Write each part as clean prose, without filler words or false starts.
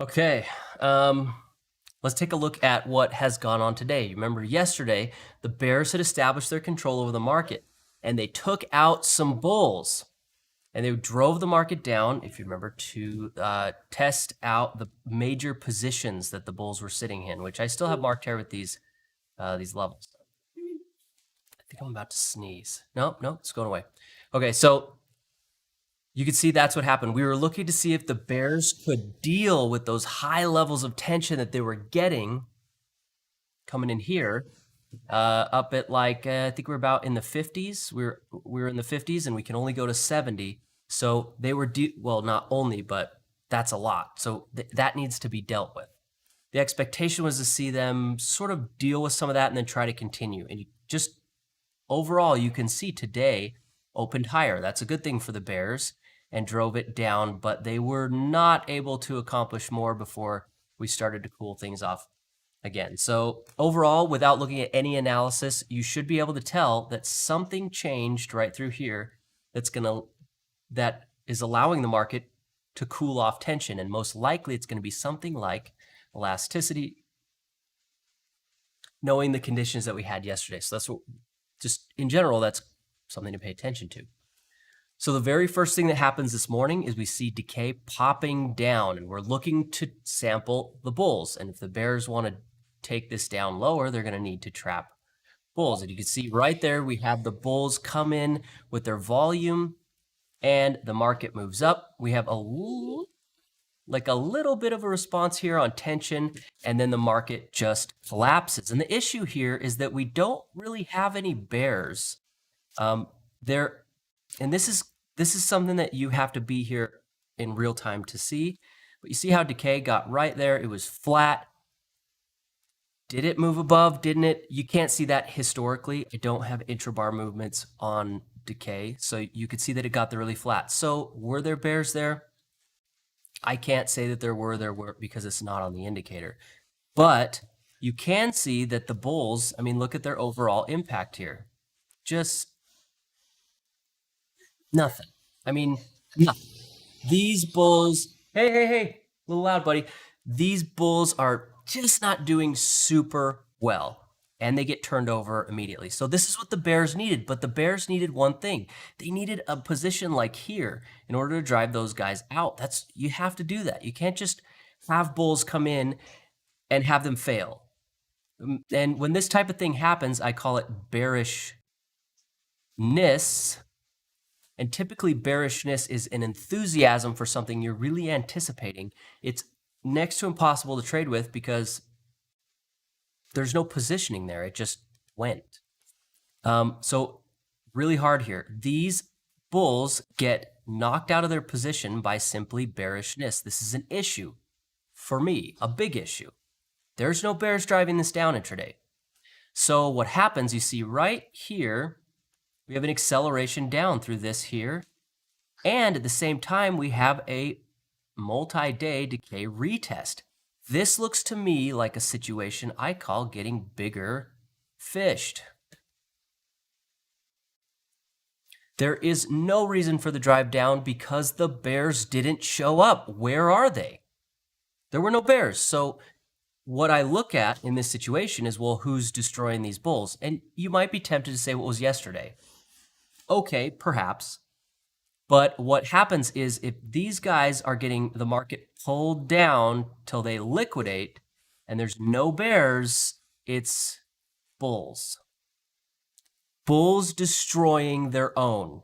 Okay, let's take a look at what has gone on today. You remember yesterday, the bears had established their control over the market, and they took out some bulls, and they drove the market down, if you remember, to test out the major positions that the bulls were sitting in, which I still have marked here with these levels. I think I'm about to sneeze. No, it's going away. Okay, so you can see that's what happened. We were looking to see if the bears could deal with those high levels of tension that they were getting coming in here, up at like, I think we're about in the 50s. We were in the 50s and we can only go to 70. So they were, well, not only, but that's a lot. So that needs to be dealt with. The expectation was to see them sort of deal with some of that and then try to continue. And you just, overall, you can see today opened higher. That's a good thing for the bears and drove it down, but they were not able to accomplish more before we started to cool things off again. So overall, without looking at any analysis, you should be able to tell that something changed right through here that is allowing the market to cool off tension, and most likely it's going to be something like elasticity, knowing the conditions that we had yesterday. So that's what, just in general, that's something to pay attention to. So the very first thing that happens this morning is we see decay popping down, and we're looking to sample the bulls. And if the bears want to take this down lower, they're going to need to trap bulls. And you can see right there, we have the bulls come in with their volume, and the market moves up. We have a little bit of a response here on tension, and then the market just collapses. And the issue here is that we don't really have any bears there. And this is something that you have to be here in real time to see. But you see how decay got right there. It was flat. Did it move above? Didn't it? You can't see that historically. I don't have intrabar movements on decay, so you could see that it got there really flat. So were there bears there? I can't say that there were because it's not on the indicator. But you can see that the bulls, I mean, look at their overall impact here. Just nothing. I mean, nothing. These bulls, hey, a little loud, buddy. These bulls are just not doing super well, and they get turned over immediately. So this is what the bears needed, but the bears needed one thing. They needed a position like here in order to drive those guys out. You have to do that. You can't just have bulls come in and have them fail. And when this type of thing happens, I call it bearishness. And typically bearishness is an enthusiasm for something you're really anticipating. It's next to impossible to trade with because there's no positioning there. It just went. So really hard here. These bulls get knocked out of their position by simply bearishness. This is an issue for me, a big issue. There's no bears driving this down intraday. So what happens, you see right here, we have an acceleration down through this here. And at the same time, we have a multi-day decay retest. This looks to me like a situation I call getting bigger fished. There is no reason for the drive down because the bears didn't show up. Where are they? There were no bears. So what I look at in this situation is, well, who's destroying these bulls? And you might be tempted to say what was yesterday. Okay, perhaps. But what happens is if these guys are getting the market pulled down till they liquidate and there's no bears, it's bulls. Bulls destroying their own.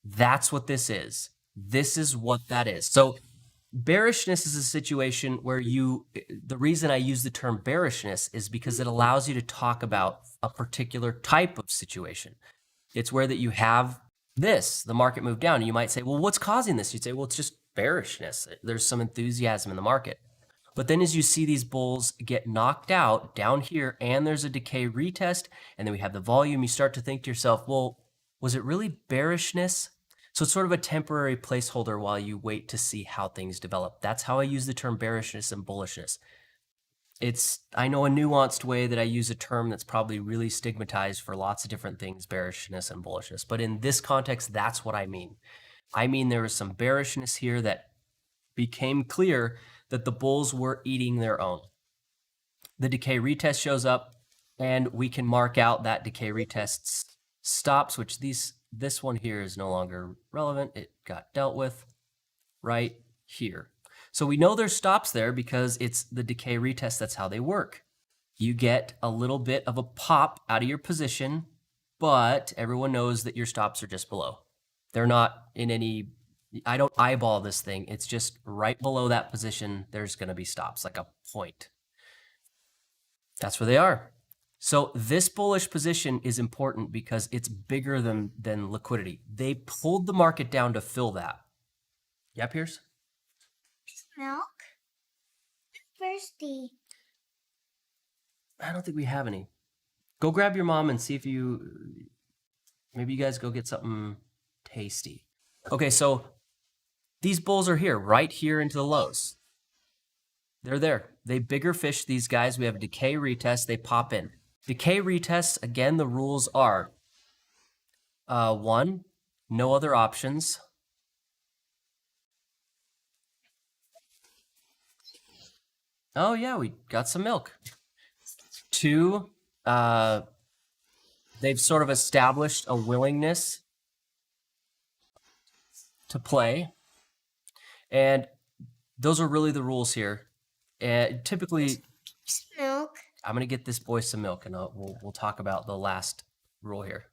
That's what this is. This is what that is. So bearishness is a situation where the reason I use the term bearishness is because it allows you to talk about a particular type of situation. It's where that you have the market moved down. And you might say, well, what's causing this? You'd say, well, it's just bearishness. There's some enthusiasm in the market. But then as you see these bulls get knocked out down here and there's a decay retest and then we have the volume, you start to think to yourself, well, was it really bearishness? So it's sort of a temporary placeholder while you wait to see how things develop. That's how I use the term bearishness and bullishness. It's, I know, a nuanced way that I use a term that's probably really stigmatized for lots of different things, bearishness and bullishness. But in this context, that's what I mean. I mean, there was some bearishness here that became clear that the bulls were eating their own. The decay retest shows up, and we can mark out that decay retest stops, which this one here is no longer relevant. It got dealt with right here. So we know there's stops there because it's the decay retest. That's how they work. You get a little bit of a pop out of your position, but everyone knows that your stops are just below. They're not in any, I don't eyeball this thing. It's just right below that position. There's going to be stops, like a point. That's where they are. So this bullish position is important because it's bigger than liquidity. They pulled the market down to fill that. Yeah, Pierce? Milk? I'm thirsty. I don't think we have any. Go grab your mom and see if maybe you guys go get something tasty. Okay, so these bulls are here, right here into the lows. They're there. They bigger fish these guys. We have a decay retest. They pop in. Decay retests, again, the rules are 1, no other options. Oh, yeah, we got some milk. 2, they've sort of established a willingness to play. And those are really the rules here. And typically, Milk. I'm going to get this boy some milk, and we'll talk about the last rule here.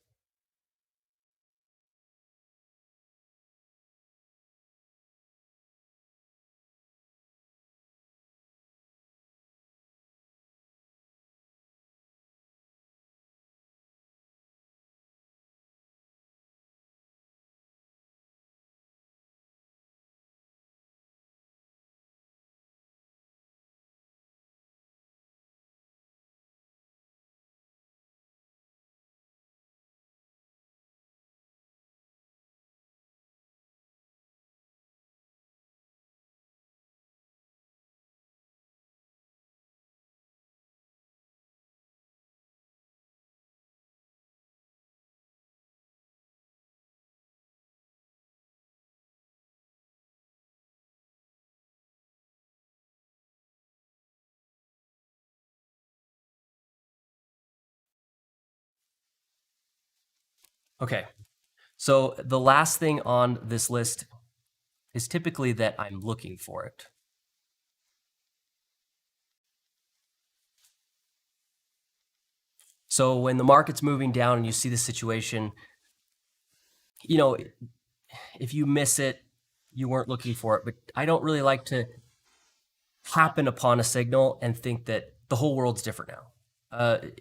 Okay, so the last thing on this list is typically that I'm looking for it. So when the market's moving down and you see the situation, you know, if you miss it, you weren't looking for it. But I don't really like to happen upon a signal and think that the whole world's different now.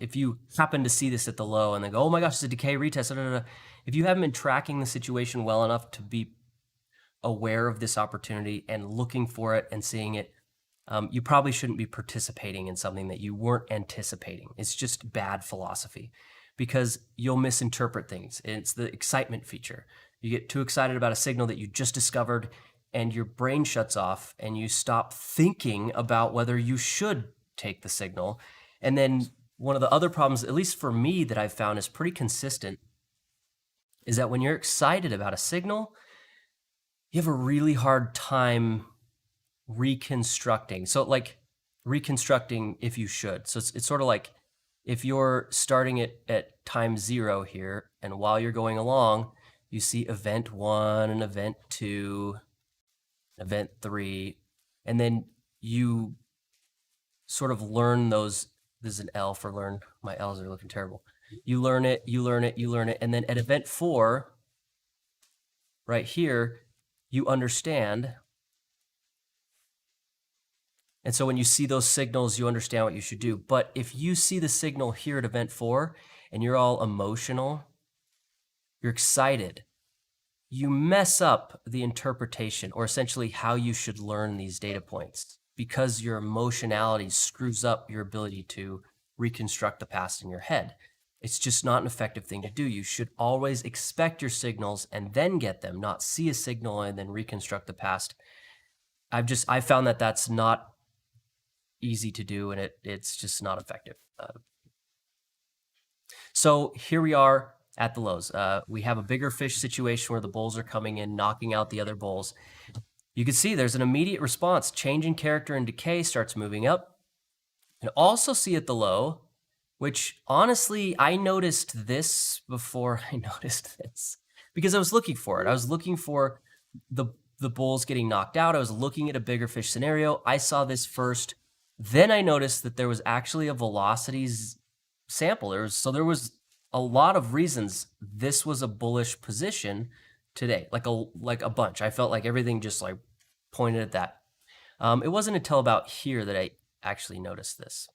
If you happen to see this at the low and then go, oh my gosh, it's a decay retest, if you haven't been tracking the situation well enough to be aware of this opportunity and looking for it and seeing it, you probably shouldn't be participating in something that you weren't anticipating. It's just bad philosophy because you'll misinterpret things. It's the excitement feature. You get too excited about a signal that you just discovered and your brain shuts off and you stop thinking about whether you should take the signal. And then one of the other problems, at least for me, that I've found is pretty consistent, is that when you're excited about a signal, you have a really hard time reconstructing. So like reconstructing if you should. So it's sort of like if you're starting it at time 0 here, and while you're going along, you see event 1 and event 2, event 3, and then you sort of learn those. This is an L for learn. My L's are looking terrible. You learn it, you learn it, you learn it. And then at event 4, right here, you understand. And so when you see those signals, you understand what you should do. But if you see the signal here at event 4 and you're all emotional, you're excited, you mess up the interpretation, or essentially how you should learn these data points, because your emotionality screws up your ability to reconstruct the past in your head. It's just not an effective thing to do. You should always expect your signals and then get them, not see a signal and then reconstruct the past. I found that that's not easy to do, and it's just not effective. So here we are at the lows. We have a bigger fish situation where the bulls are coming in, knocking out the other bulls. You can see there's an immediate response. Change in character and decay starts moving up. And also see at the low, which honestly, I noticed this before I noticed this because I was looking for it. I was looking for the bulls getting knocked out. I was looking at a bigger fish scenario. I saw this first. Then I noticed that there was actually a velocities sample. There was a lot of reasons this was a bullish position today, like a bunch. I felt like everything just like pointed at that. It wasn't until about here that I actually noticed this.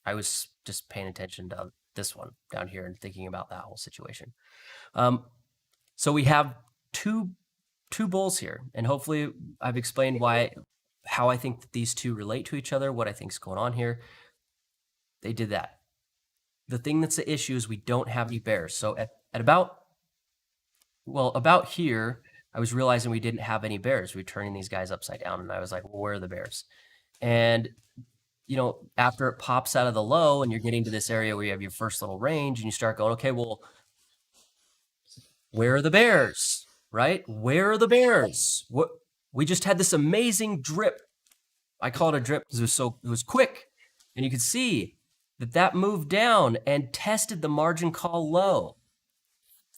I was just paying attention to this one down here and thinking about that whole situation. So we have two bulls here, and hopefully I've explained how I think that these two relate to each other, what I think is going on here. They did that. The thing that's the issue is we don't have any bears. So at about here, I was realizing we didn't have any bears. We were turning these guys upside down, and I was like, well, where are the bears? And after it pops out of the low and you're getting to this area where you have your first little range and you start going, okay, well, where are the bears, right? Where are the bears? What? We just had this amazing drip. I call it a drip because it was quick. And you could see that moved down and tested the margin call low.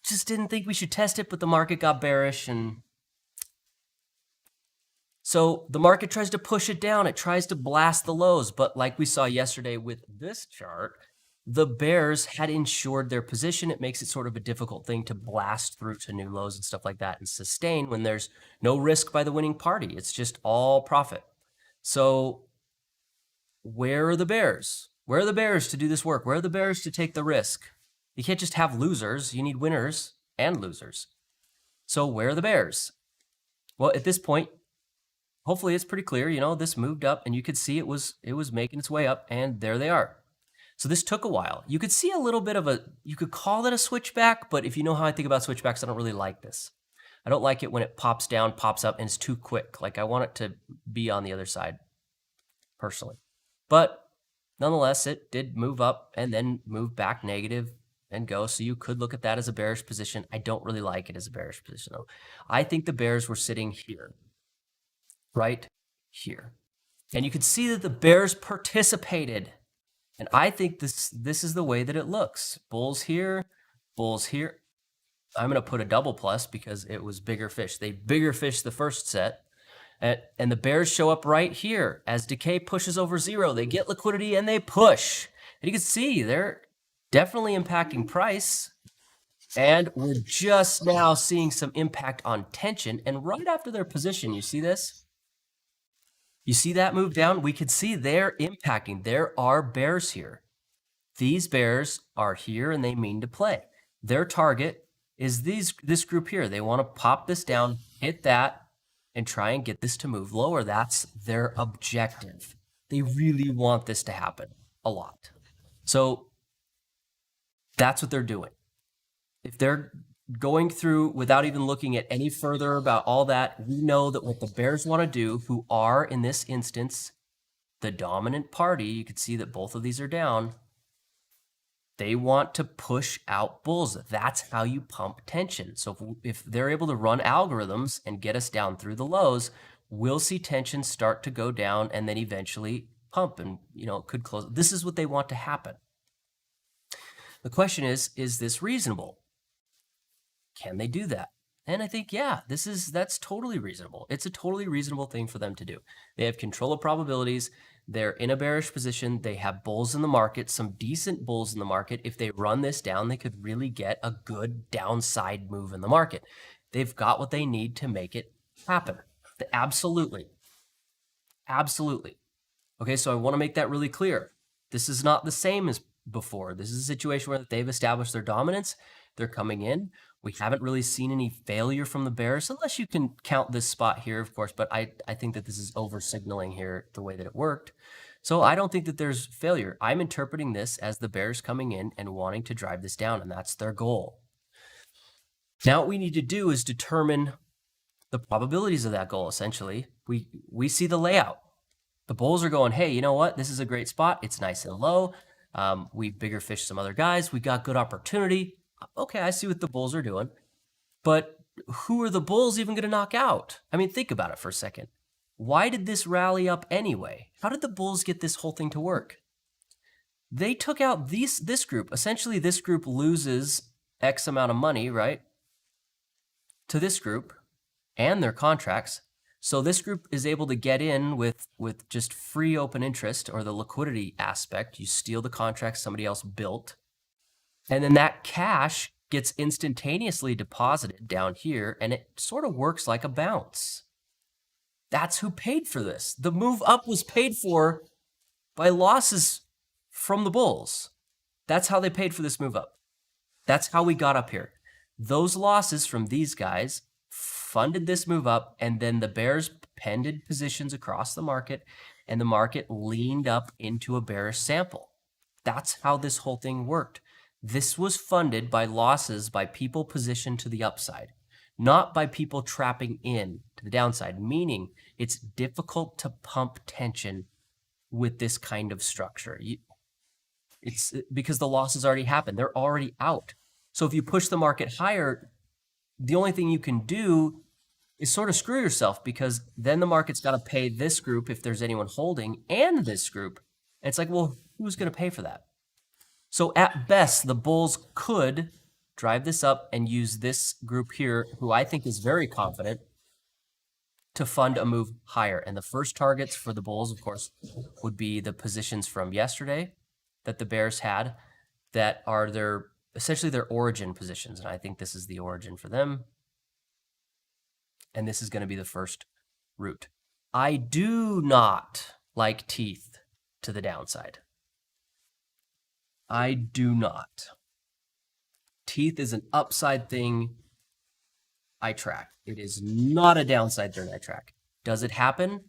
Just didn't think we should test it, but the market got bearish, and so the market tries to push it down. It tries to blast the lows. But like we saw yesterday with this chart, the bears had insured their position. It makes it sort of a difficult thing to blast through to new lows and stuff like that and sustain when there's no risk by the winning party. It's just all profit. So where are the bears? Where are the bears to do this work? Where are the bears to take the risk? You can't just have losers. You need winners and losers. So where are the bears? Well, at this point, hopefully it's pretty clear, this moved up and you could see it was making its way up, and there they are. So this took a while. You could see a little bit of you could call it a switchback, but if you know how I think about switchbacks, I don't really like this. I don't like it when it pops down, pops up, and it's too quick. Like I want it to be on the other side, personally. But nonetheless, it did move up and then move back negative and go. So you could look at that as a bearish position. I don't really like it as a bearish position, though. I think the bears were sitting here. Right here. And you can see that the bears participated. And I think this is the way that it looks. Bulls here, bulls here. I'm going to put a double plus because it was bigger fish. They bigger fish the first set. And the bears show up right here. As decay pushes over zero, they get liquidity and they push. And you can see they're definitely impacting price. And we're just now seeing some impact on tension. And right after their position, you see this? You see that move down? We could see they're impacting. There are bears here. These bears are here and they mean to play. Their target is this group here. They want to pop this down, hit that, and try and get this to move lower. That's their objective. They really want this to happen a lot. So that's what they're doing. If they're going through without even looking at any further about all that, we know that what the bears want to do, who are in this instance the dominant party, you can see that both of these are down, they want to push out bulls. That's how you pump tension. So if they're able to run algorithms and get us down through the lows, we'll see tension start to go down and then eventually pump, and it could close. This is what they want to happen. The question is this reasonable? Can they do that? And I think, yeah, that's totally reasonable. It's a totally reasonable thing for them to do. They have control of probabilities. They're in a bearish position. They have bulls in the market, some decent bulls in the market. If they run this down, they could really get a good downside move in the market. They've got what they need to make it happen. Absolutely. Absolutely. Okay, so I want to make that really clear. This is not the same as before. This is a situation where they've established their dominance. They're coming in. We haven't really seen any failure from the bears, unless you can count this spot here, of course, but I think that this is over-signaling here the way that it worked. So I don't think that there's failure. I'm interpreting this as the bears coming in and wanting to drive this down, and that's their goal. Now what we need to do is determine the probabilities of that goal, essentially. We see the layout. The bulls are going, hey, you know what? This is a great spot. It's nice and low. We bigger fished some other guys. We got good opportunity. Okay, I see what the bulls are doing. But who are the bulls even going to knock out? I mean, think about it for a second. Why did this rally up anyway? How did the bulls get this whole thing to work? They took out this group. Essentially, this group loses X amount of money, right, to this group and their contracts. So this group is able to get in with just free open interest, or the liquidity aspect. You steal the contract somebody else built, and then that cash gets instantaneously deposited down here, and it sort of works like a bounce. That's who paid for this. The move up was paid for by losses from the bulls. That's how they paid for this move up. That's how we got up here. Those losses from these guys funded this move up, and then the bears pended positions across the market, and the market leaned up into a bearish sample. That's how this whole thing worked. This was funded by losses by people positioned to the upside, not by people trapping in to the downside, meaning it's difficult to pump tension with this kind of structure. It's because the losses already happened. They're already out. So if you push the market higher, the only thing you can do is sort of screw yourself, because then the market's got to pay this group, if there's anyone holding, and this group. And it's like, well, who's going to pay for that? So at best, the bulls could drive this up and use this group here, who I think is very confident, to fund a move higher. And the first targets for the bulls, of course, would be the positions from yesterday that the bears had, that are essentially their origin positions. And I think this is the origin for them. And this is going to be the first route. I do not like teeth to the downside. I do not. Teeth is an upside thing I track. It is not a downside thing I track. Does it happen?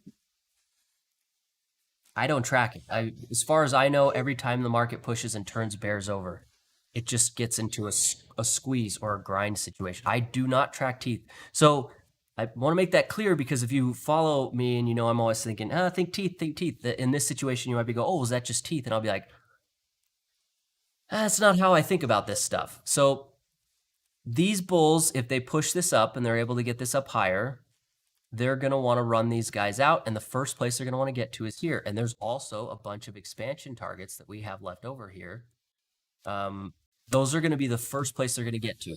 I don't track it. As far as I know, every time the market pushes and turns bears over, it just gets into a squeeze or a grind situation. I do not track teeth. So I want to make that clear, because if you follow me and you know I'm always thinking, think teeth. In this situation, you might be go, oh, was that just teeth? And I'll be like, that's not how I think about this stuff. So these bulls, if they push this up and they're able to get this up higher, they're going to want to run these guys out. And the first place they're going to want to get to is here. And there's also a bunch of expansion targets that we have left over here. Those are going to be the first place they're going to get to.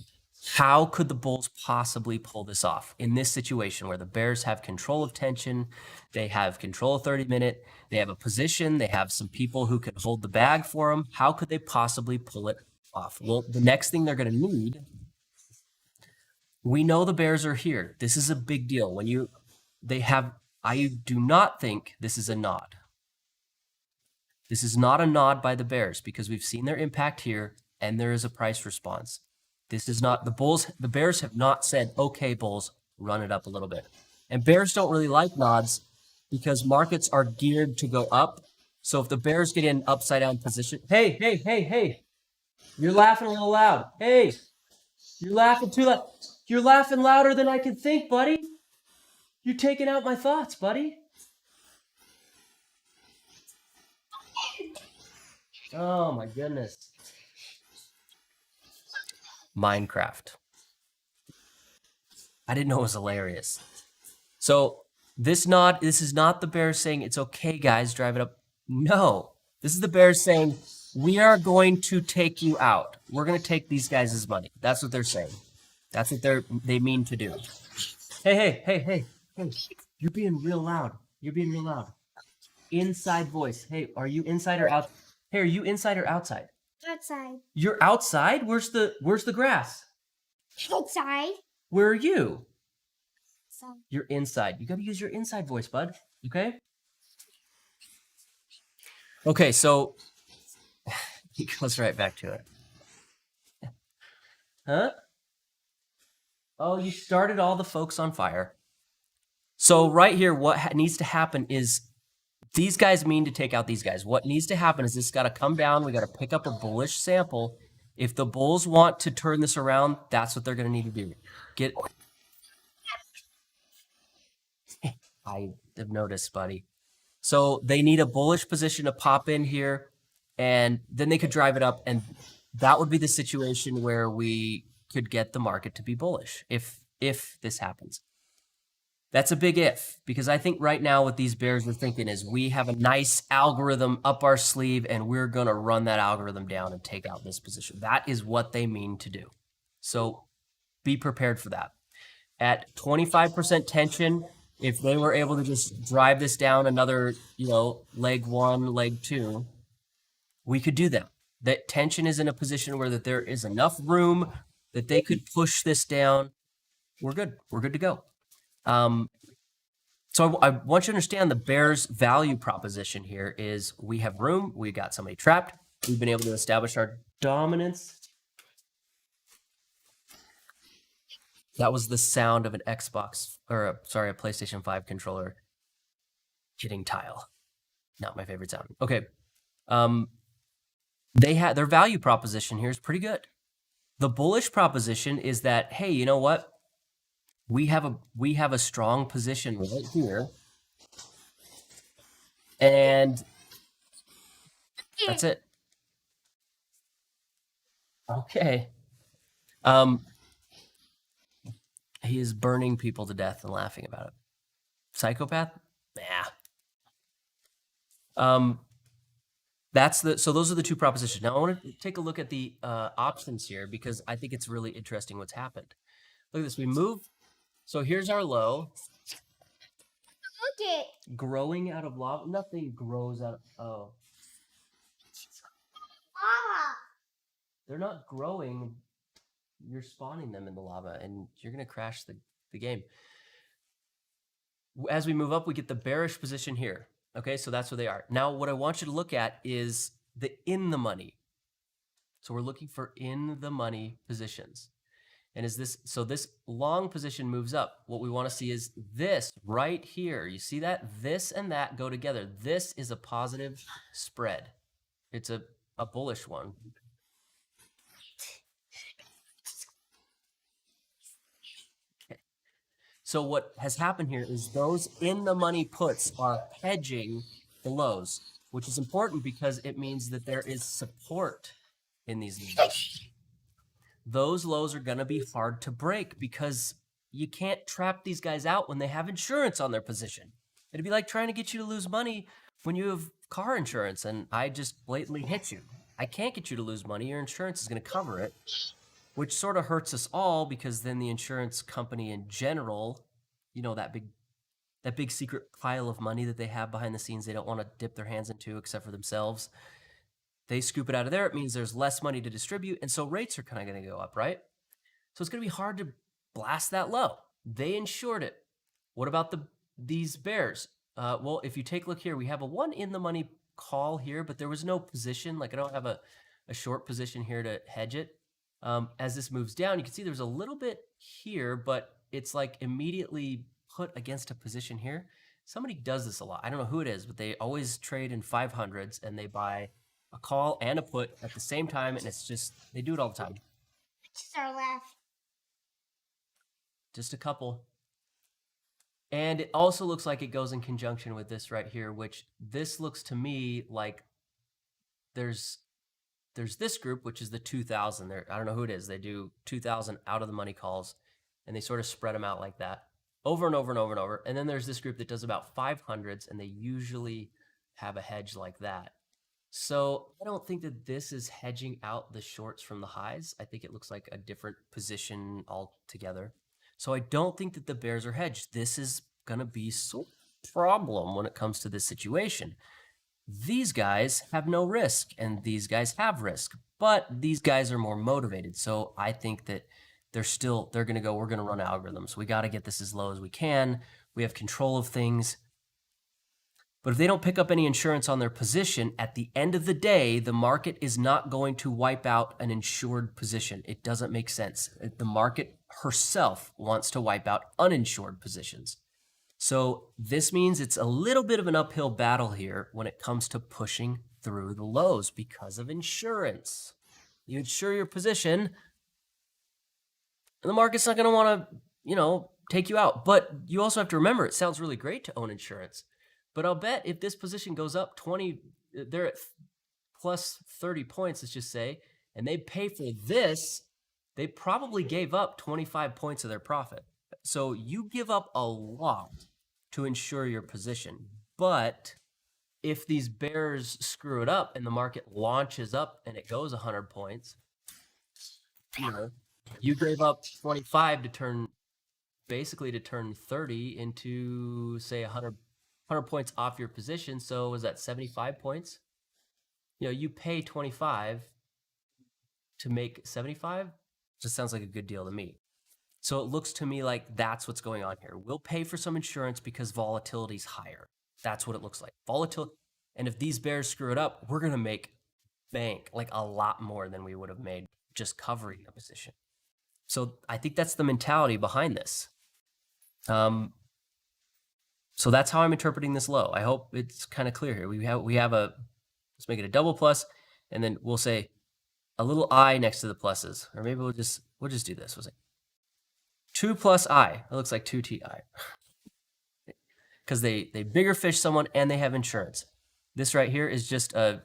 How could the bulls possibly pull this off in this situation where the bears have control of tension, they have control of 30-minute, they have a position, they have some people who can hold the bag for them? How could they possibly pull it off? Well, the next thing they're going to need, we know the bears are here. This is a big deal. I do not think this is a nod. This is not a nod by the bears, because we've seen their impact here and there is a price response. This is not the bears have not said, okay, bulls, run it up a little bit. And bears don't really like nods, because markets are geared to go up. So if the bears get in upside down position, hey, you're laughing a little loud. Hey, you're laughing too loud. You're laughing louder than I can think, buddy. You're taking out my thoughts, buddy. Oh my goodness. Minecraft. I didn't know it was hilarious. So this is not the bears saying, it's okay, guys, drive it up. No, this is the bears saying, we are going to take you out. We're going to take these guys' money. That's what they're saying. That's what they mean to do. Hey. You're being real loud. Inside voice. Hey, are you inside or out? Hey, are you inside or outside? Outside. You're outside? Where's the grass? Outside. Where are you? So. You're inside. You got to use your inside voice, bud. Okay? Okay, so he goes right back to it. Huh? Oh, you started all the folks on fire. So right here, what needs to happen is these guys mean to take out these guys. What needs to happen is this got to come down. We got to pick up a bullish sample. If the bulls want to turn this around, that's what they're going to need to do. I have noticed, buddy. So they need a bullish position to pop in here, and then they could drive it up, and that would be the situation where we could get the market to be bullish. If if this happens. That's a big if, because I think right now what these bears are thinking is we have a nice algorithm up our sleeve and we're going to run that algorithm down and take out this position. That is what they mean to do. So be prepared for that. At 25% tension, if they were able to just drive this down another, leg 1, leg 2, we could do that. That tension is in a position where that there is enough room that they could push this down. We're good. We're good to go. So I want you to understand the bear's value proposition here is we have room. We got somebody trapped. We've been able to establish our dominance. That was the sound of an Xbox, or a PlayStation 5 controller hitting tile. Not my favorite sound. Okay. Their value proposition here is pretty good. The bullish proposition is that, hey, you know what? We have a strong position right here. And that's it. Okay. He is burning people to death and laughing about it. Psychopath? Nah. So those are the two propositions. Now I want to take a look at the options here because I think it's really interesting what's happened. Look at this. We move. So here's our low. Look it. Growing out of lava. Nothing grows out of. Oh. Ah. They're not growing. You're spawning them in the lava, and you're going to crash the game. As we move up, we get the bearish position here. Okay, so that's where they are. Now, what I want you to look at is the in the money. So we're looking for in the money positions. And so this long position moves up. What we want to see is this right here. You see that? This and that go together. This is a positive spread. It's a bullish one. Okay. So what has happened here is those in the money puts are hedging the lows, which is important because it means that there is support in these lows. Those lows are going to be hard to break because you can't trap these guys out when they have insurance on their position. It'd be like trying to get you to lose money when you have car insurance and I just blatantly hit you. I can't get you to lose money. Your insurance is going to cover it, which sort of hurts us all because then the insurance company in general, that big secret pile of money that they have behind the scenes they don't want to dip their hands into except for themselves. They scoop it out of there. It means there's less money to distribute. And so rates are kind of going to go up, right? So it's going to be hard to blast that low. They insured it. What about these bears? Well, if you take a look here, we have a 1 in the money call here, but there was no position. Like I don't have a short position here to hedge it. As this moves down, you can see there's a little bit here, but it's like immediately put against a position here. Somebody does this a lot. I don't know who it is, but they always trade in 500s and they buy a call and a put at the same time, and it's just, they do it all the time. Just our left. Just a couple. And it also looks like it goes in conjunction with this right here, which this looks to me like there's this group, which is the 2000. I don't know who it is. They do 2000 out of the money calls, and they sort of spread them out like that over and over and over and over. And then there's this group that does about 500s, and they usually have a hedge like that. So I don't think that this is hedging out the shorts from the highs. I think it looks like a different position altogether. So I don't think that the bears are hedged. This is going to be a problem when it comes to this situation. These guys have no risk, and these guys have risk, but these guys are more motivated. So I think that they're going to go, we're going to run algorithms. We got to get this as low as we can. We have control of things. But if they don't pick up any insurance on their position, at the end of the day, the market is not going to wipe out an insured position. It doesn't make sense. The market herself wants to wipe out uninsured positions. So this means it's a little bit of an uphill battle here when it comes to pushing through the lows because of insurance. You insure your position, and the market's not going to want to, take you out. But you also have to remember, it sounds really great to own insurance. But I'll bet if this position goes up 20, they're at plus 30 points, let's just say, and they pay for this, they probably gave up 25 points of their profit. So you give up a lot to ensure your position. But if these bears screw it up and the market launches up and it goes 100 points, you gave up 25 to turn 30 into, say, 100 points off your position. So was that 75 points? You pay 25 to make 75. Just sounds like a good deal to me. So it looks to me like that's what's going on here. We'll pay for some insurance because volatility's higher. That's what it looks like. Volatility. And if these bears screw it up, we're going to make bank, like a lot more than we would have made just covering the position. So I think that's the mentality behind this. So that's how I'm interpreting this low. I hope it's kind of clear here. We have a, let's make it a double plus, and then we'll say a little I next to the pluses, or maybe we'll just do this. We'll say 2 plus I. It looks like 2TI. Because they bigger fish someone and they have insurance. This right here is just a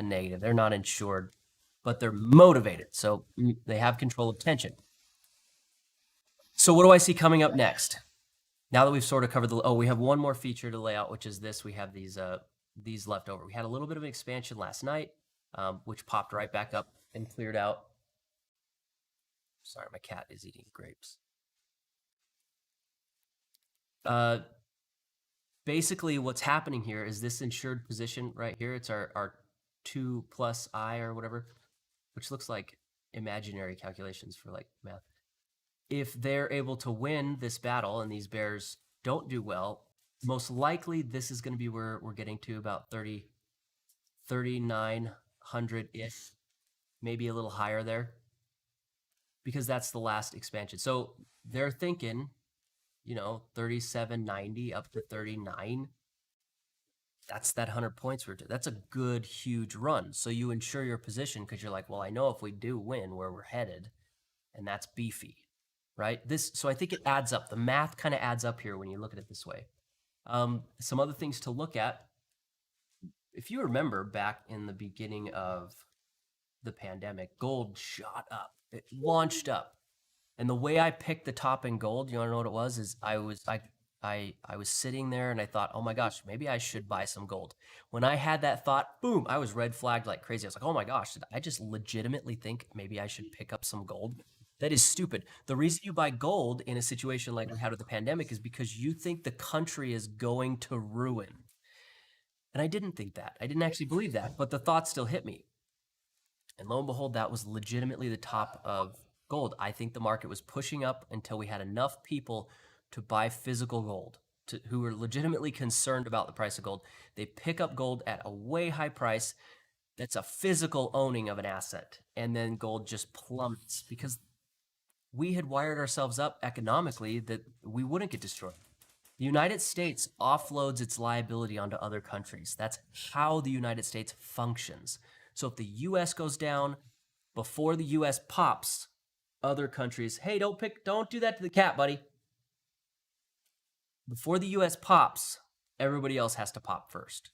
negative. They're not insured, but they're motivated. So they have control of tension. So what do I see coming up next? Now that we've sort of covered we have one more feature to lay out, which is this. We have these left over. We had a little bit of an expansion last night, which popped right back up and cleared out. Sorry, my cat is eating grapes. Basically, what's happening here is this insured position right here. It's our 2 plus I or whatever, which looks like imaginary calculations for like math. If they're able to win this battle and these bears don't do well, most likely this is going to be where we're getting to about 3,900-ish, maybe a little higher there, because that's the last expansion. So they're thinking, 3790 up to 39. That's that 100 points that's a good, huge run. So you insure your position because you're like, well, I know if we do win where we're headed, and that's beefy, right? So I think it adds up. The math kind of adds up here when you look at it this way. Some other things to look at. If you remember back in the beginning of the pandemic, gold shot up. It launched up. And the way I picked the top in gold, you want to know what it was? Is I was sitting there and I thought, oh my gosh, maybe I should buy some gold. When I had that thought, boom, I was red flagged like crazy. I was like, oh my gosh, did I just legitimately think maybe I should pick up some gold? That is stupid. The reason you buy gold in a situation like we had with the pandemic is because you think the country is going to ruin. And I didn't think that. I didn't actually believe that, but the thought still hit me. And lo and behold, that was legitimately the top of gold. I think the market was pushing up until we had enough people to buy physical gold, who were legitimately concerned about the price of gold. They pick up gold at a way high price. That's a physical owning of an asset. And then gold just plummets because we had wired ourselves up economically that we wouldn't get destroyed. The United States offloads its liability onto other countries. That's how the United States functions. So if the U.S. goes down, before the U.S. pops, other countries, hey, don't do that to the cat, buddy. Before the U.S. pops, everybody else has to pop first.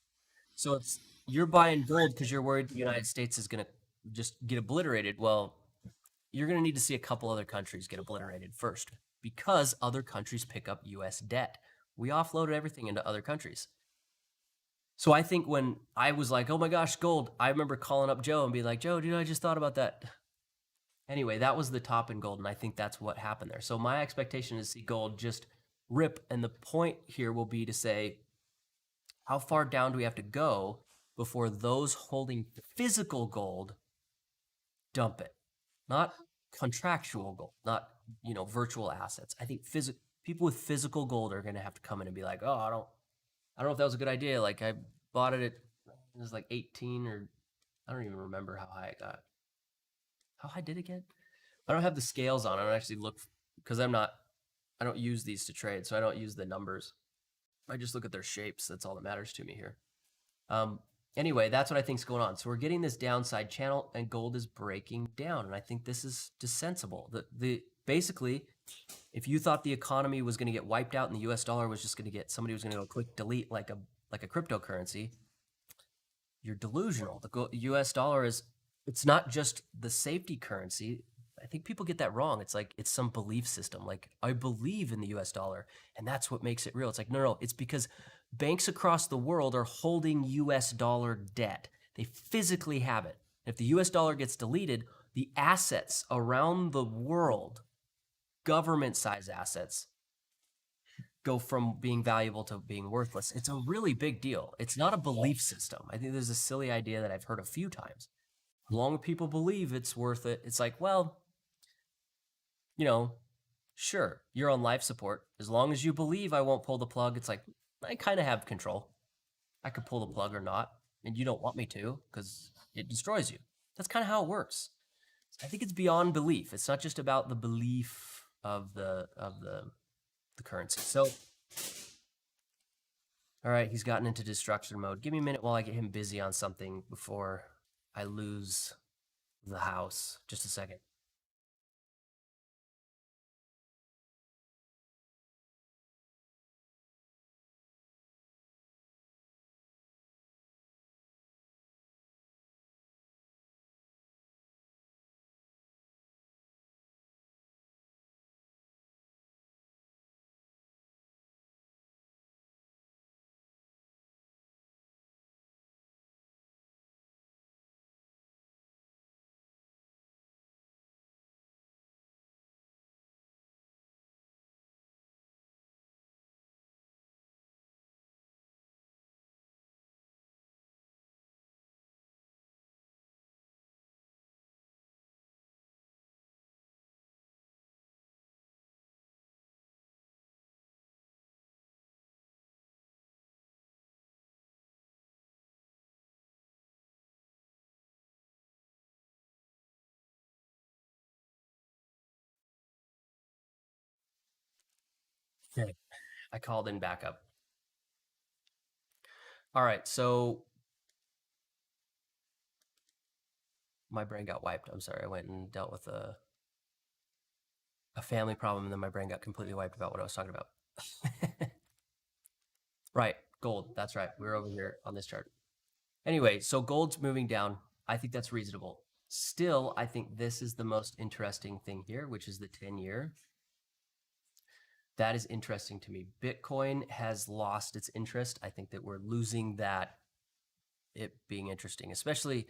So you're buying gold because you're worried the United States is going to just get obliterated. Well, you're going to need to see a couple other countries get obliterated first because other countries pick up U.S. debt. We offloaded everything into other countries. So I think when I was like, oh my gosh, gold, I remember calling up Joe and being like, Joe, dude, I just thought about that. Anyway, that was the top in gold, and I think that's what happened there. So my expectation is to see gold just rip, and the point here will be to say, how far down do we have to go before those holding physical gold dump it? Not contractual gold, not virtual assets. I think people with physical gold are going to have to come in and be like, oh, I don't know if that was a good idea. Like I bought it was like 18 or I don't even remember how high it got. How high did it get? I don't have the scales on. I don't actually look because I don't use these to trade, so I don't use the numbers. I just look at their shapes. That's all that matters to me here. Anyway, that's what I think is going on. So we're getting this downside channel, and gold is breaking down, and I think this is just sensible. Basically, if you thought the economy was going to get wiped out and the U.S. dollar was just going to get somebody was going to go quick delete like a cryptocurrency, you're delusional. The U.S. dollar it's not just the safety currency. I think people get that wrong. It's like it's some belief system. Like I believe in the US dollar and that's what makes it real. It's like no, it's because banks across the world are holding US dollar debt. They physically have it. If the US dollar gets deleted, the assets around the world, government size assets, go from being valuable to being worthless. It's a really big deal. It's not a belief system. I think there's a silly idea that I've heard a few times. As long as people believe it's worth it, it's like, well, you know, sure, you're on life support. As long as you believe I won't pull the plug, it's like, I kind of have control. I could pull the plug or not, and you don't want me to because it destroys you. That's kind of how it works. I think it's beyond belief. It's not just about the belief of the currency. So, all right, he's gotten into destruction mode. Give me a minute while I get him busy on something before I lose the house. Just a second. Okay. I called in backup. All right, so my brain got wiped. I'm sorry. I went and dealt with a family problem, and then my brain got completely wiped about what I was talking about. Right, gold. That's right. We're over here on this chart. Anyway, so gold's moving down. I think that's reasonable. Still, I think this is the most interesting thing here, which is the 10-year. That is interesting to me. Bitcoin has lost its interest. I think that we're losing that, it being interesting, especially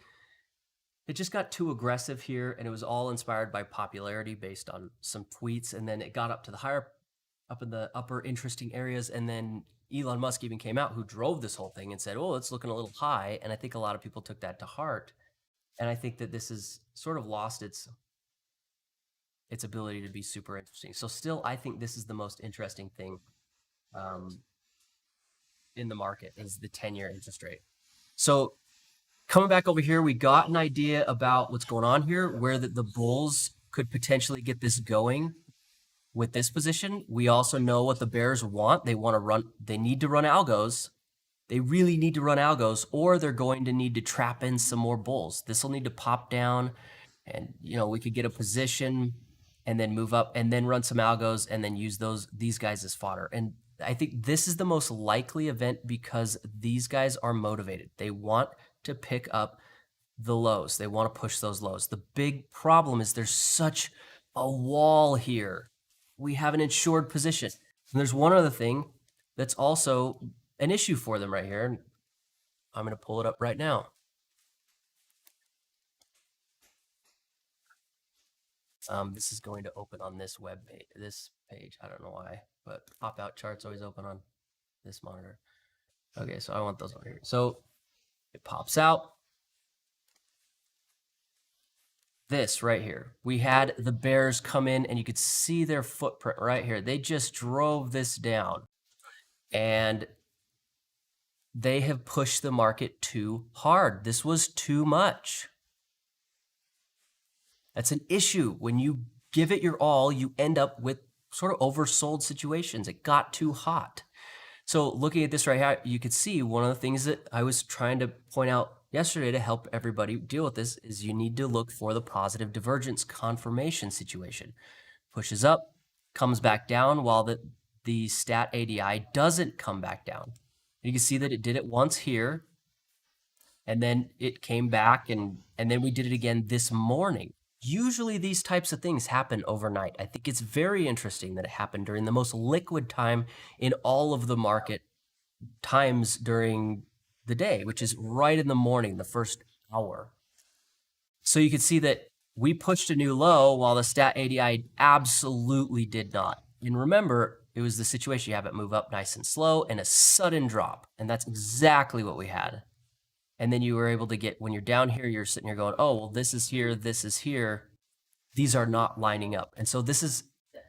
it just got too aggressive here, and it was all inspired by popularity based on some tweets, and then it got up to the higher, up in the upper interesting areas, and then Elon Musk even came out, who drove this whole thing and said, oh, it's looking a little high, and I think a lot of people took that to heart, and I think that this has sort of lost its ability to be super interesting. So still, I think this is the most interesting thing in the market is the 10-year interest rate. So coming back over here, we got an idea about what's going on here, where the bulls could potentially get this going with this position. We also know what the bears want. They want to run, they need to run algos. They really need to run algos, or they're going to need to trap in some more bulls. This will need to pop down, and we could get a position and then move up and then run some algos and then use these guys as fodder. And I think this is the most likely event because these guys are motivated. They want to pick up the lows. They want to push those lows. The big problem is there's such a wall here. We have an insured position. And there's one other thing that's also an issue for them right here. And I'm going to pull it up right now. This is going to open on this web page, this page. I don't know why, but pop-out charts always open on this monitor. Okay, so I want those over here. So it pops out. This right here. We had the bears come in, and you could see their footprint right here. They just drove this down, and they have pushed the market too hard. This was too much. That's an issue. When you give it your all, you end up with sort of oversold situations. It got too hot. So looking at this right here, you could see one of the things that I was trying to point out yesterday to help everybody deal with this is you need to look for the positive divergence confirmation situation. Pushes up, comes back down while the stat ADI doesn't come back down. You can see that it did it once here, and then it came back, and then we did it again this morning. Usually these types of things happen overnight. I think it's very interesting that it happened during the most liquid time in all of the market times during the day, which is right in the morning, the first hour. So you can see that we pushed a new low while the stat ADI absolutely did not. And remember, it was the situation you have it move up nice and slow and a sudden drop. And that's exactly what we had. And then you were able to get, when you're down here, you're sitting here going, oh, well, this is here, this is here. These are not lining up. And so this is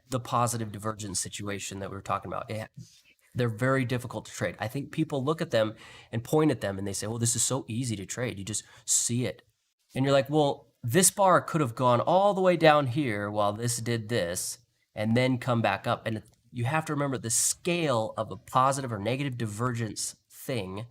the positive divergence situation that we were talking about. They're very difficult to trade. I think people look at them and point at them and they say, well, this is so easy to trade. You just see it. And you're like, well, this bar could have gone all the way down here while this did this and then come back up. And you have to remember the scale of a positive or negative divergence thing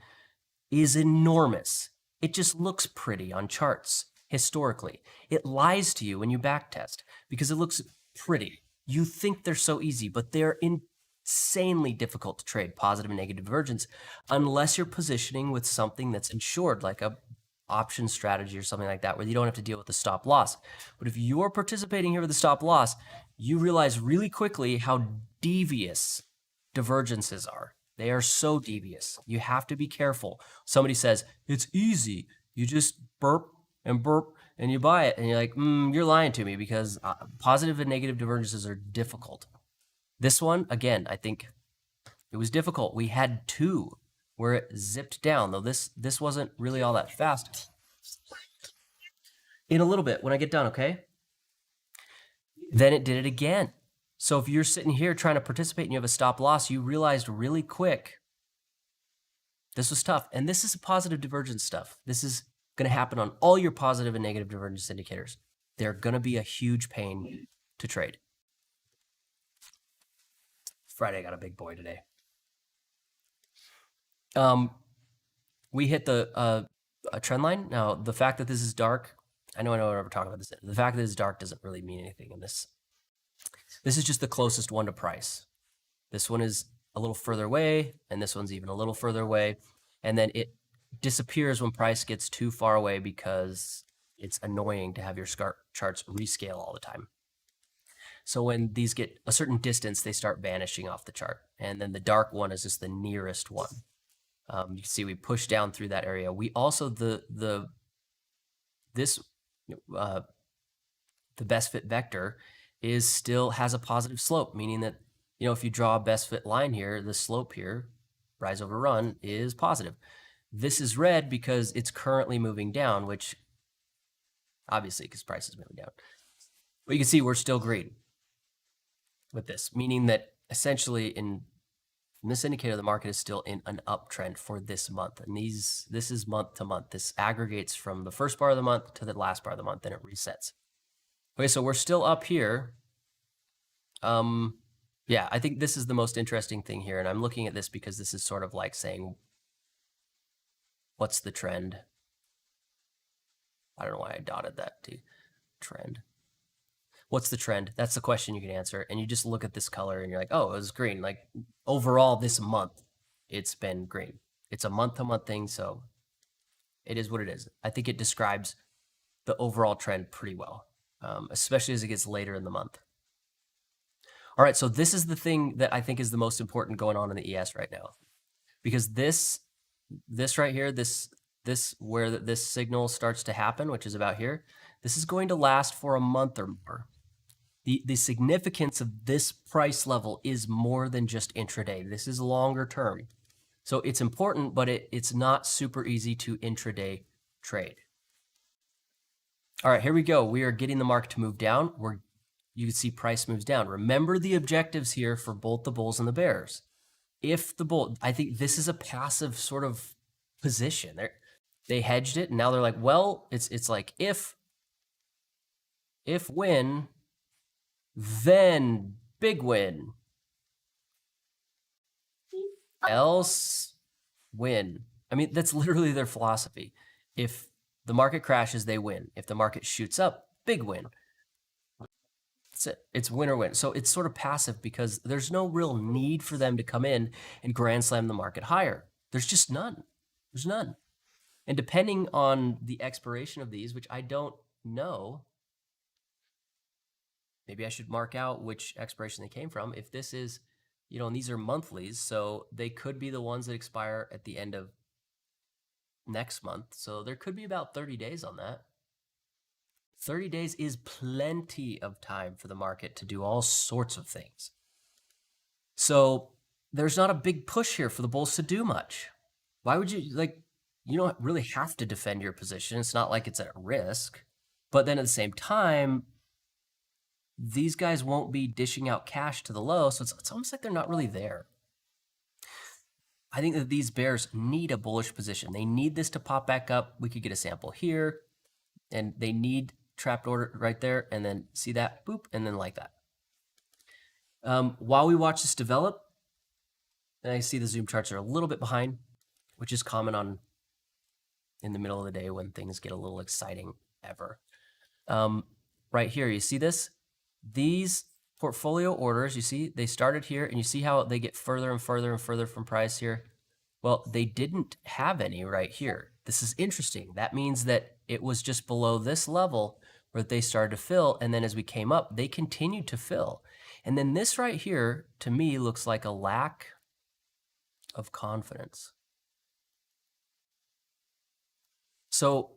is enormous. It just looks pretty on charts historically. It lies to you when you backtest because it looks pretty. You think they're so easy, but they're insanely difficult to trade, positive and negative divergence, unless you're positioning with something that's insured, like a option strategy or something like that, where you don't have to deal with the stop loss. But if you're participating here with a stop loss, you realize really quickly how devious divergences are. They are so devious. You have to be careful. Somebody says, it's easy. You just burp and you buy it. And you're like, you're lying to me because positive and negative divergences are difficult. This one, again, I think it was difficult. We had two where it zipped down, though this wasn't really all that fast. In a little bit, when I get done, okay? Then it did it again. So if you're sitting here trying to participate and you have a stop loss, you realized really quick this was tough. And this is positive divergence stuff. This is going to happen on all your positive and negative divergence indicators. They're going to be a huge pain to trade. Friday, I got a big boy today. We hit the a trend line. Now, the fact that this is dark, I know we're talking about this. The fact that it's dark doesn't really mean anything in this. This is just the closest one to price. This one is a little further away, and this one's even a little further away. And then it disappears when price gets too far away because it's annoying to have your charts rescale all the time. So when these get a certain distance, they start vanishing off the chart. And then the dark one is just the nearest one. You can see we push down through that area. We also, the best fit vector still has a positive slope, meaning that, if you draw a best fit line here, the slope here, rise over run, is positive. This is red because it's currently moving down, which obviously because price is moving down. But you can see we're still green with this, meaning that essentially in this indicator, the market is still in an uptrend for this month. And this is month to month. This aggregates from the first bar of the month to the last bar of the month, and it resets. Okay, so we're still up here. Yeah, I think this is the most interesting thing here. And I'm looking at this because this is sort of like saying, what's the trend? I don't know why I dotted that to trend. What's the trend? That's the question you can answer. And you just look at this color and you're like, oh, it was green. Like overall this month, it's been green. It's a month-to-month thing, so it is what it is. I think it describes the overall trend pretty well, especially as it gets later in the month. All right, so this is the thing that I think is the most important going on in the ES right now. Because this right here, this where this signal starts to happen, which is about here, this is going to last for a month or more. The significance of this price level is more than just intraday. This is longer term. So it's important, but it's not super easy to intraday trade. All right, here we go. We are getting the market to move down. You can see price moves down. Remember the objectives here for both the bulls and the bears. If the bull, I think this is a passive sort of position. They hedged it, and now they're like, well, it's like if win, then big win. Else win. I mean, that's literally their philosophy. If the market crashes, they win. If the market shoots up, big win. That's it. It's win or win. So it's sort of passive because there's no real need for them to come in and grand slam the market higher. There's just none. There's none. And depending on the expiration of these, which I don't know, maybe I should mark out which expiration they came from. If this is, and these are monthlies, so they could be the ones that expire at the end of next month. So there could be about 30 days on that. 30 days is plenty of time for the market to do all sorts of things. So there's not a big push here for the bulls to do much. Why would you, you don't really have to defend your position. It's not like it's at risk. But then at the same time, these guys won't be dishing out cash to the low, so it's almost like they're not really there. I think that these bears need a bullish position. They need this to pop back up. We could get a sample here, and they need trapped order right there, and then see that, boop, and then like that. While we watch this develop, and I see the Zoom charts are a little bit behind, which is common in the middle of the day when things get a little exciting ever. Right here, you see this? These portfolio orders, you see, they started here, and you see how they get further and further and further from price here? Well, they didn't have any right here. This is interesting. That means that it was just below this level where they started to fill, and then as we came up, they continued to fill. And then this right here, to me, looks like a lack of confidence. So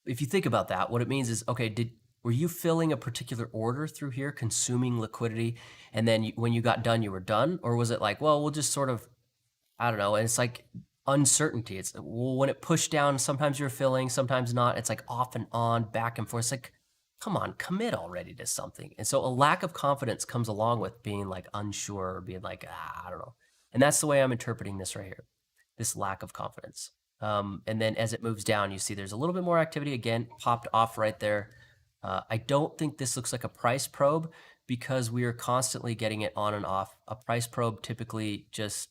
if you think about that, what it means is, okay, were you filling a particular order through here, consuming liquidity, and then when you got done, you were done? Or was it like, well, we'll just sort of, I don't know, and it's like uncertainty. It's, well, when it pushed down, sometimes you're filling, sometimes not. It's like off and on, back and forth. It's like, come on, commit already to something. And so a lack of confidence comes along with being like unsure or being like, I don't know. And that's the way I'm interpreting this right here, this lack of confidence. And then as it moves down, you see there's a little bit more activity. Again, popped off right there. I don't think this looks like a price probe because we are constantly getting it on and off. A price probe typically just,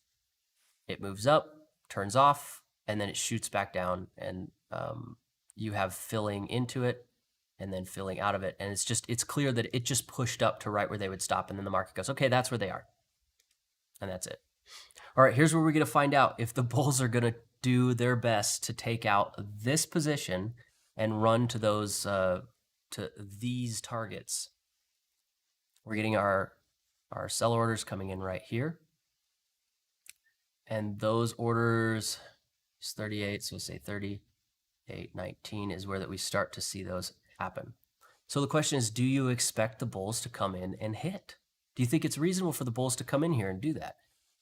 it moves up, turns off, and then it shoots back down, and you have filling into it and then filling out of it. And it's clear that it just pushed up to right where they would stop, and then the market goes, okay, that's where they are. And that's it. All right, here's where we're going to find out if the bulls are going to do their best to take out this position and run to those to these targets. We're getting our sell orders coming in right here. And those orders is 38, so say 38.19 is where that we start to see those happen. So the question is, do you expect the bulls to come in and hit? Do you think it's reasonable for the bulls to come in here and do that?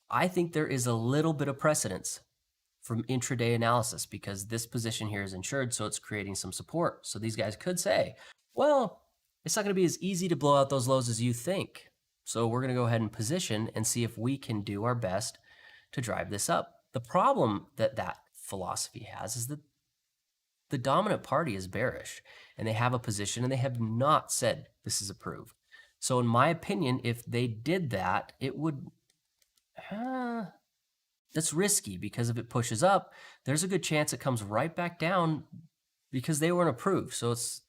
I think there is a little bit of precedence from intraday analysis because this position here is insured, so it's creating some support. So these guys could say, well, it's not going to be as easy to blow out those lows as you think. So we're going to go ahead and position and see if we can do our best to drive this up. The problem that philosophy has is that the dominant party is bearish and they have a position and they have not said this is approved. So in my opinion, if they did that, it would, that's risky because if it pushes up, there's a good chance it comes right back down because they weren't approved. So it's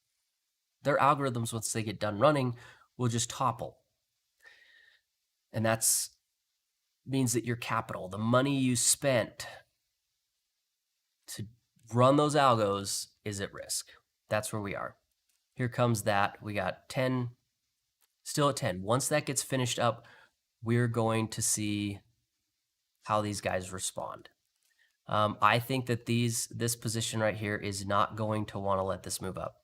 their algorithms, once they get done running, will just topple. And that's means that your capital, the money you spent to run those algos, is at risk. That's where we are. Here comes that. We got 10, still at 10. Once that gets finished up, we're going to see how these guys respond. I think that this position right here is not going to want to let this move up.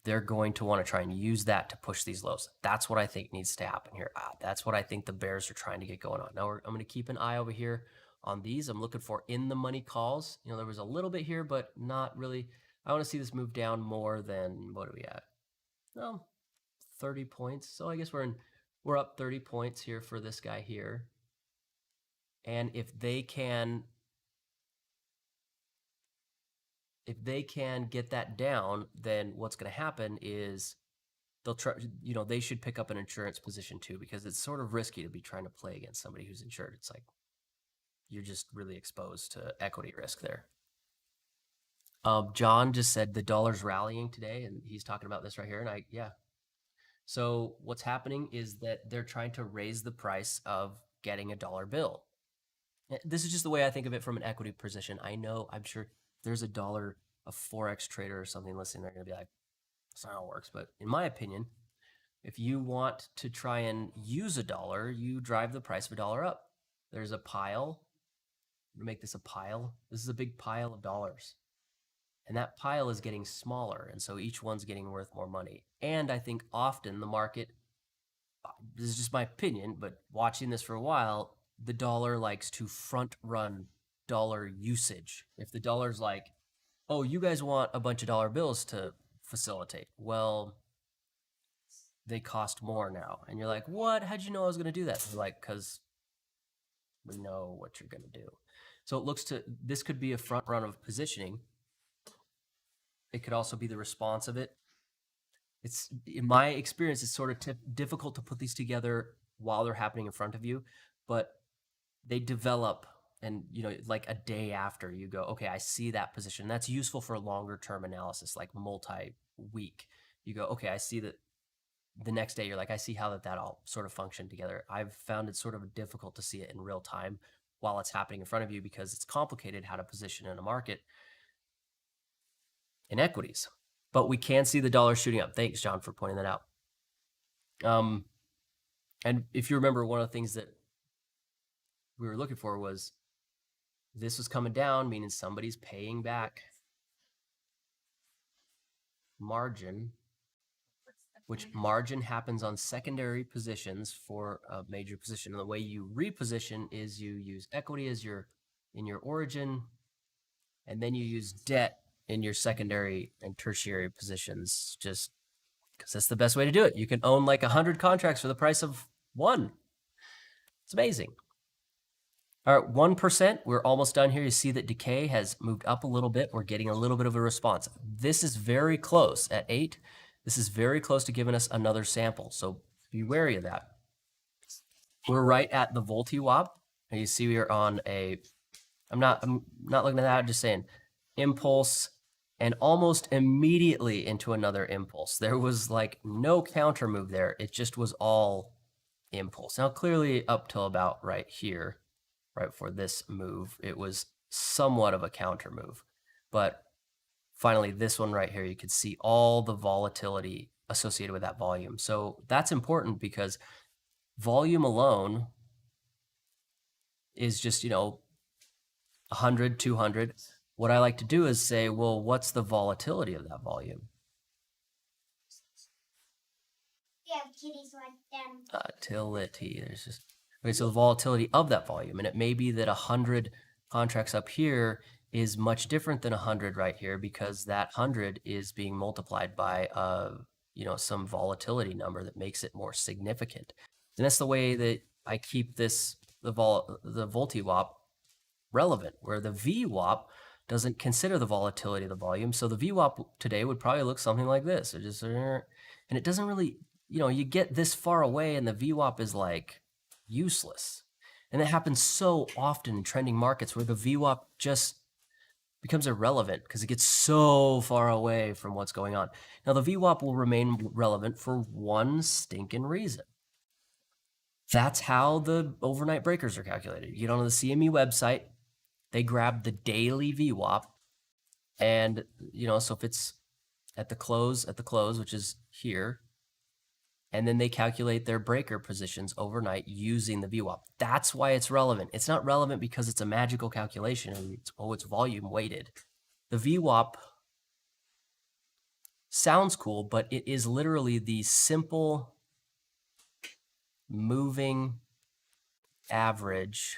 They're going to want to try and use that to push these lows. That's what I think needs to happen here. That's what I think the bears are trying to get going on. Now I'm going to keep an eye over here on these. I'm looking for in the money calls. There was a little bit here, but not really. I want to see this move down more than, what are we at? No, 30 points. So I guess we're up 30 points here for this guy here. And if they can get that down, then what's going to happen is they'll try, they should pick up an insurance position too, because it's sort of risky to be trying to play against somebody who's insured. It's like you're just really exposed to equity risk there. John just said the dollar's rallying today, and he's talking about this right here. And yeah. So what's happening is that they're trying to raise the price of getting a dollar bill. This is just the way I think of it from an equity position. I'm sure there's a Forex trader or something listening. They're going to be like, That's not how it works, but in my opinion, if you want to try and use a dollar, you drive the price of a dollar up. There's a pile. I'm gonna make this a pile. This is a big pile of dollars. And that pile is getting smaller, and so each one's getting worth more money. And I think often the market, this is just my opinion, but watching this for a while, the dollar likes to front run dollar usage. If the dollar's like, oh, you guys want a bunch of dollar bills to facilitate. Well, they cost more now. And you're like, what? How'd you know I was going to do that? They're like, because we know what you're going to do. So it looks to, this could be a front run of positioning. It could also be the response of it. It's, in my experience, it's sort of difficult to put these together while they're happening in front of you, but they develop, and like a day after you go, okay, I see that position. That's useful for longer term analysis, like multi-week. You go, okay, I see that. The next day you're like, I see how that all sort of functioned together. I've found it sort of difficult to see it in real time while it's happening in front of you because it's complicated how to position in a market in equities. But we can see the dollar shooting up. Thanks, John, for pointing that out. And if you remember, one of the things that we were looking for was this was coming down, meaning somebody's paying back margin, which margin happens on secondary positions for a major position. And the way you reposition is you use equity as in your origin, and then you use debt in your secondary and tertiary positions, just because that's the best way to do it. You can own like 100 contracts for the price of one. It's amazing. All right, 1%, we're almost done here. You see that decay has moved up a little bit. We're getting a little bit of a response. This is very close at 8. This is very close to giving us another sample, so be wary of that. We're right at the VoltiWAP, and you see we are on a, I'm not looking at that, I'm just saying, impulse, and almost immediately into another impulse. There was like no counter move there. It just was all impulse. Now, clearly up till about right here, right before this move, it was somewhat of a counter move, but finally, this one right here, you could see all the volatility associated with that volume. So that's important because volume alone is just, 100, 200. What I like to do is say, well, what's the volatility of that volume? Yeah, kitties like them. Volatility. There's just, okay, so the volatility of that volume. And it may be that 100 contracts up here is much different than 100 right here because that 100 is being multiplied by some volatility number that makes it more significant. And that's the way that I keep this the VoltiWAP relevant, where the VWAP doesn't consider the volatility of the volume. So the VWAP today would probably look something like this. It just, and it doesn't really, you get this far away and the VWAP is like useless. And it happens so often in trending markets where the VWAP just becomes irrelevant because it gets so far away from what's going on. Now, the VWAP will remain relevant for one stinking reason. That's how the overnight breakers are calculated. You get on the CME website, they grab the daily VWAP, and, so if it's at the close, which is here, and then they calculate their breaker positions overnight using the VWAP. That's why it's relevant. It's not relevant because it's a magical calculation and it's volume weighted. The VWAP sounds cool, but it is literally the simple moving average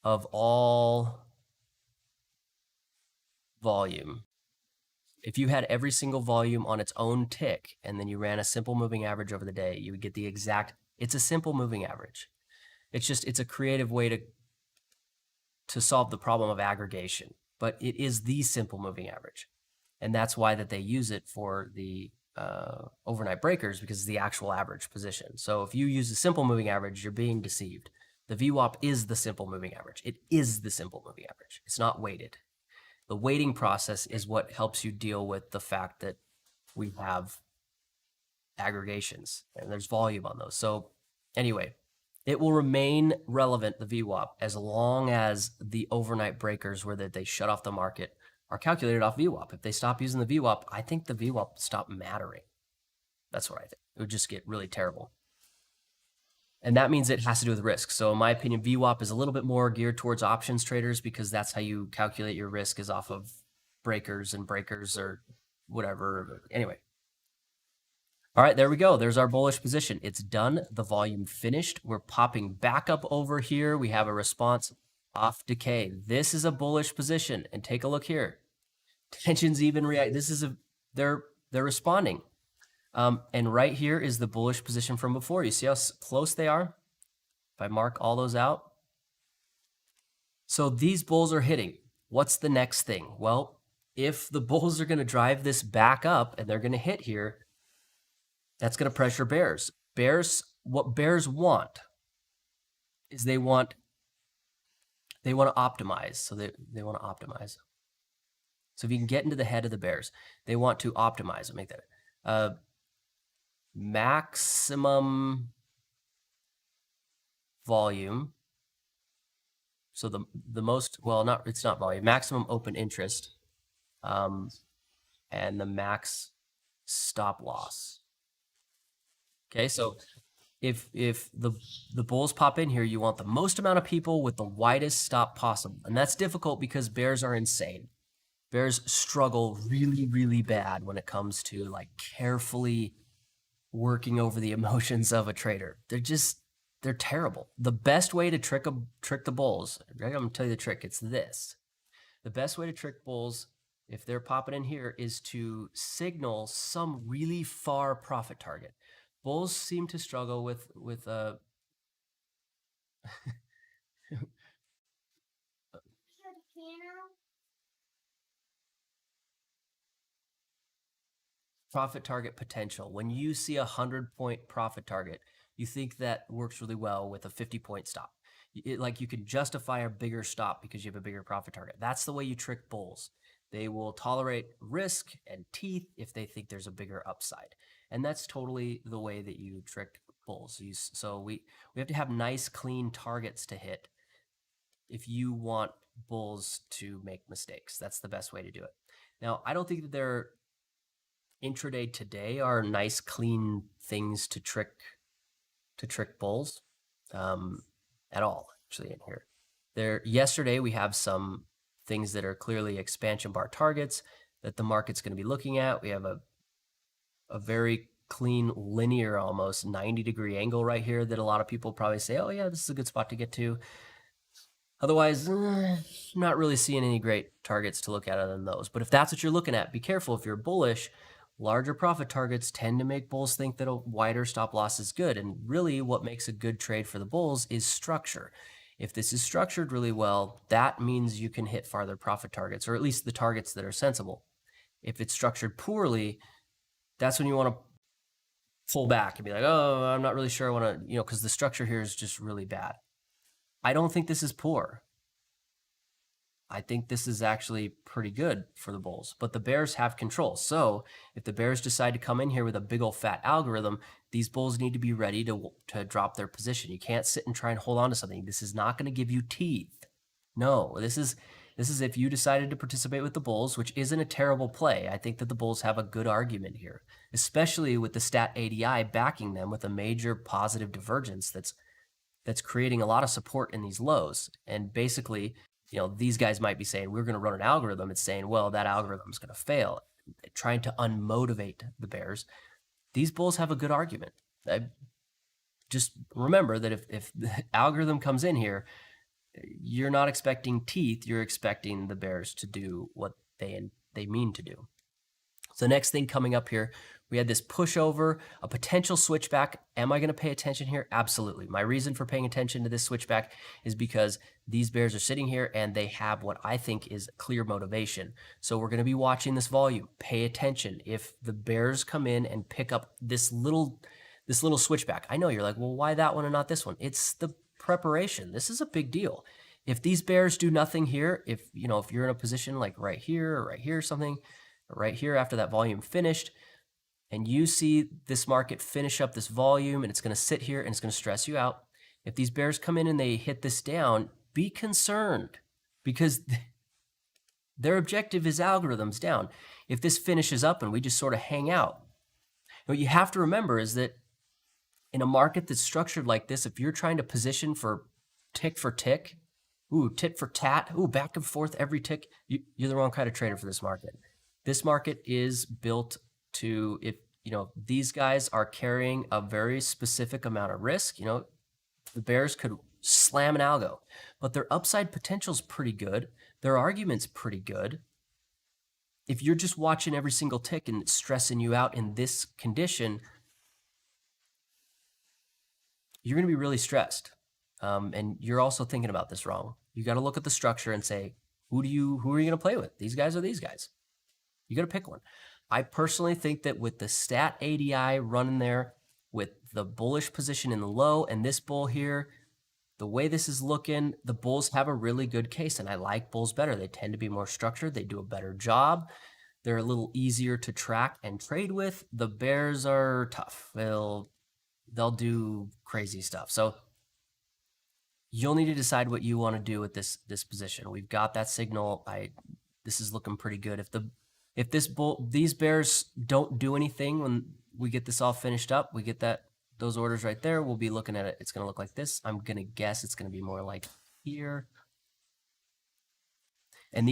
of all volume. If you had every single volume on its own tick and then you ran a simple moving average over the day, you would get the exact, it's a simple moving average. It's a creative way to solve the problem of aggregation, but it is the simple moving average. And that's why that they use it for the overnight breakers, because it's the actual average position. So if you use a simple moving average, you're being deceived. The VWAP is the simple moving average. It is the simple moving average. It's not weighted. The weighting process is what helps you deal with the fact that we have aggregations and there's volume on those. So anyway, it will remain relevant, the VWAP, as long as the overnight breakers where they shut off the market are calculated off VWAP. If they stop using the VWAP, I think the VWAP stop mattering. That's what I think. It would just get really terrible. And that means it has to do with risk. So in my opinion, VWAP is a little bit more geared towards options traders because that's how you calculate your risk, is off of breakers or whatever. Anyway. All right, there we go. There's our bullish position. It's done. The volume finished. We're popping back up over here. We have a response off decay. This is a bullish position. And take a look here. Tensions even react. This is they're responding. And right here is the bullish position from before. You see how close they are? If I mark all those out. So these bulls are hitting. What's the next thing? Well, if the bulls are going to drive this back up and they're going to hit here, that's going to pressure bears. What bears want is they want to optimize. So they want to optimize. So if you can get into the head of the bears, they want to optimize. I'll make that maximum volume. So the most, well, it's not volume, maximum open interest, and the max stop loss. Okay, so if the bulls pop in here, you want the most amount of people with the widest stop possible. And that's difficult because bears are insane. Bears struggle really, really bad when it comes to like carefully working over the emotions of a trader. They're terrible. The best way to trick the bulls, right? I'm gonna tell you the trick. It's this. The best way to trick bulls, if they're popping in here, is to signal some really far profit target. Bulls seem to struggle with profit target potential. When you see 100-point profit target, you think that works really well with a 50-point stop. Like you can justify a bigger stop because you have a bigger profit target. That's the way you trick bulls. They will tolerate risk and teeth if they think there's a bigger upside. And that's totally the way that you trick bulls. So we have to have nice, clean targets to hit if you want bulls to make mistakes. That's the best way to do it. Now, I don't think that their intraday today are nice, clean things to trick bulls at all, actually, in here. Yesterday, we have some things that are clearly expansion bar targets that the market's going to be looking at. We have a very clean, linear, almost 90-degree angle right here that a lot of people probably say, oh yeah, this is a good spot to get to. Otherwise, not really seeing any great targets to look at other than those. But if that's what you're looking at, be careful. If you're bullish, larger profit targets tend to make bulls think that a wider stop loss is good. And really what makes a good trade for the bulls is structure. If this is structured really well, that means you can hit farther profit targets, or at least the targets that are sensible. If it's structured poorly, that's when you want to pull back and be like, oh, I'm not really sure I want to, because the structure here is just really bad. I don't think this is poor. I think this is actually pretty good for the bulls, but the bears have control. So if the bears decide to come in here with a big old fat algorithm, these bulls need to be ready to drop their position. You can't sit and try and hold on to something. This is not going to give you teeth. No, this is if you decided to participate with the bulls, which isn't a terrible play. I think that the bulls have a good argument here, especially with the stat ADI backing them with a major positive divergence that's creating a lot of support in these lows. And basically, these guys might be saying, we're going to run an algorithm. It's saying, well, that algorithm is going to fail, trying to unmotivate the bears. These bulls have a good argument. Just remember that if the algorithm comes in here, you're not expecting teeth. You're expecting the bears to do what they mean to do. So the next thing coming up here, we had this pushover, a potential switchback. Am I going to pay attention here? Absolutely. My reason for paying attention to this switchback is because these bears are sitting here and they have what I think is clear motivation. So we're going to be watching this volume. Pay attention. If the bears come in and pick up this little switchback, I know you're like, well, why that one and not this one? It's the preparation. This is a big deal. If these bears do nothing here, if you're in a position like right here or something, or right here after that volume finished, and you see this market finish up this volume and it's going to sit here and it's going to stress you out. If these bears come in and they hit this down, be concerned, because Their objective is algorithms down. If this finishes up and we just sort of hang out, what you have to remember is that in a market that's structured like this, if you're trying to position for tick, ooh, tit for tat, ooh, back and forth every tick, you're the wrong kind of trader for this market. This market is built to, if these guys are carrying a very specific amount of risk. The bears could slam an algo, but their upside potential is pretty good. Their argument's pretty good. If you're just watching every single tick and it's stressing you out in this condition, you're going to be really stressed. And you're also thinking about this wrong. You got to look at the structure and say, who are you going to play with? These guys or these guys? You got to pick one. I personally think that with the stat ADI running there, with the bullish position in the low and this bull here, the way this is looking, the bulls have a really good case, and I like bulls better. They tend to be more structured. They do a better job. They're a little easier to track and trade with. The bears are tough. They'll do crazy stuff. So you'll need to decide what you want to do with this position. We've got that signal. This is looking pretty good. If these bears don't do anything when we get this all finished up, we get those orders right there, we'll be looking at it. It's going to look like this. I'm going to guess it's going to be more like here. And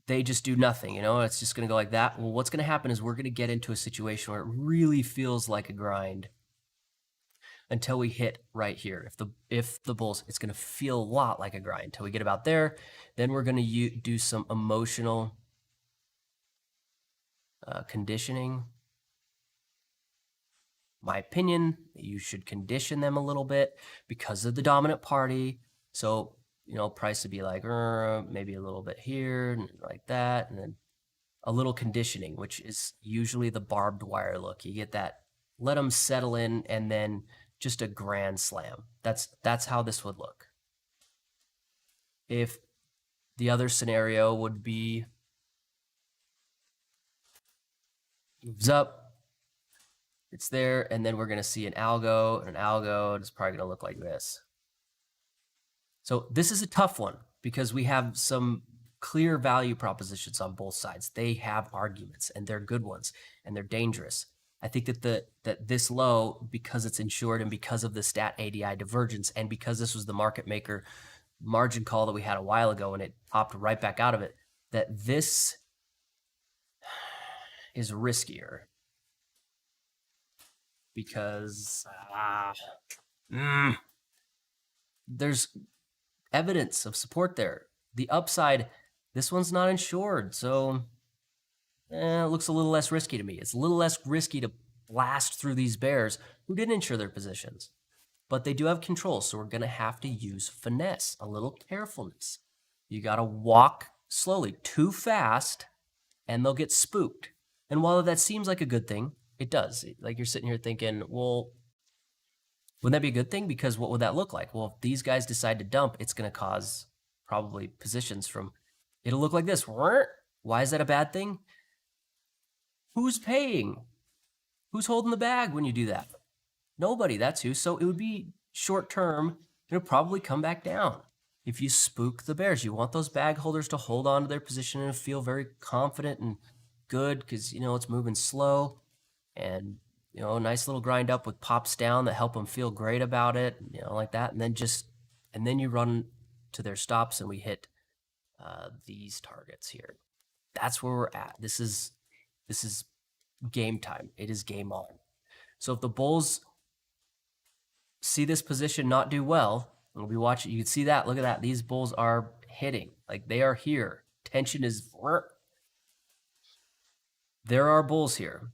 they just do nothing, it's just going to go like that. Well, what's going to happen is we're going to get into a situation where it really feels like a grind until we hit right here. If the bulls, it's going to feel a lot like a grind until we get about there. Then we're going to do some emotional conditioning. My opinion, you should condition them a little bit because of the dominant party. So, price would be like, maybe a little bit here, and like that, and then a little conditioning, which is usually the barbed wire look. You get that, let them settle in, and then just a grand slam. That's how this would look. If the other scenario would be moves up, it's there, and then we're going to see an algo, it's probably going to look like this. So this is a tough one because we have some clear value propositions on both sides. They have arguments, and they're good ones, and they're dangerous. I think that this low, because it's insured and because of the stat ADI divergence, and because this was the market maker margin call that we had a while ago and it popped right back out of it, that this is riskier because there's evidence of support there. The upside, this one's not insured, so it looks a little less risky to me. It's a little less risky to blast through these bears who didn't insure their positions. But they do have control, so we're going to have to use finesse, a little carefulness. You got to walk slowly. Too fast, and they'll get spooked. And while that seems like a good thing, it does. Like you're sitting here thinking, well, wouldn't that be a good thing? Because what would that look like? Well, if these guys decide to dump, it's going to cause probably positions from, it'll look like this. Why is that a bad thing? Who's paying? Who's holding the bag when you do that? Nobody, that's who. So it would be short term. It'll probably come back down. If you spook the bears, you want those bag holders to hold on to their position and feel very confident and good because, it's moving slow. And, nice little grind up with pops down that help them feel great about it, like that. And then you run to their stops and we hit these targets here. That's where we're at. This is game time. It is game on. So if the bulls see this position not do well, we'll be watching. You can see that. Look at that. These bulls are hitting. Like they are here. Tension is. There are bulls here.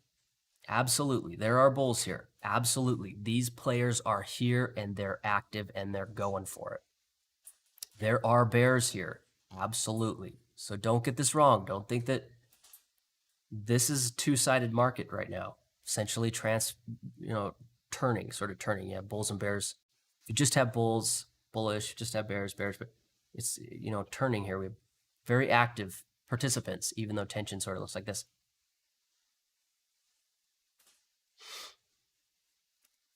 Absolutely. There are bulls here. Absolutely. These players are here and they're active and they're going for it. There are bears here. Absolutely. So don't get this wrong. Don't think that this is a two-sided market right now. Essentially turning. Yeah, bulls and bears. If you just have bulls, bullish, just have bears, but it's, turning here. We have very active participants, even though tension sort of looks like this.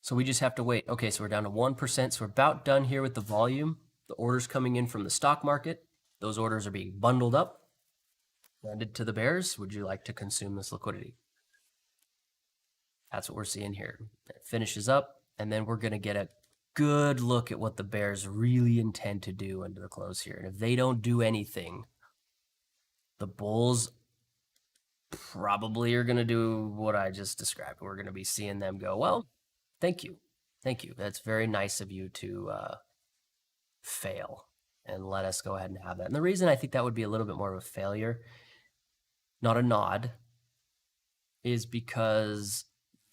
So we just have to wait. Okay, so we're down to 1%. So we're about done here with the volume. The orders coming in from the stock market. Those orders are being bundled up. Lended to the bears. Would you like to consume this liquidity? That's what we're seeing here. It finishes up, and then we're going to get a good look at what the bears really intend to do into the close here. And if they don't do anything, the bulls probably are going to do what I just described. We're going to be seeing them go, well, thank you. Thank you. That's very nice of you to fail and let us go ahead and have that. And the reason I think that would be a little bit more of a failure, not a nod, is because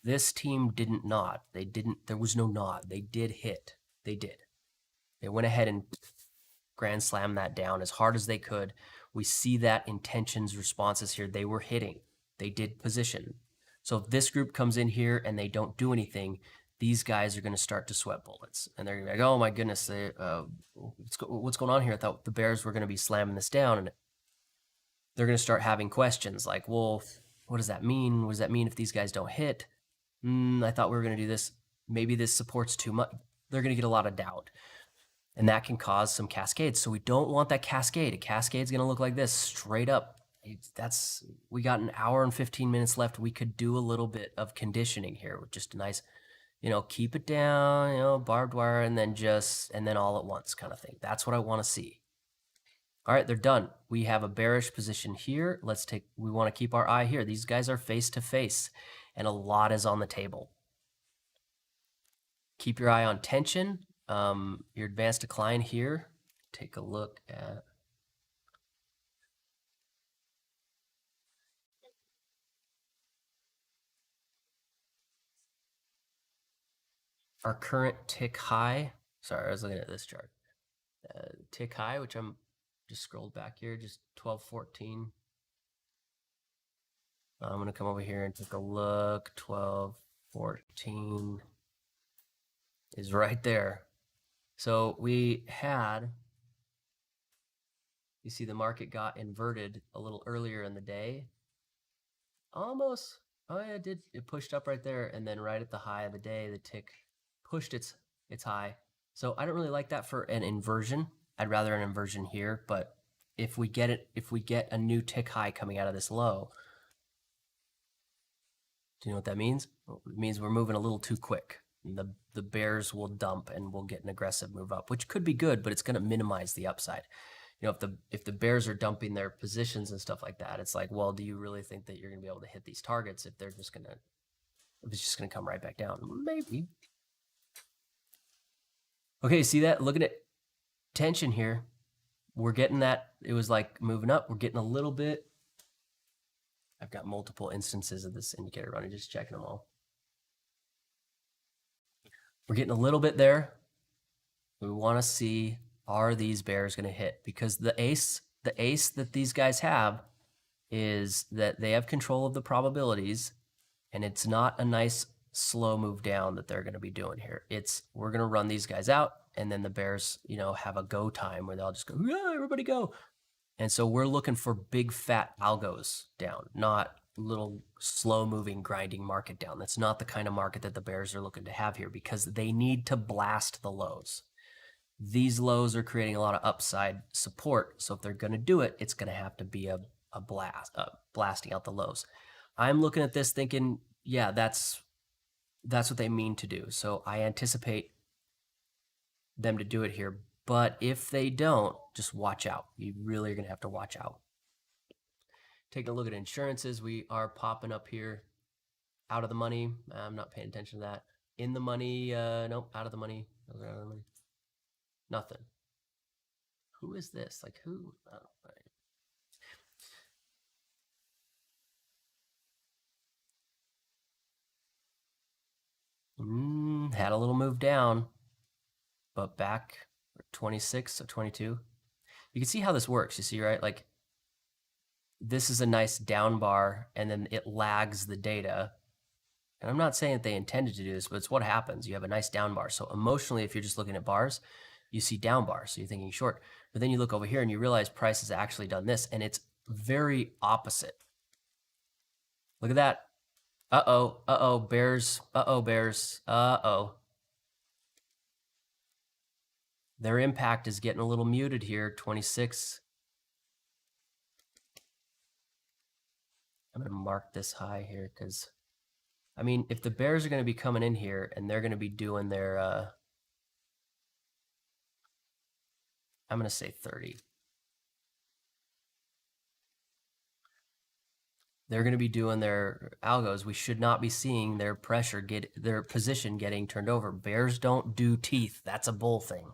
this team didn't nod. They didn't, there was no nod. They did hit. They did. They went ahead and grand slammed that down as hard as they could. We see that intentions responses here. They were hitting. They did position. So if this group comes in here and they don't do anything, these guys are going to start to sweat bullets. And they're going to be like, oh my goodness, what's going on here? I thought the bears were going to be slamming this down. And they're going to start having questions like, well, what does that mean? What does that mean if these guys don't hit? I thought we were going to do this. Maybe this supports too much. They're going to get a lot of doubt. And that can cause some cascades. So we don't want that cascade. A cascade's going to look like this, straight up. We got an hour and 15 minutes left. We could do a little bit of conditioning here with just a nice, keep it down, barbed wire, and then all at once kind of thing. That's what I want to see. All right, they're done. We have a bearish position here. We want to keep our eye here. These guys are face to face, and a lot is on the table. Keep your eye on tension. Your advanced decline here. Take a look at our current tick high. Sorry, I was looking at this chart. Tick high, which I'm just scrolled back here, just 1214. I'm going to come over here and take a look. 1214 is right there. So we had, you see the market got inverted a little earlier in the day. Almost. Oh yeah, it did. It pushed up right there, and then right at the high of the day, the tick pushed its high. So I don't really like that for an inversion. I'd rather an inversion here, but if we get a new tick high coming out of this low, do you know what that means? Well, it means we're moving a little too quick. The bears will dump and we'll get an aggressive move up, which could be good, but it's going to minimize the upside. If the bears are dumping their positions and stuff like that, it's like, well, do you really think that you're going to be able to hit these targets if it's just going to come right back down? Maybe. Okay, see that? Looking at tension here, we're getting that. It was like moving up. We're getting a little bit. I've got multiple instances of this indicator running, just checking them all. We're getting a little bit there. We want to see, are these bears going to hit? Because the ace that these guys have is that they have control of the probabilities, and it's not a nice slow move down that they're going to be doing here. We're going to run these guys out, and then the bears, have a go time where they'll just go, yeah, everybody go. And so we're looking for big fat algos down, not little slow moving grinding market down. That's not the kind of market that the bears are looking to have here, because they need to blast the lows. These lows are creating a lot of upside support. So if they're going to do it, it's going to have to be a blasting out the lows. I'm looking at this thinking, yeah, that's what they mean to do. So I anticipate them to do it here. But if they don't, just watch out. You really are going to have to watch out. Taking a look at insurances, we are popping up here. Out of the money. I'm not paying attention to that. In the money, nope, out of the money. Those are out of the money. Nothing. Who is this? Like who? Oh, right. Had a little move down, but back 26 or 22. You can see how this works. You see, right? Like this is a nice down bar, and then it lags the data. And I'm not saying that they intended to do this, but it's what happens. You have a nice down bar. So emotionally, if you're just looking at bars, you see down bars. So you're thinking short. But then you look over here and you realize price has actually done this, and it's very opposite. Look at that. Uh-oh, bears. Uh-oh, bears. Uh-oh. Their impact is getting a little muted here, 26. I'm going to mark this high here because, I mean, if the bears are going to be coming in here and they're going to be doing their, I'm going to say 30. They're going to be doing their algos. We should not be seeing their pressure their position getting turned over. Bears don't do teeth. That's a bull thing.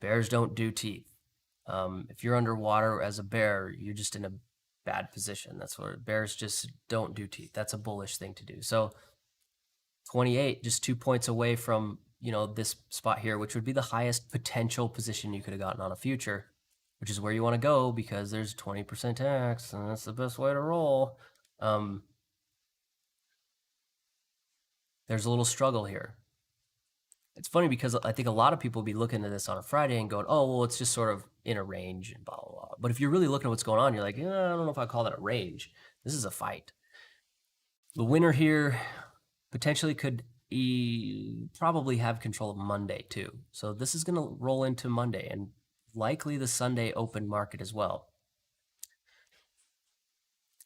Bears don't do teeth. If you're underwater as a bear, you're just in a bad position. That's what bears just don't do teeth. That's a bullish thing to do. So 28, just 2 points away from, this spot here, which would be the highest potential position you could have gotten on a future, which is where you want to go because there's 20% tax and that's the best way to roll. There's a little struggle here. It's funny because I think a lot of people will be looking at this on a Friday and going, oh, well, it's just sort of in a range and blah, blah, blah. But if you're really looking at what's going on, you're like, I don't know if I call that a range. This is a fight. The winner here potentially could probably have control of Monday too. So this is going to roll into Monday and likely the Sunday open market as well.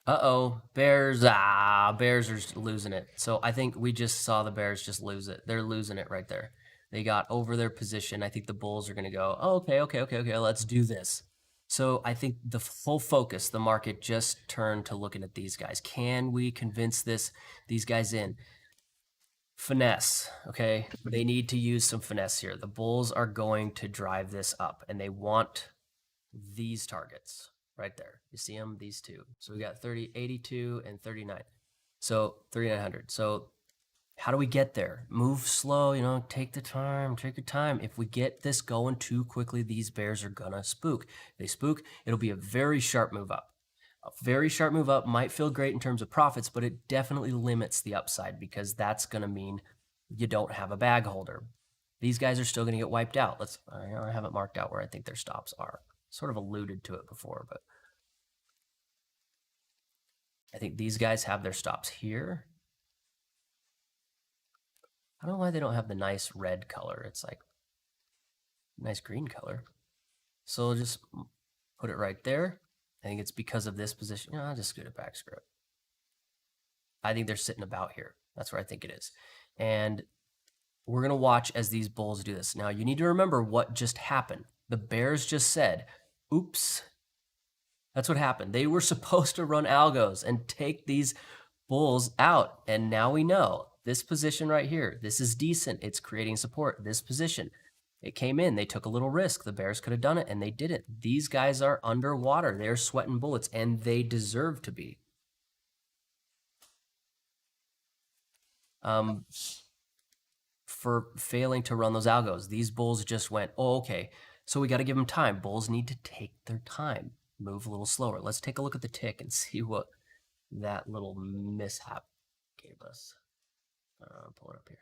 Uh-oh, Bears, Bears are losing it. So I think we just saw the Bears just lose it. They're losing it right there. They got over their position. I think the Bulls are going to go, oh, okay, let's do this. So I think the full focus, the market just turned to looking at these guys. Can we convince these guys in? Finesse, okay? They need to use some finesse here. The Bulls are going to drive this up, and they want these targets right there. You see them, these two. So we got 30, 82, and 39. So 3,900. So how do we get there? Move slow, take the time, take your time. If we get this going too quickly, these bears are gonna spook. If they spook, it'll be a very sharp move up. A very sharp move up might feel great in terms of profits, but it definitely limits the upside because that's gonna mean you don't have a bag holder. These guys are still gonna get wiped out. I haven't marked out where I think their stops are. Sort of alluded to it before, but I think these guys have their stops here. I don't know why they don't have the nice red color. It's like nice green color. So we'll just put it right there. I think it's because of this position. I'll just scoot it back, screw it. I think they're sitting about here. That's where I think it is. And we're going to watch as these bulls do this. Now, you need to remember what just happened. The bears just said, oops. That's what happened. They were supposed to run algos and take these bulls out. And now we know this position right here, this is decent. It's creating support. This position, it came in. They took a little risk. The bears could have done it and they didn't. These guys are underwater. They're sweating bullets and they deserve to be. For failing to run those algos, these bulls just went, oh, okay. So we got to give them time. Bulls need to take their time. Move a little slower. Let's take a look at the tick and see what that little mishap gave us. Pull it up here.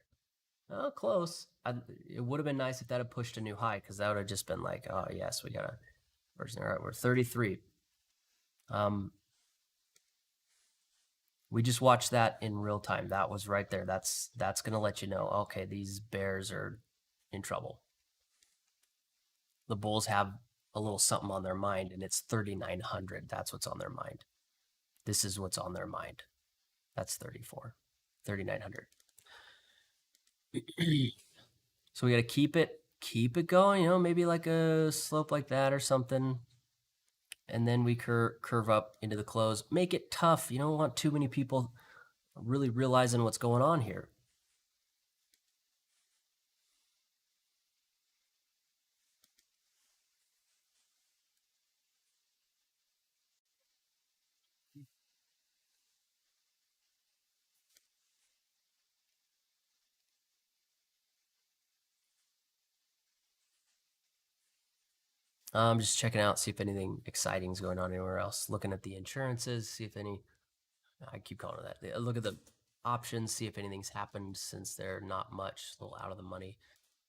Oh, close. It would have been nice if that had pushed a new high because that would have just been like, oh, yes, we got a version. All right, we're 33. We just watched that in real time. That was right there. That's going to let you know, okay, these bears are in trouble. The bulls have a little something on their mind, and it's 3,900. That's what's on their mind. This is what's on their mind. That's 34, 3,900. So we got to keep it going, maybe like a slope like that or something. And then we curve up into the close. Make it tough. You don't want too many people really realizing what's going on here. I'm just checking out, see if anything exciting is going on anywhere else. Looking at the insurances, see if any, I keep calling it that. Look at the options, see if anything's happened since they're not much, a little out of the money.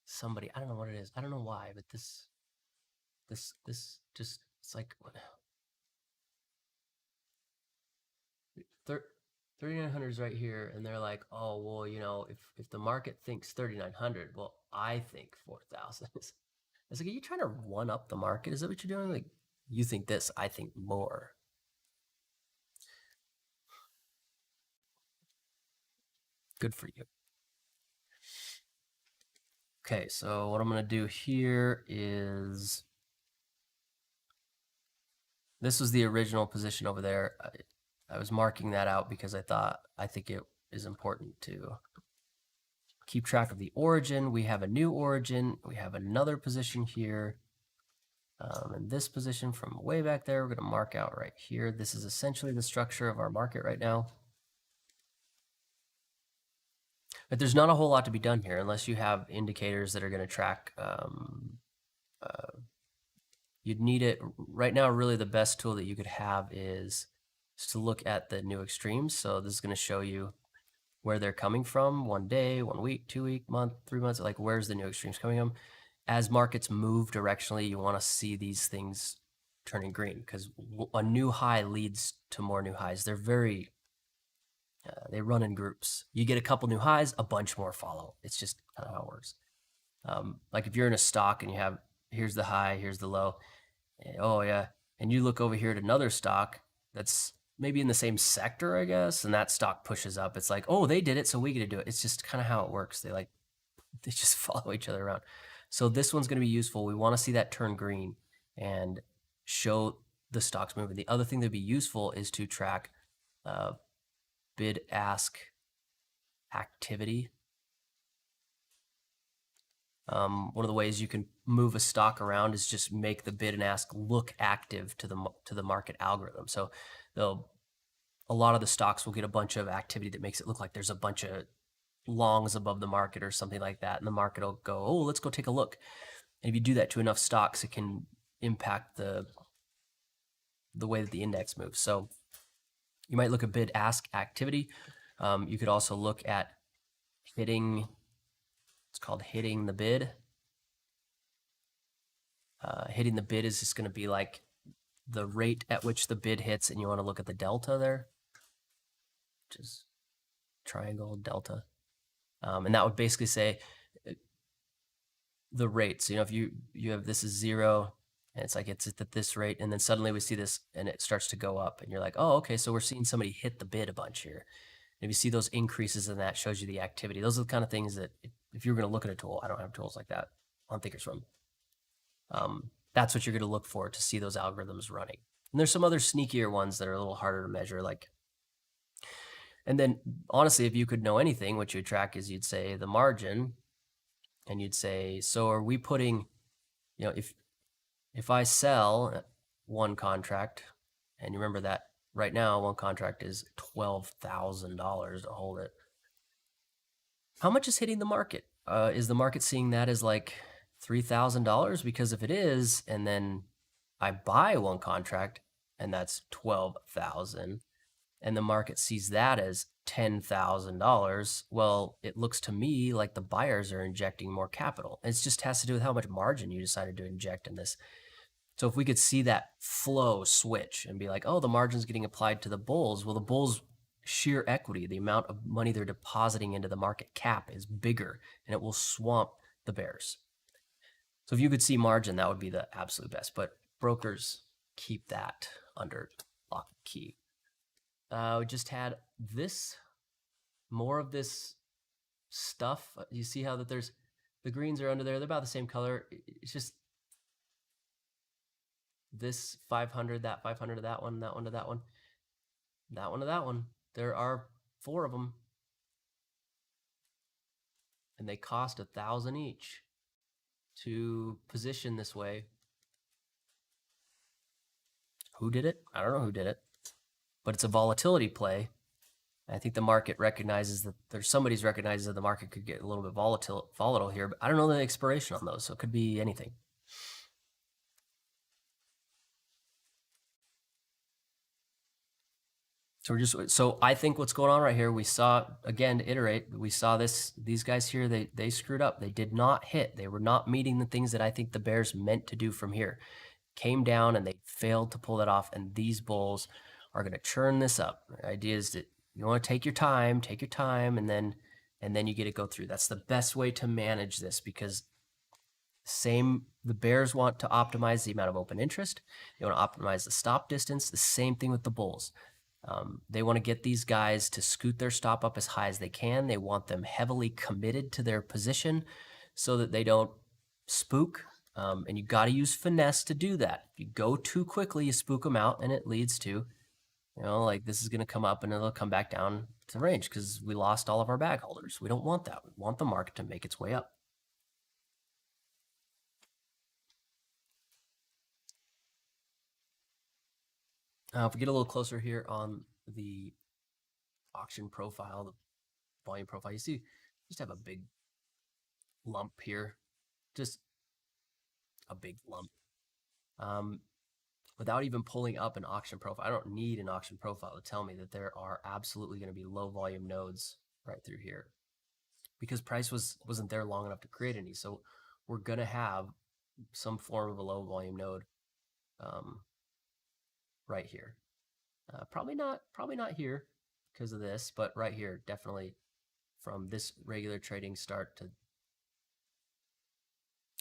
Somebody, I don't know what it is. I don't know why, but this just, it's like, what? 3,900 is right here, and they're like, oh, well, if the market thinks 3,900, well, I think 4,000. It's like, are you trying to one up the market? Is that what you're doing? Like, you think this, I think more. Good for you. Okay, so what I'm going to do here is, this was the original position over there. I was marking that out because I think it is important to keep track of the origin. We have a new origin. We have another position here. And this position from way back there, we're going to mark out right here. This is essentially the structure of our market right now. But there's not a whole lot to be done here unless you have indicators that are going to track. You'd need it right now. Really, the best tool that you could have is to look at the new extremes. So this is going to show you where they're coming from: 1 day, 1 week, 2 week, month, 3 months. Like, where's the new extremes coming from? As markets move directionally, you want to see these things turning green, because a new high leads to more new highs. They're very they run in groups. You get a couple new highs, a bunch more follow. It's just kind of how it works. Like if you're in a stock and you have, here's the high, here's the low. Oh yeah, and you look over here at another stock that's maybe in the same sector, I guess, and that stock pushes up. It's like, oh, they did it, so we get to do it. It's just kind of how it works. They just follow each other around. So this one's going to be useful. We want to see that turn green and show the stocks moving. The other thing that'd be useful is to track bid-ask activity. One of the ways you can move a stock around is just make the bid and ask look active to the market algorithm. So a lot of the stocks will get a bunch of activity that makes it look like there's a bunch of longs above the market or something like that, and the market will go, oh, let's go take a look. And if you do that to enough stocks, it can impact the way that the index moves. So you might look at bid-ask activity. You could also look at hitting. It's called hitting the bid. Hitting the bid is just going to be like the rate at which the bid hits, and you want to look at the delta there, which is triangle delta. And that would basically say the rate. So, if you have, this is 0, and it's like it's at this rate, and then suddenly we see this and it starts to go up, and you're like, oh, okay, so we're seeing somebody hit the bid a bunch here. And if you see those increases, in that shows you the activity. Those are the kind of things that if you're going to look at a tool, I don't have tools like that on Thinkorswim. That's what you're going to look for to see those algorithms running. And there's some other sneakier ones that are a little harder to measure, like. And then, honestly, if you could know anything, what you would track is you'd say the margin, and you'd say, so are we putting, if I sell one contract, and you remember that right now one contract is $12,000 to hold it. How much is hitting the market? Is the market seeing that as like $3,000? Because if it is, and then I buy one contract and that's $12,000, and the market sees that as $10,000, well, it looks to me like the buyers are injecting more capital. It just has to do with how much margin you decided to inject in this. So if we could see that flow switch and be like, oh, the margin's getting applied to the bulls, well, the bulls' sheer equity, the amount of money they're depositing into the market cap, is bigger, and it will swamp the bears. So if you could see margin, that would be the absolute best. But brokers keep that under lock and key. We just had more of this stuff. You see how that there's the greens are under there. They're about the same color. It's just this 500, that 500 to that one, that one to that one, that one to that one. There are 4 of them, and they cost $1,000 each to position this way. Who did it? I don't know who did it, but it's a volatility play. I think the market recognizes that somebody's recognizes that the market could get a little bit volatile here, but I don't know the expiration on those, so it could be anything. So I think what's going on right here, we saw, again, to iterate, we saw these guys here, they screwed up. They did not hit. They were not meeting the things that I think the bears meant to do from here. Came down and they failed to pull that off, and these bulls are going to churn this up. The idea is that you want to take your time, and then you get to go through. That's the best way to manage this, because the bears want to optimize the amount of open interest. They want to optimize the stop distance. The same thing with the bulls. They want to get these guys to scoot their stop up as high as they can. They want them heavily committed to their position so that they don't spook. And you got to use finesse to do that. If you go too quickly, you spook them out, and it leads to, you know, like this is going to come up and it'll come back down to range because we lost all of our bag holders. We don't want that. We want the market to make its way up. If we get a little closer here on the auction profile, the volume profile, you see just have a big lump here, just a big lump. Without even pulling up an auction profile, I don't need an auction profile to tell me that there are absolutely going to be low volume nodes right through here, because price wasn't there long enough to create any. So we're going to have some form of a low volume node right here. Probably not here because of this, but right here, definitely from this regular trading start to,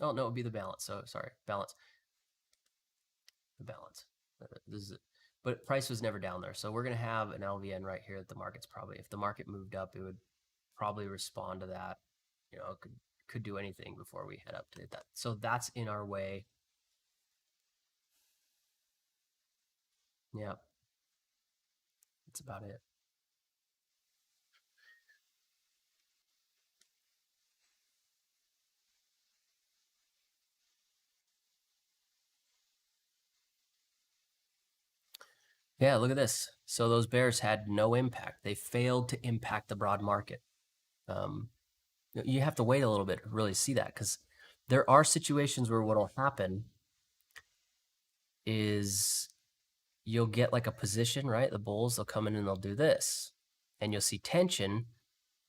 oh no, it would be the balance. So sorry, balance. The balance. This is it. But price was never down there. So we're going to have an LVN right here that the market's probably, if the market moved up, it would probably respond to that. You know, it could do anything before we head up to that. So that's in our way. Yeah. That's about it. Yeah, look at this. So those bears had no impact. They failed to impact the broad market. You have to wait a little bit to really see that, because there are situations where what will happen is you'll get like a position, right? The bulls, they'll come in and they'll do this, and you'll see tension.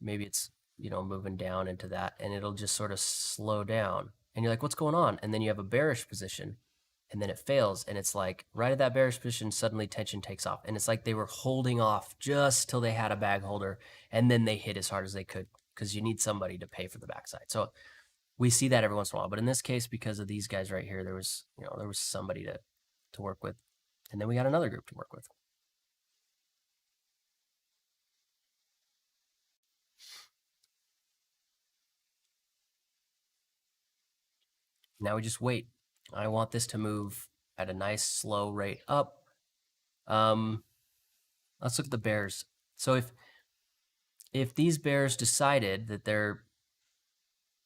Maybe it's, you know, moving down into that, and it'll just sort of slow down. And you're like, what's going on? And then you have a bearish position, and then it fails. And it's like right at that bearish position, suddenly tension takes off. And it's like they were holding off just till they had a bag holder, and then they hit as hard as they could, because you need somebody to pay for the backside. So we see that every once in a while. But in this case, because of these guys right here, there was somebody to work with. And then we got another group to work with. Now we just wait. I want this to move at a nice slow rate up. Let's look at the bears. So if these bears decided that they're,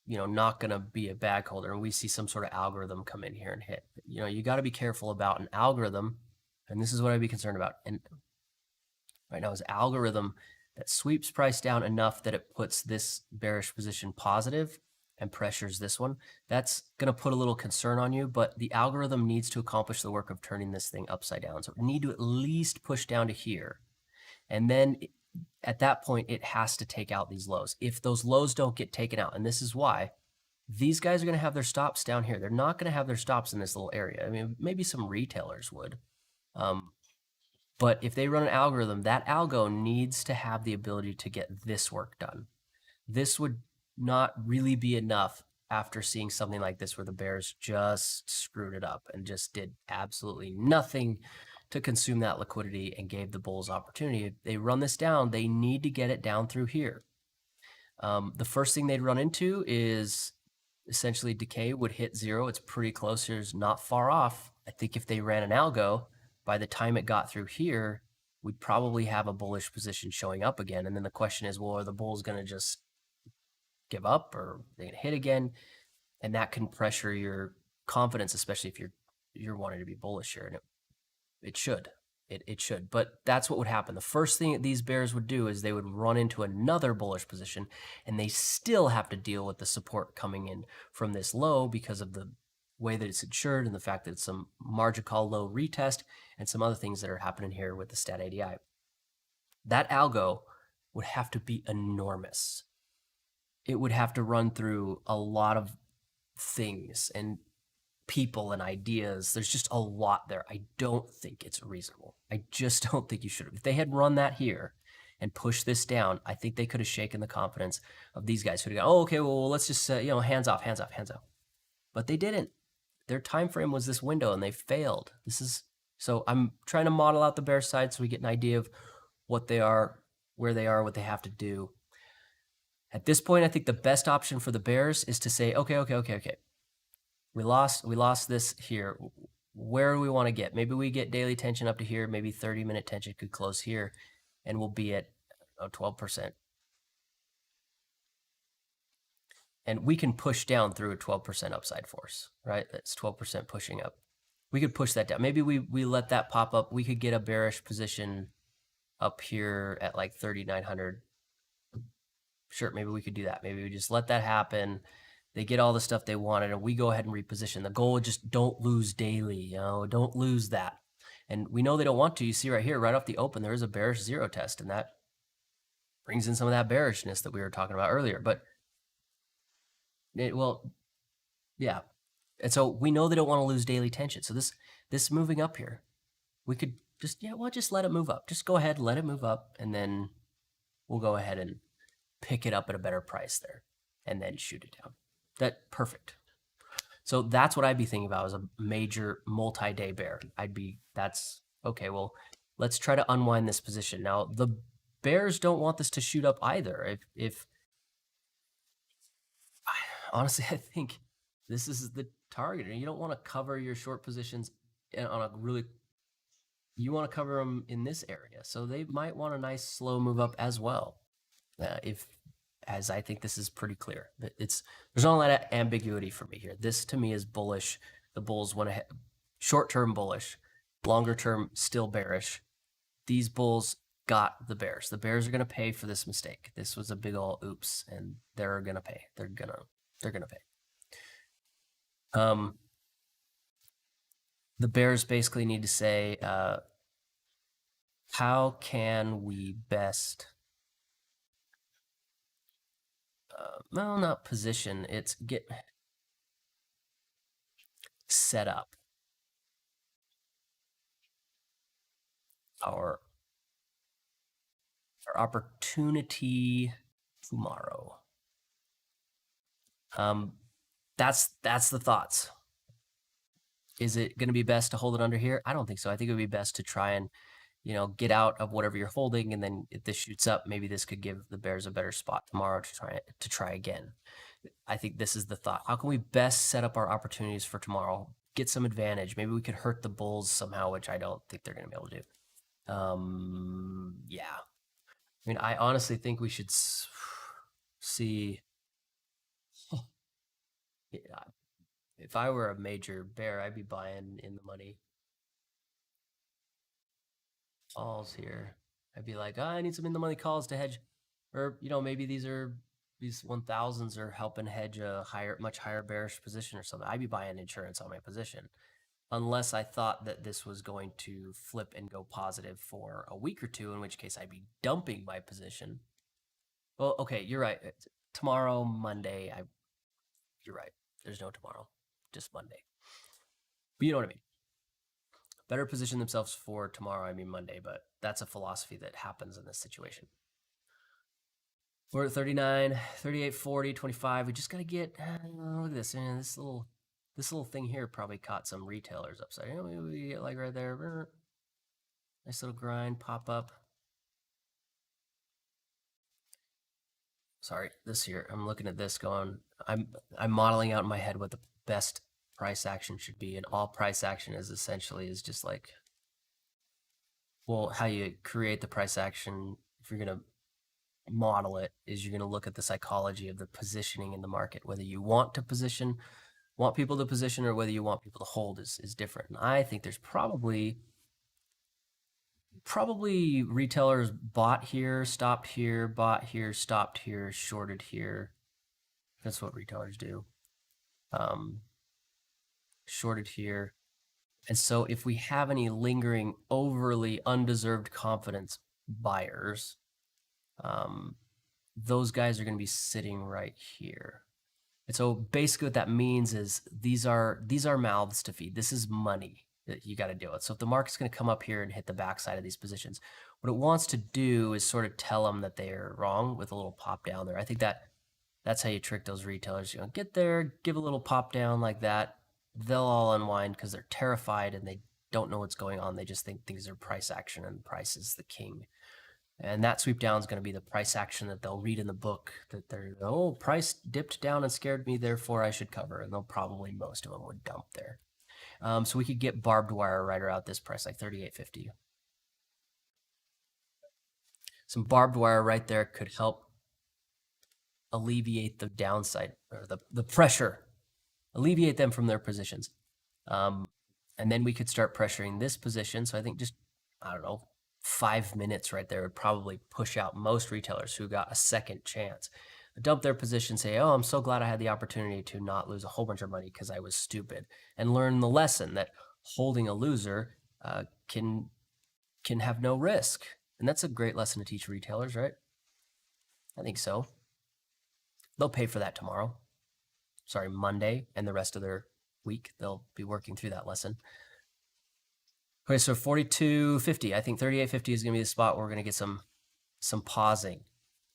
you know, not going to be a bag holder, and we see some sort of algorithm come in here and hit, you know, you got to be careful about an algorithm. And this is what I'd be concerned about. And right now is algorithm that sweeps price down enough that it puts this bearish position positive and pressures this one. That's going to put a little concern on you, but the algorithm needs to accomplish the work of turning this thing upside down. So we need to at least push down to here. And then at that point, it has to take out these lows. If those lows don't get taken out, and this is why, these guys are going to have their stops down here. They're not going to have their stops in this little area. I mean, maybe some retailers would. But if they run an algorithm, that algo needs to have the ability to get this work done. This would not really be enough after seeing something like this where the bears just screwed it up and just did absolutely nothing to consume that liquidity and gave the bulls opportunity. If they run this down, they need to get it down through here. The first thing they'd run into is essentially decay would hit zero. It's pretty close. It's not far off. I think if they ran an algo, by the time it got through here, we'd probably have a bullish position showing up again. And then the question is, well, are the bulls going to just give up, or are they going to hit again? And that can pressure your confidence, especially if you're wanting to be bullish here. And it should. It should. But that's what would happen. The first thing that these bears would do is they would run into another bullish position, and they still have to deal with the support coming in from this low because of the way that it's insured and the fact that it's some margin call low retest and some other things that are happening here with the stat ADI. That algo would have to be enormous. It would have to run through a lot of things and people and ideas. There's just a lot there. I don't think it's reasonable. I just don't think you should have. If they had run that here and pushed this down, I think they could have shaken the confidence of these guys who'd have gone, oh, okay, well, let's just, hands off. But they didn't. Their time frame was this window, and they failed. This is So I'm trying to model out the bear side so we get an idea of what they are, where they are, what they have to do. At this point, I think the best option for the bears is to say, okay. We lost this here. Where do we want to get? Maybe we get daily tension up to here. Maybe 30-minute tension could close here, and we'll be at 12%. And we can push down through a 12% upside force, right? That's 12% pushing up. We could push that down. Maybe we let that pop up. We could get a bearish position up here at like 3,900. Sure, maybe we could do that. Maybe we just let that happen. They get all the stuff they wanted, and we go ahead and reposition. The goal is just don't lose daily, don't lose that. And we know they don't want to. You see right here, right off the open, there is a bearish zero test, and that brings in some of that bearishness that we were talking about earlier. But yeah. And so we know they don't want to lose daily tension. So this moving up here, we could just let it move up. Just go ahead, let it move up, and then we'll go ahead and pick it up at a better price there, and then shoot it down. Perfect. So that's what I'd be thinking about as a major multi-day bear. That's okay. Well, let's try to unwind this position. Now the bears don't want this to shoot up either. Honestly, I think this is the target. You don't want to cover your short positions you want to cover them in this area. So they might want a nice slow move up as well. As I think this is pretty clear. There's not a lot of ambiguity for me here. This to me is bullish. The bulls went ahead, short-term bullish, longer-term still bearish. These bulls got the bears. The bears are going to pay for this mistake. This was a big ol' oops, and they're going to pay. They're going to pay. The bears basically need to say, how can we best, well, not position, it's get set up our opportunity tomorrow. That's the thoughts. Is it going to be best to hold it under here? I don't think so. I think it would be best to try and, get out of whatever you're holding, and then if this shoots up, maybe this could give the bears a better spot tomorrow to try again. I think this is the thought. How can we best set up our opportunities for tomorrow? Get some advantage. Maybe we could hurt the bulls somehow, which I don't think they're going to be able to do. Yeah. I mean, I honestly think we should see. If I were a major bear, I'd be buying in the money calls here. I'd be like, I need some in the money calls to hedge, or maybe these 1000s are helping hedge a much higher bearish position or something. I'd be buying insurance on my position, unless I thought that this was going to flip and go positive for a week or two, in which case I'd be dumping my position. Well, okay, you're right. Tomorrow, Monday, you're right. There's no tomorrow, just Monday. But you know what I mean. Better position themselves for tomorrow, I mean Monday, but that's a philosophy that happens in this situation. We're at 39, 38, 40, 25. We just got to get, look at this. This little thing here probably caught some retailers upside. Maybe we get like right there. Nice little grind, pop up. Sorry, this here. I'm looking at this going, I'm modeling out in my head what the best price action should be, and all price action is just like, well, how you create the price action, if you're going to model it, is you're going to look at the psychology of the positioning in the market. Whether you want people to position, or whether you want people to hold is different. And I think there's probably retailers bought here, stopped here, bought here, stopped here, shorted here. That's what retailers do. Shorted here. And so if we have any lingering, overly undeserved confidence buyers, those guys are going to be sitting right here. And so basically what that means is these are mouths to feed. This is money that you got to deal with. So if the market's going to come up here and hit the backside of these positions, what it wants to do is sort of tell them that they're wrong with a little pop down there. I think that's how you trick those retailers. Get there, give a little pop down like that. They'll all unwind because they're terrified, and don't know what's going on. They just think things are price action and price is the king. And that sweep down is going to be the price action that they'll read in the book, that they're, oh, price dipped down and scared me, therefore I should cover. And they'll probably, most of them would dump there. So we could get barbed wire right around this price, like 38.50. Some barbed wire right there could help alleviate the downside, or the pressure, alleviate them from their positions. And then we could start pressuring this position. So I think just, I don't know, 5 minutes right there would probably push out most retailers who got a second chance. Dump their position, say, oh, I'm so glad I had the opportunity to not lose a whole bunch of money because I was stupid, and learn the lesson that holding a loser can have no risk. And that's a great lesson to teach retailers, right? I think so. They'll pay for that tomorrow. Sorry, Monday and the rest of their week. They'll be working through that lesson. Okay, so 42.50. I think 38.50 is going to be the spot where we're going to get some pausing.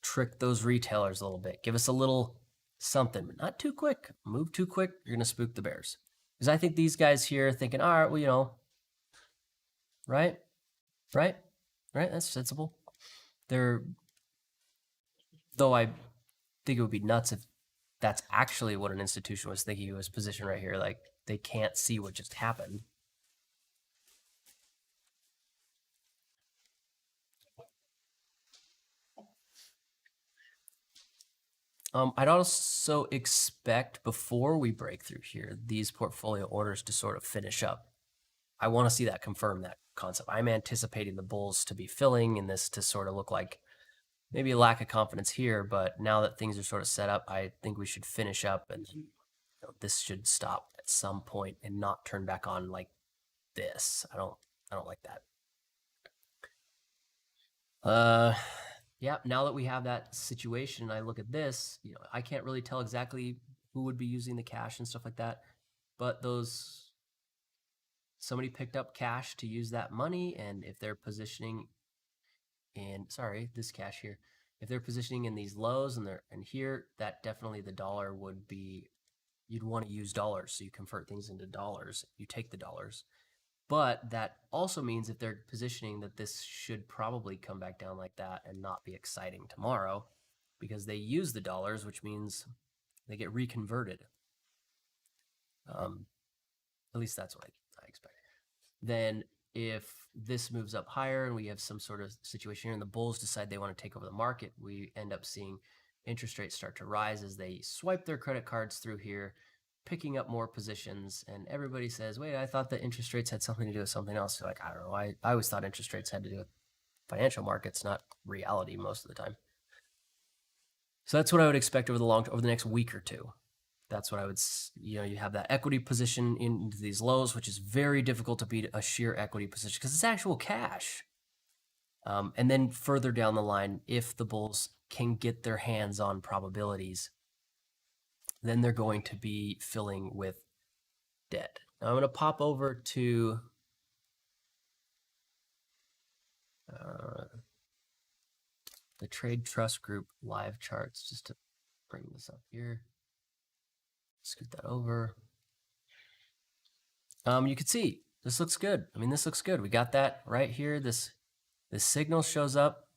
Trick those retailers a little bit. Give us a little something, but not too quick. Move too quick, you're going to spook the bears. Because I think these guys here are thinking, all right, well, you know, right? That's sensible. Though I think it would be nuts if that's actually what an institution was thinking. It was positioned right here, like they can't see what just happened. I'd also expect, before we break through here, these portfolio orders to sort of finish up. I want to see that confirm that concept. I'm anticipating the bulls to be filling and this to sort of look like maybe a lack of confidence here, but now that things are sort of set up, I think we should finish up, and then, you know, this should stop at some point and not turn back on like this. I don't like that. Yeah, now that we have that situation, I look at this, you know, I can't really tell exactly who would be using the cash and stuff like that, but somebody picked up cash to use that money, and if they're positioning in, sorry, this cash here, if they're positioning in these lows and here, that definitely the dollar would be, you'd want to use dollars, so you convert things into dollars, you take the dollars. But that also means if they're positioning that this should probably come back down like that and not be exciting tomorrow, because they use the dollars, which means they get reconverted. At least that's what I expect. Then if this moves up higher and we have some sort of situation here and the bulls decide they want to take over the market, we end up seeing interest rates start to rise as they swipe their credit cards through here, picking up more positions, and everybody says, wait, I thought that interest rates had something to do with something else. So like, I don't know, I always thought interest rates had to do with financial markets, not reality most of the time. So that's what I would expect over the next week or two. That's what I would, you know, you have that equity position into these lows, which is very difficult to beat a sheer equity position because it's actual cash. And then further down the line, if the bulls can get their hands on probabilities, then they're going to be filling with debt. Now I'm going to pop over to the Trade Trust Group live charts just to bring this up here. Scoot that over. You can see this looks good. I mean, this looks good. We got that right here. This signal shows up.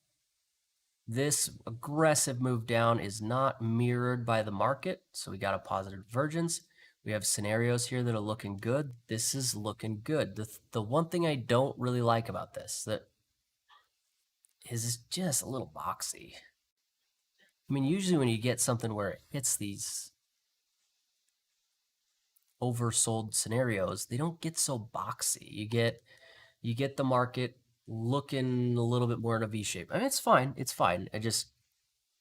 This aggressive move down is not mirrored by the market, so we got a positive divergence. We have scenarios here that are looking good. This is looking good. The one thing I don't really like about this that is just a little boxy. I mean, usually when you get something where it hits these oversold scenarios, they don't get so boxy. You get the market looking a little bit more in a V shape. I mean, it's fine. It's fine.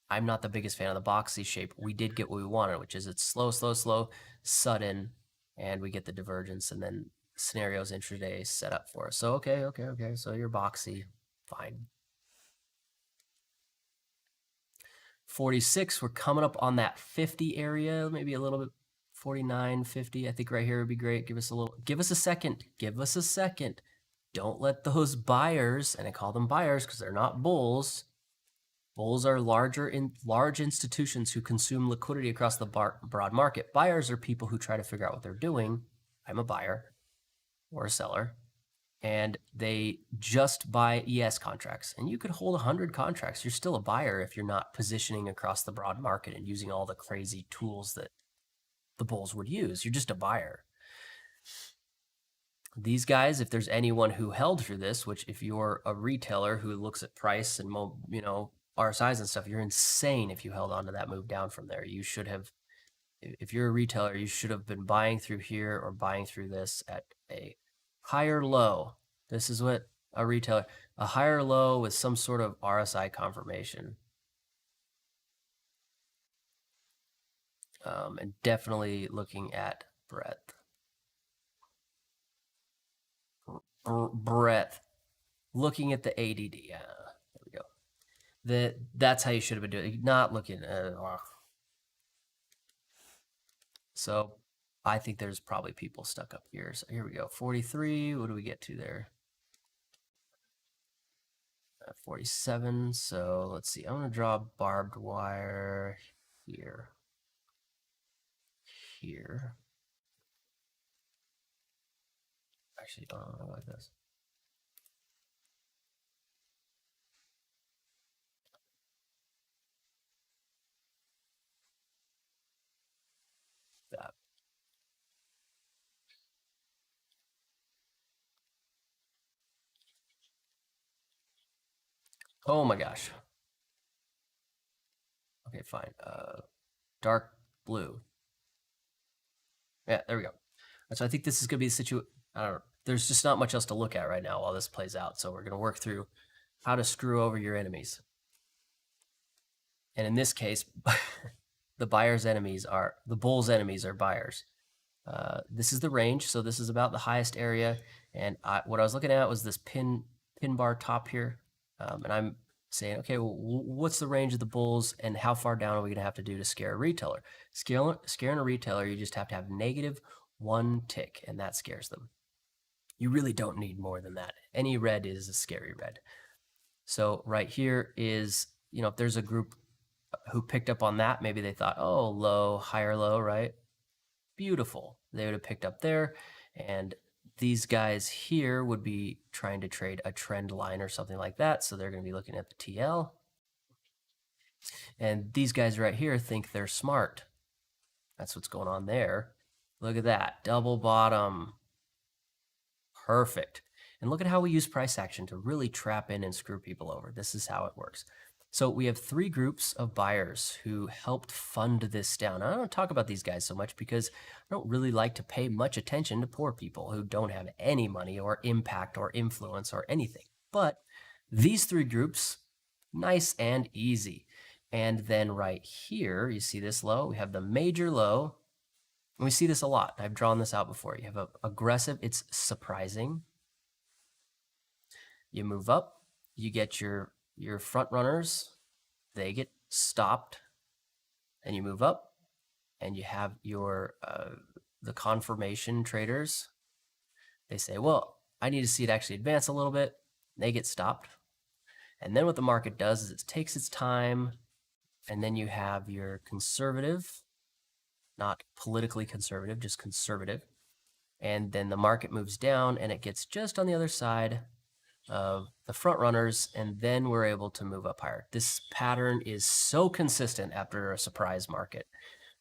I'm not the biggest fan of the boxy shape. We did get what we wanted, which is it's slow, sudden, and we get the divergence, and then scenarios intraday set up for us. So, okay. So you're boxy. Fine. 46, we're coming up on that 50 area, maybe a little bit. 49, 50, I think right here would be great. Give us a second. Don't let those buyers, and I call them buyers because they're not bulls. Bulls are large institutions who consume liquidity across the broad market. Buyers are people who try to figure out what they're doing. I'm a buyer or a seller. and they just buy ES contracts. And you could hold 100 contracts. You're still a buyer if you're not positioning across the broad market and using all the crazy tools that the bulls would use. You're just a buyer. These guys, if there's anyone who held through this, which if you're a retailer who looks at price and, you know, RSIs and stuff, you're insane if you held on to that move down from there. You should have, if you're a retailer, you should have been buying through here or buying through this at a higher low. This is what a retailer, a higher low with some sort of RSI confirmation. And definitely looking at breadth. Breadth. Looking at the ADD. Yeah, there we go. That's how you should have been doing it. Not looking at. So I think there's probably people stuck up here. So here we go. 43. What do we get to there? 47. So let's see. I'm going to draw barbed wire here. Here. Actually, I like this. That. Oh my gosh. Okay, fine. Dark blue. Yeah, there we go. So I think this is going to be the situation. I don't know. There's just not much else to look at right now while this plays out. So we're going to work through how to screw over your enemies. And in this case, the buyer's enemies are, the bull's enemies are buyers. This is the range. So this is about the highest area. And what I was looking at was this pin bar top here. And I'm saying, okay, well, what's the range of the bulls and how far down are we going to have to do to scare a retailer? Scaring a retailer, you just have to have -1 tick, and that scares them. You really don't need more than that. Any red is a scary red. So right here is, you know, if there's a group who picked up on that, maybe they thought, oh, low, higher low, right? Beautiful. They would have picked up there, and these guys here would be trying to trade a trend line or something like that. So they're going to be looking at the TL. And these guys right here think they're smart. That's what's going on there. Look at that. Double bottom. Perfect. And look at how we use price action to really trap in and screw people over. This is how it works. So we have 3 groups of buyers who helped fund this down. I don't talk about these guys so much because I don't really like to pay much attention to poor people who don't have any money or impact or influence or anything. But these 3 groups, nice and easy. And then right here, you see this low? We have the major low. And we see this a lot. I've drawn this out before. You have an aggressive, it's surprising. You move up, you get your front runners, they get stopped, and you move up, and you have your the confirmation traders. They say, well, I need to see it actually advance a little bit. They get stopped. And then what the market does is it takes its time, and then you have your conservative, not politically conservative, just conservative. And then the market moves down, and it gets just on the other side of the front runners, and then we're able to move up higher. This pattern is so consistent after a surprise market.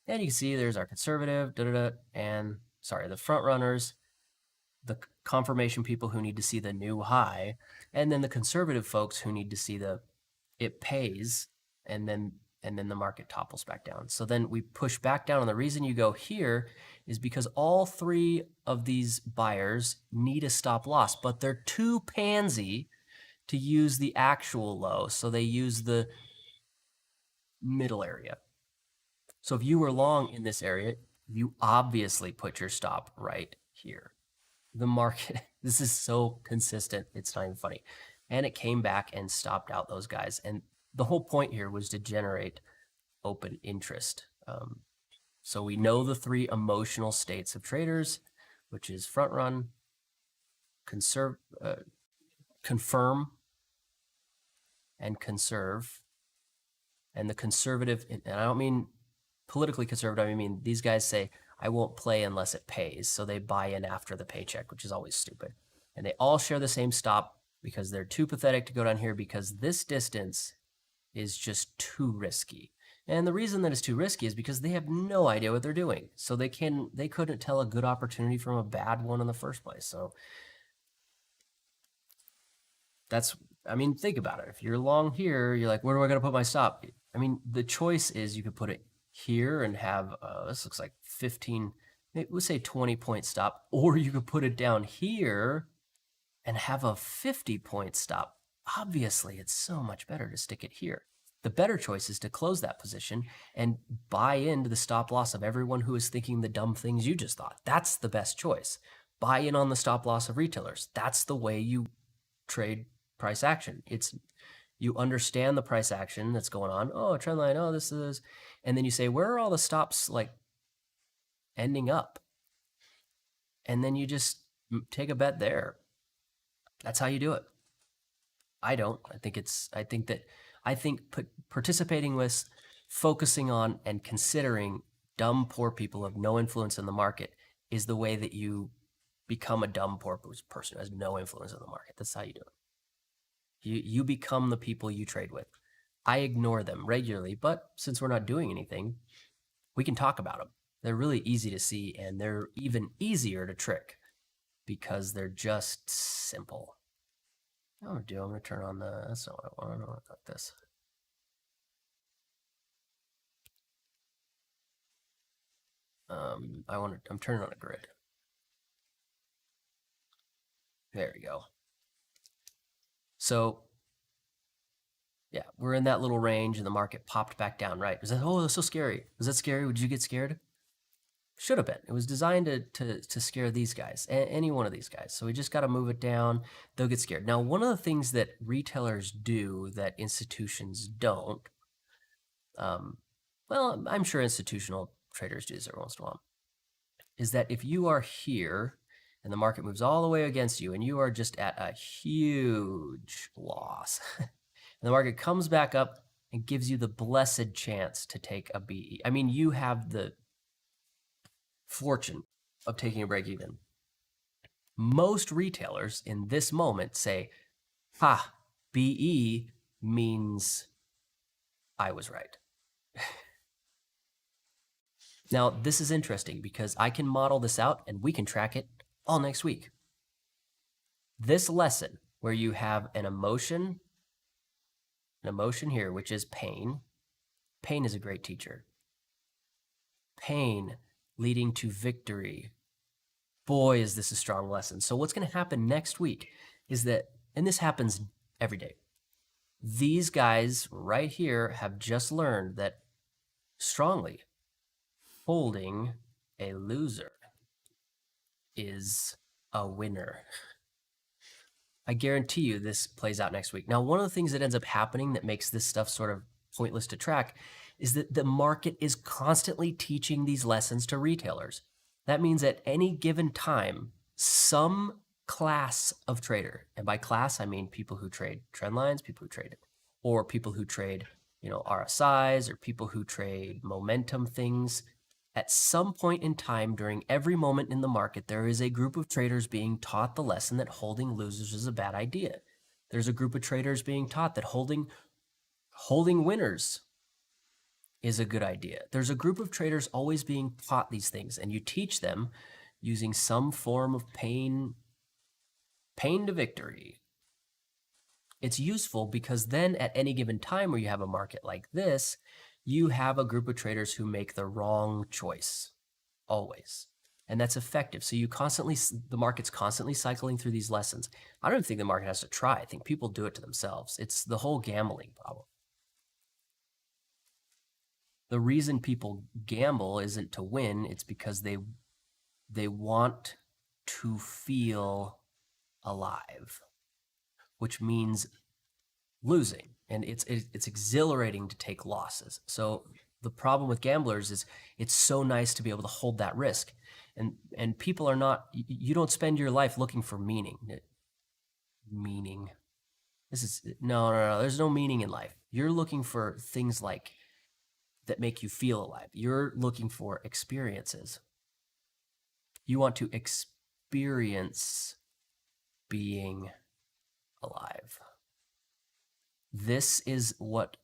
And you can see there's our conservative, and sorry, the front runners, the confirmation people who need to see the new high, and then the conservative folks who need to see the it pays, and then the market topples back down. So then we push back down, and the reason you go here is because all 3 of these buyers need a stop loss, but they're too pansy to use the actual low, so they use the middle area. So if you were long in this area, you obviously put your stop right here. The market, this is so consistent, it's not even funny. And it came back and stopped out those guys. And the whole point here was to generate open interest. So we know the 3 emotional states of traders, which is front run, confirm, and conserve. And the conservative, and I don't mean politically conservative, I mean these guys say, I won't play unless it pays. So they buy in after the paycheck, which is always stupid. And they all share the same stop because they're too pathetic to go down here because this distance is just too risky. And the reason that it's too risky is because they have no idea what they're doing. So they couldn't tell a good opportunity from a bad one in the first place. So think about it. If you're long here, you're like, where do I gotta put my stop? I mean, the choice is you could put it here and have, this looks like 15, we'll say 20-point stop, or you could put it down here and have a 50-point stop. Obviously, it's so much better to stick it here. The better choice is to close that position and buy into the stop loss of everyone who is thinking the dumb things you just thought. That's the best choice. Buy in on the stop loss of retailers. That's the way you trade price action. You understand the price action that's going on. Oh, trend line, oh, this is, and then you say, where are all the stops like ending up? And then you just take a bet there. That's how you do it. I don't. I think participating with, focusing on, and considering dumb, poor people who have no influence in the market is the way that you become a dumb, poor person who has no influence in the market. That's how you do it. You become the people you trade with. I ignore them regularly, but since we're not doing anything, we can talk about them. They're really easy to see, and they're even easier to trick because they're just simple. I'm going to turn on that's not what I want. I want this. I'm turning on a grid. There we go. So, yeah, we're in that little range and the market popped back down, right? Was that, oh, that's so scary. Was that scary? Did you get scared? Should have been. It was designed to scare these guys, any one of these guys. So we just got to move it down. They'll get scared. Now, one of the things that retailers do that institutions don't, well, I'm sure institutional traders do this every once in a while, is that if you are here and the market moves all the way against you and you are just at a huge loss, and the market comes back up and gives you the blessed chance to take a BE. I mean, you have the fortune of taking a break even. Most retailers in this moment say, ha, BE means I was right. Now, this is interesting because I can model this out and we can track it all next week. This lesson where you have an emotion here, which is pain. Pain is a great teacher. Pain leading to victory. Boy, is this a strong lesson. So what's going to happen next week is that, and this happens every day, these guys right here have just learned that strongly holding a loser is a winner. I guarantee you this plays out next week. Now, one of the things that ends up happening that makes this stuff sort of pointless to track is that the market is constantly teaching these lessons to retailers. That means at any given time, some class of trader, and by class, I mean people who trade trend lines, people who trade it, or people who trade, RSIs, or people who trade momentum things. At some point in time during every moment in the market, there is a group of traders being taught the lesson that holding losers is a bad idea. There's a group of traders being taught that holding winners is a good idea. There's a group of traders always being taught these things, and you teach them using some form of pain to victory. It's useful because then at any given time where you have a market like this, you have a group of traders who make the wrong choice, always. And that's effective. So the market's constantly cycling through these lessons. I don't think the market has to try. I think people do it to themselves. It's the whole gambling problem. The reason people gamble isn't to win. It's because they want to feel alive, which means losing. And it's exhilarating to take losses. So the problem with gamblers is it's so nice to be able to hold that risk. And people are not, you don't spend your life looking for meaning. No, there's no meaning in life. You're looking for things like that make you feel alive. You're looking for experiences. You want to experience being alive. This is what,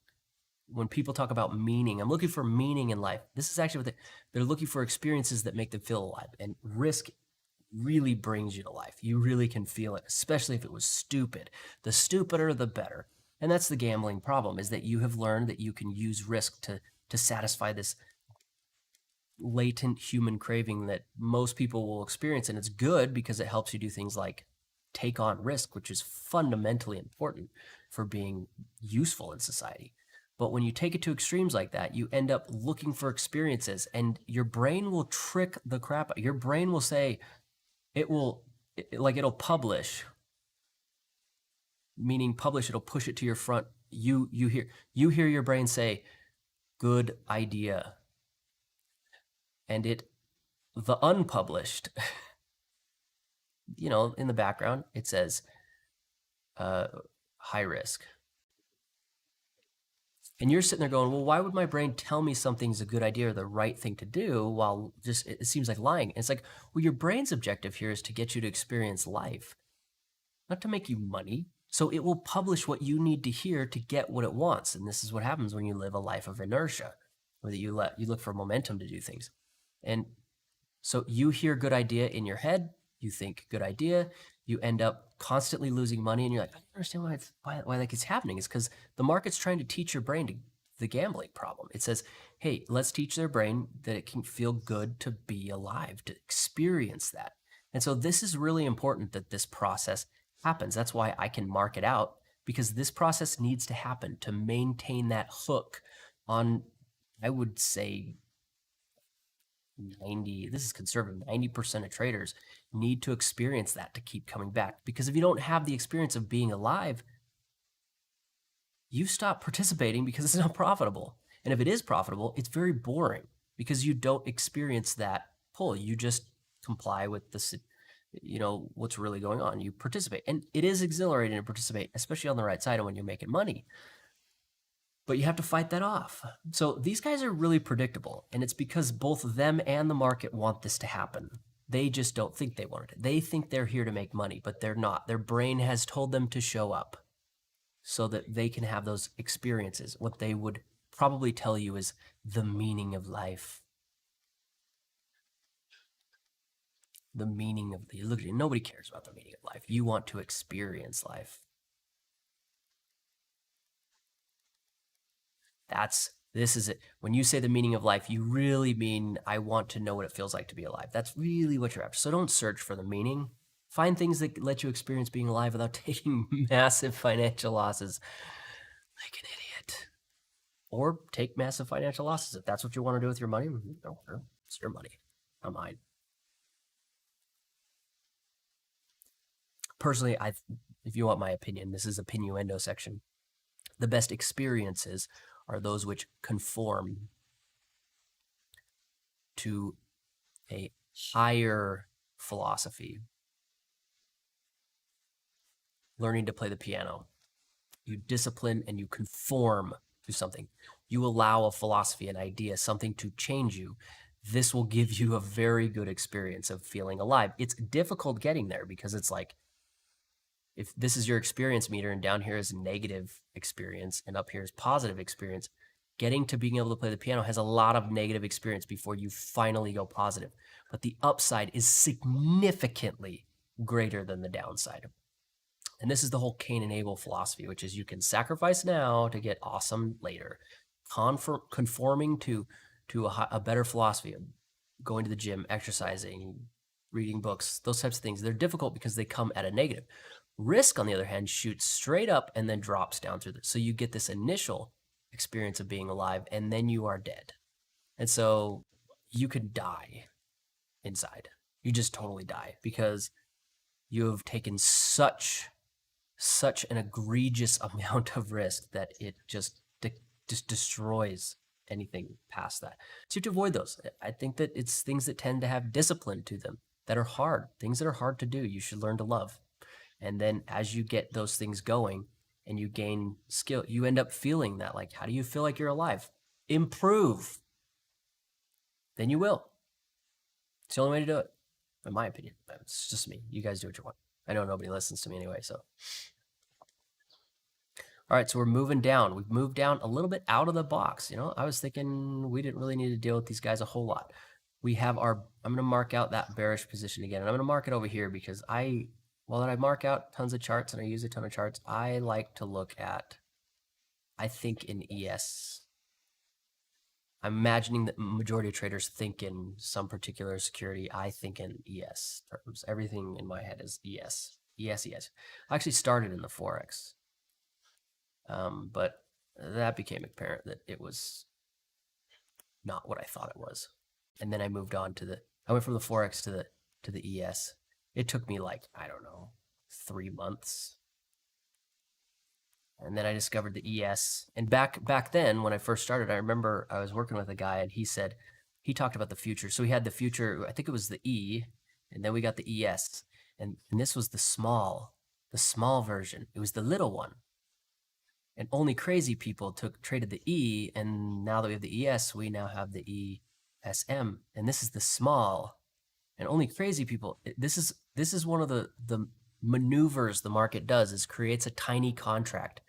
when people talk about meaning, I'm looking for meaning in life. This is actually what they're looking for, experiences that make them feel alive. And risk really brings you to life. You really can feel it, especially if it was stupid. The stupider, the better. And that's the gambling problem, is that you have learned that you can use risk to satisfy this latent human craving that most people will experience. And it's good because it helps you do things like take on risk, which is fundamentally important for being useful in society. But when you take it to extremes like that, you end up looking for experiences, and your brain will trick the crap out. Your brain will say, it'll publish, meaning publish, it'll push it to your front. You hear your brain say, good idea. And the unpublished, in the background, it says high risk. And you're sitting there going, well, why would my brain tell me something's a good idea or the right thing to do while just it seems like lying? And it's like, well, your brain's objective here is to get you to experience life, not to make you money. So it will publish what you need to hear to get what it wants. And this is what happens when you live a life of inertia, where you look for momentum to do things. And so you hear good idea in your head, you think good idea, you end up constantly losing money, and you're like, I don't understand why that keeps happening. It's because the market's trying to teach your brain the gambling problem. It says, hey, let's teach their brain that it can feel good to be alive, to experience that. And so this is really important that this process happens. That's why I can mark it out, because this process needs to happen to maintain that hook on, I would say, 90, this is conservative, 90% of traders need to experience that to keep coming back. Because if you don't have the experience of being alive, you stop participating because it's not profitable. And if it is profitable, it's very boring because you don't experience that pull. You just comply with the, what's really going on. You participate. And it is exhilarating to participate, especially on the right side and when you're making money. But you have to fight that off. So these guys are really predictable, and it's because both them and the market want this to happen. They just don't think they want it. They think they're here to make money, but they're not. Their brain has told them to show up so that they can have those experiences. What they would probably tell you is the meaning of life. The meaning of look, nobody cares about the meaning of life. You want to experience life. This is it. When you say the meaning of life, you really mean, I want to know what it feels like to be alive. That's really what you're after. So don't search for the meaning. Find things that let you experience being alive without taking massive financial losses like an idiot. Or take massive financial losses. If that's what you want to do with your money, it's your money, not mine. Personally, if you want my opinion, this is opinioendo section. The best experiences are those which conform to a higher philosophy. Learning to play the piano. You discipline and you conform to something. You allow a philosophy, an idea, something to change you. This will give you a very good experience of feeling alive. It's difficult getting there because it's like, if this is your experience meter and down here is negative experience and up here is positive experience, getting to being able to play the piano has a lot of negative experience before you finally go positive. But the upside is significantly greater than the downside. And this is the whole Cain and Abel philosophy, which is you can sacrifice now to get awesome later. Conforming to a better philosophy of going to the gym, exercising, reading books, those types of things. They're difficult because they come at a negative. Risk, on the other hand, shoots straight up and then drops down through this. So you get this initial experience of being alive, and then you are dead. And so you could die inside. You just totally die because you have taken such an egregious amount of risk that it just destroys anything past that. So you have to avoid those. I think that it's things that tend to have discipline to them that are hard. Things that are hard to do, you should learn to love. And then as you get those things going and you gain skill, you end up feeling that, like, how do you feel like you're alive? Improve. Then you will. It's the only way to do it, in my opinion. It's just me. You guys do what you want. I know nobody listens to me anyway, so. All right, so we're moving down. We've moved down a little bit out of the box. You know, I was thinking we didn't really need to deal with these guys a whole lot. We have our, I'm going to mark out that bearish position again. And I'm going to mark it over here because while I mark out tons of charts and I use a ton of charts, I like to look at, I think in ES. I'm imagining that majority of traders think in some particular security. I think in ES terms. Everything in my head is ES. ES, ES. I actually started in the Forex. But that became apparent that it was not what I thought it was. And then I moved on to I went from the Forex to the ES. It took me like, I don't know, 3 months. And then I discovered the ES. And back then, when I first started, I remember I was working with a guy and he talked about the future. So we had the future, I think it was the E, and then we got the ES. And this was the small version. It was the little one. And only crazy people traded the E, and now that we have the ES, we now have the ESM, and this is the small. And only crazy people. This is one of the maneuvers the market does, is creates a tiny contract.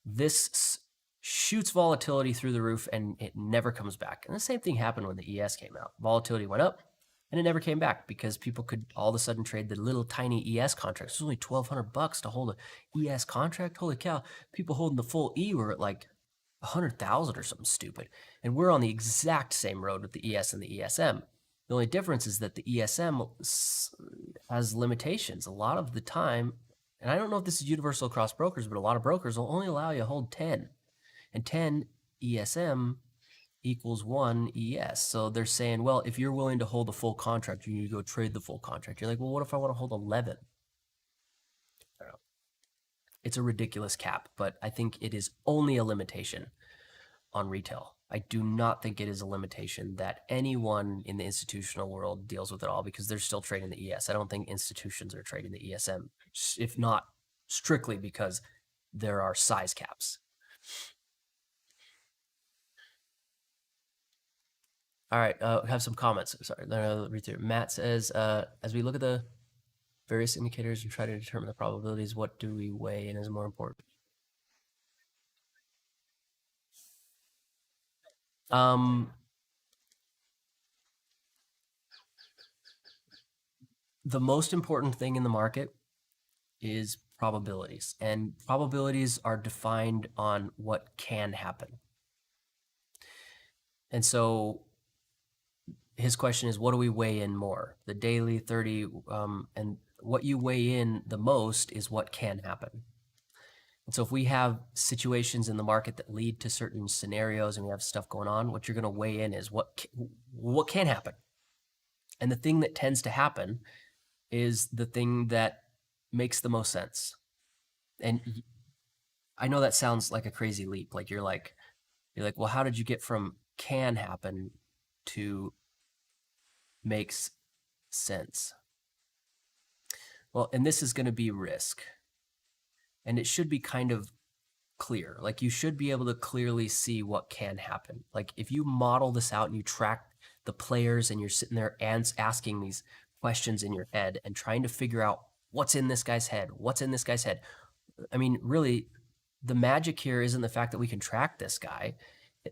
This shoots volatility through the roof, and it never comes back. And the same thing happened when the ES came out. Volatility went up, and it never came back because people could all of a sudden trade the little tiny ES contracts. It was only $1,200 to hold a ES contract. Holy cow! People holding the full E were at like 100,000 or something stupid. And we're on the exact same road with the ES and the ESM. The only difference is that the ESM has limitations. A lot of the time, and I don't know if this is universal across brokers, but a lot of brokers will only allow you to hold 10. And 10 ESM equals 1 ES. So they're saying, well, if you're willing to hold the full contract, you need to go trade the full contract. You're like, well, what if I want to hold 11? I don't know. It's a ridiculous cap, but I think it is only a limitation on retail. I do not think it is a limitation that anyone in the institutional world deals with at all, because they're still trading the ES. I don't think institutions are trading the ESM, if not strictly because there are size caps. All right, have some comments. Sorry, I'll read through. Matt says, as we look at the various indicators and try to determine the probabilities, what do we weigh in as more important? The most important thing in the market is probabilities, and probabilities are defined on what can happen. And so his question is, what do we weigh in more? The daily, 30, and what you weigh in the most is what can happen. And so if we have situations in the market that lead to certain scenarios and we have stuff going on, what you're going to weigh in is what can happen. And the thing that tends to happen is the thing that makes the most sense. And I know that sounds like a crazy leap. Like you're like, well, how did you get from can happen to makes sense? Well, and this is going to be risk. And it should be kind of clear. Like you should be able to clearly see what can happen. Like if you model this out and you track the players and you're sitting there and asking these questions in your head and trying to figure out what's in this guy's head, what's in this guy's head. I mean, really, the magic here isn't the fact that we can track this guy.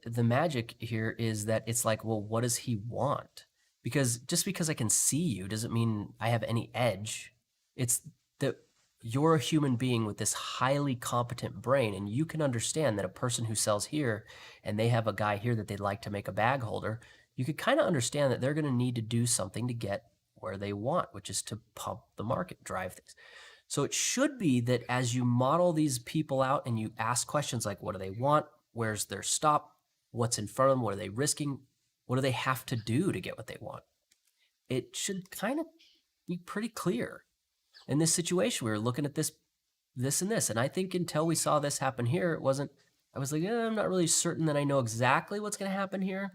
The magic here is that it's like, well, what does he want? Because just because I can see you doesn't mean I have any edge. It's that you're a human being with this highly competent brain, and you can understand that a person who sells here and they have a guy here that they'd like to make a bag holder, you could kind of understand that they're going to need to do something to get where they want, which is to pump the market, drive things. So it should be that as you model these people out and you ask questions like, what do they want? Where's their stop? What's in front of them? What are they risking? What do they have to do to get what they want? It should kind of be pretty clear. In this situation, we were looking at this, and this. And I think until we saw this happen here, it wasn't, I was like, I'm not really certain that I know exactly what's going to happen here.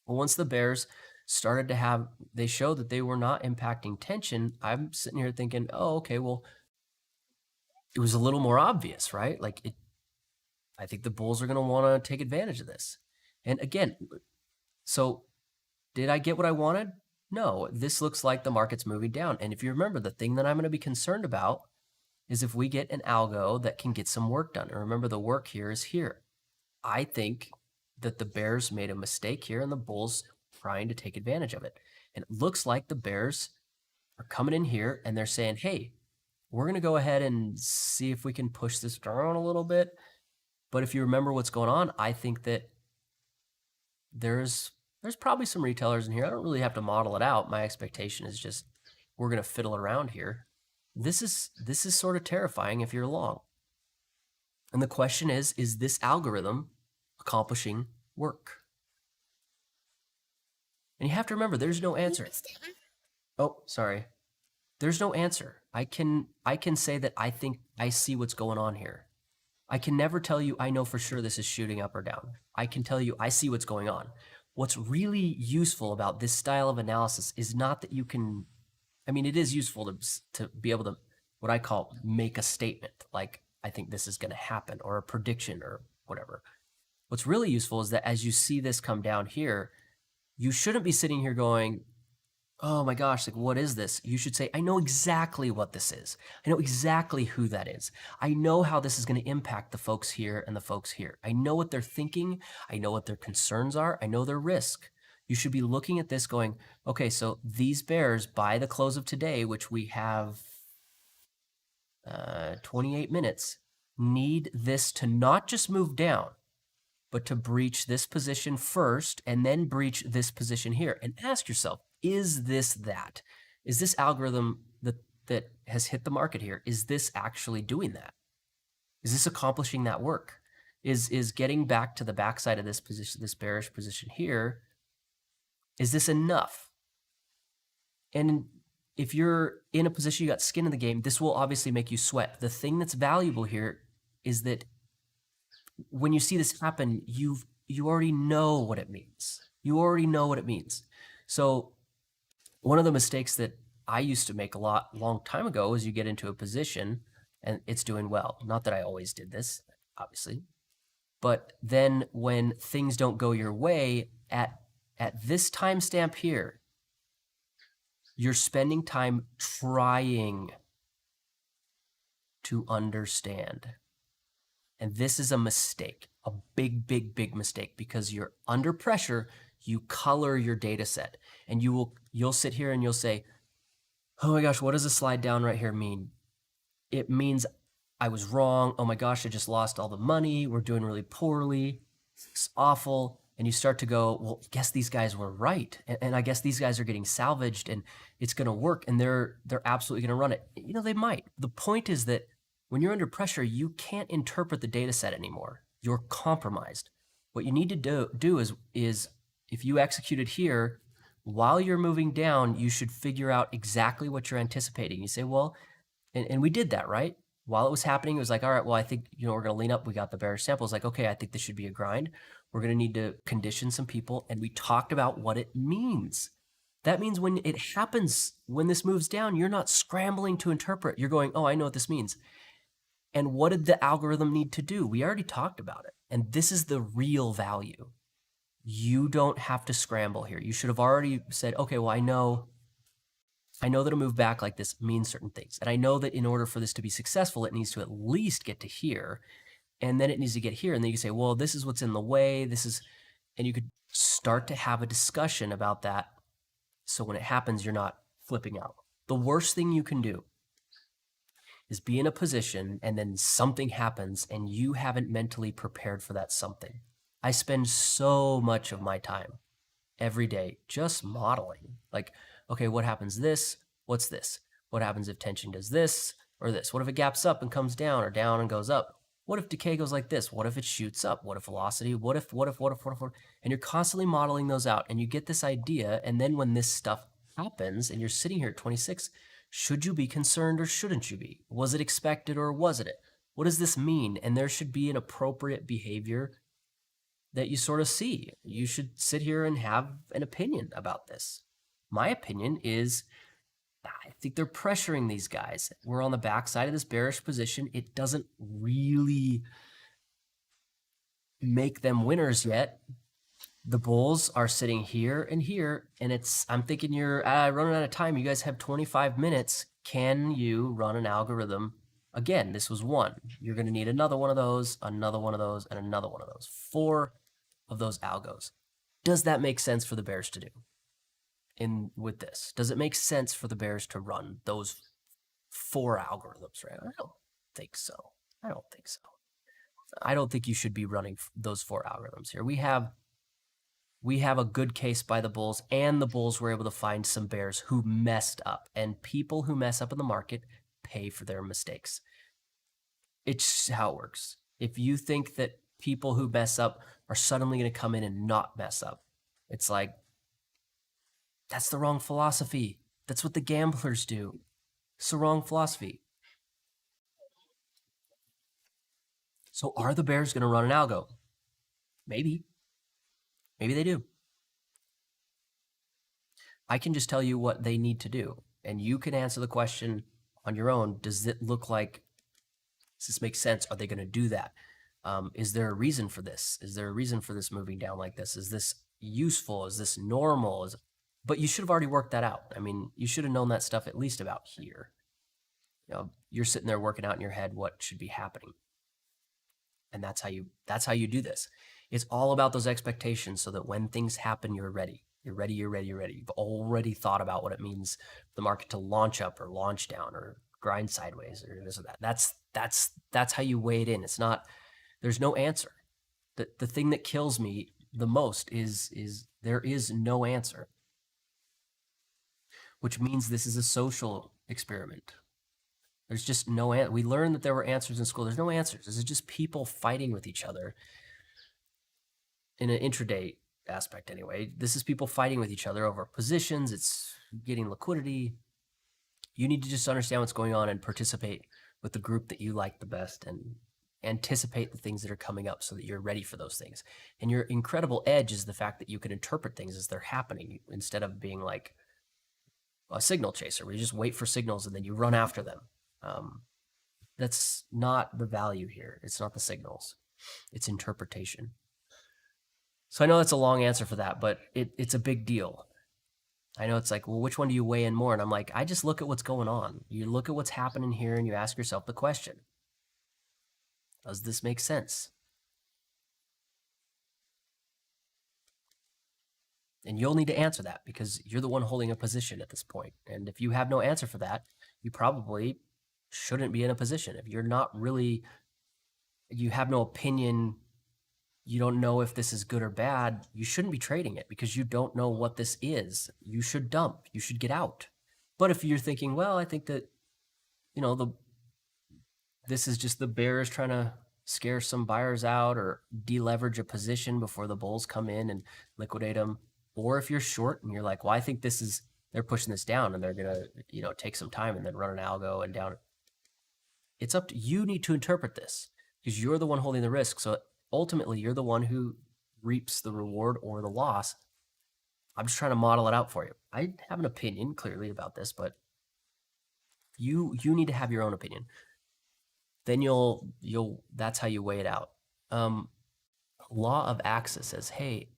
Well, once the bears started to have, they showed that they were not impacting tension, I'm sitting here thinking, oh, okay, well, it was a little more obvious, right? Like, I think the bulls are going to want to take advantage of this. And again, so did I get what I wanted? no, this looks like the market's moving down. And if you remember, the thing that I'm going to be concerned about is if we get an algo that can get some work done. And remember, the work here is here. I think that the bears made a mistake here and the bulls trying to take advantage of it. And it looks like the bears are coming in here and they're saying, hey, we're going to go ahead and see if we can push this down a little bit. But if you remember what's going on, I think that there's probably some retailers in here. I don't really have to model it out. My expectation is just we're going to fiddle around here. This is sort of terrifying if you're long. And the question is this algorithm accomplishing work? And you have to remember, there's no answer. Oh, sorry. There's no answer. I can say that I think I see what's going on here. I can never tell you I know for sure this is shooting up or down. I can tell you I see what's going on. What's really useful about this style of analysis is not that you can, I mean, it is useful to be able to, what I call, make a statement, like I think this is going to happen, or a prediction or whatever. What's really useful is that as you see this come down here, you shouldn't be sitting here going, oh my gosh, like what is this? You should say, I know exactly what this is. I know exactly who that is. I know how this is going to impact the folks here and the folks here. I know what they're thinking. I know what their concerns are. I know their risk. You should be looking at this going, okay, so these bears by the close of today, which we have 28 minutes, need this to not just move down, but to breach this position first and then breach this position here. And ask yourself, is this that? Is this algorithm that has hit the market here, is this actually doing that? Is this accomplishing that work? Is getting back to the backside of this position, this bearish position here, is this enough? And if you're in a position, you got skin in the game, this will obviously make you sweat. The thing that's valuable here is that when you see this happen, you already know what it means. You already know what it means. So one of the mistakes that I used to make long time ago is you get into a position and it's doing well. Not that I always did this, obviously. But then when things don't go your way, at this timestamp here, you're spending time trying to understand. And this is a mistake, a big, big, big mistake, because you're under pressure. You color your data set, and you'll sit here and you'll say, oh my gosh, what does a slide down right here mean? It means I was wrong. Oh my gosh, I just lost all the money. We're doing really poorly. It's awful. And you start to go, well, I guess these guys were right. And I guess these guys are getting salvaged and it's going to work. And they're absolutely going to run it. You know, they might. The point is that when you're under pressure, you can't interpret the data set anymore. You're compromised. What you need to do is if you execute it here, while you're moving down, you should figure out exactly what you're anticipating. You say, well, and we did that, right? While it was happening, it was like, all right, well, I think, we're going to lean up. We got the bearish samples. Like, okay, I think this should be a grind. We're going to need to condition some people. And we talked about what it means. That means when it happens, when this moves down, you're not scrambling to interpret. You're going, oh, I know what this means. And what did the algorithm need to do? We already talked about it. And this is the real value. You don't have to scramble here. You should have already said, okay, well, I know that a move back like this means certain things. And I know that in order for this to be successful, it needs to at least get to here. And then it needs to get here. And then you say, well, this is what's in the way. And you could start to have a discussion about that. So when it happens, you're not flipping out. The worst thing you can do is be in a position and then something happens and you haven't mentally prepared for that something. I spend so much of my time every day just modeling. Like, okay, what happens this? What's this? What happens if tension does this or this? What if it gaps up and comes down, or down and goes up? What if decay goes like this? What if it shoots up? What if velocity? What if? And you're constantly modeling those out and you get this idea. And then when this stuff happens and you're sitting here at 26, should you be concerned or shouldn't you be? Was it expected or wasn't it? What does this mean? And there should be an appropriate behavior that you sort of see. You should sit here and have an opinion about this. My opinion is, I think they're pressuring these guys. We're on the backside of this bearish position. It doesn't really make them winners yet. The bulls are sitting here and here, and I'm thinking you're running out of time. You guys have 25 minutes. Can you run an algorithm? Again, this was one. You're going to need another one of those, another one of those, and another one of those. 4 of those algos. Does that make sense for the bears to do? With this, does it make sense for the bears to run those 4 algorithms, right? I don't think so. I don't think so. I don't think you should be running those 4 algorithms here. We have a good case by the bulls, and the bulls were able to find some bears who messed up, and people who mess up in the market pay for their mistakes. It's how it works. If you think that people who mess up are suddenly going to come in and not mess up, it's like, that's the wrong philosophy. That's what the gamblers do. It's the wrong philosophy. So are the bears going to run an algo? Maybe. Maybe they do. I can just tell you what they need to do, and you can answer the question on your own. Does it look like, does this make sense? Are they going to do that? Is there a reason for this? Is there a reason for this moving down like this? Is this useful? Is this normal? But you should have already worked that out. I mean, you should have known that stuff at least about here. You know, you're sitting there working out in your head what should be happening. And that's how you do this. It's all about those expectations so that when things happen, you're ready. You're ready, you're ready, you're ready. You've already thought about what it means for the market to launch up or launch down or grind sideways or this or that. That's how you weigh it in. It's not, there's no answer. The thing that kills me the most is there is no answer, which means this is a social experiment. There's just no answer. We learned that there were answers in school. There's no answers. This is just people fighting with each other in an intraday aspect anyway. This is people fighting with each other over positions. It's getting liquidity. You need to just understand what's going on and participate with the group that you like the best and anticipate the things that are coming up so that you're ready for those things. And your incredible edge is the fact that you can interpret things as they're happening instead of being like a signal chaser where you just wait for signals and then you run after them. That's not the value here. It's not the signals. It's interpretation. So I know that's a long answer for that, but it's a big deal. I know it's like, well, which one do you weigh in more? And I'm like, I just look at what's going on. You look at what's happening here and you ask yourself the question, does this make sense? And you'll need to answer that because you're the one holding a position at this point. And if you have no answer for that, you probably shouldn't be in a position. If you're not really, you have no opinion, you don't know if this is good or bad, you shouldn't be trading it because you don't know what this is. You should dump, you should get out. But if you're thinking, well, I think that, you know, this is just the bears trying to scare some buyers out or deleverage a position before the bulls come in and liquidate them. Or if you're short and you're like, well, I think this is, they're pushing this down and they're going to, you know, take some time and then run an algo and down. It's up to you. Need to interpret this because you're the one holding the risk. So ultimately, you're the one who reaps the reward or the loss. I'm just trying to model it out for you. I have an opinion clearly about this, but you need to have your own opinion. Then that's how you weigh it out. Law of Axis says, hey,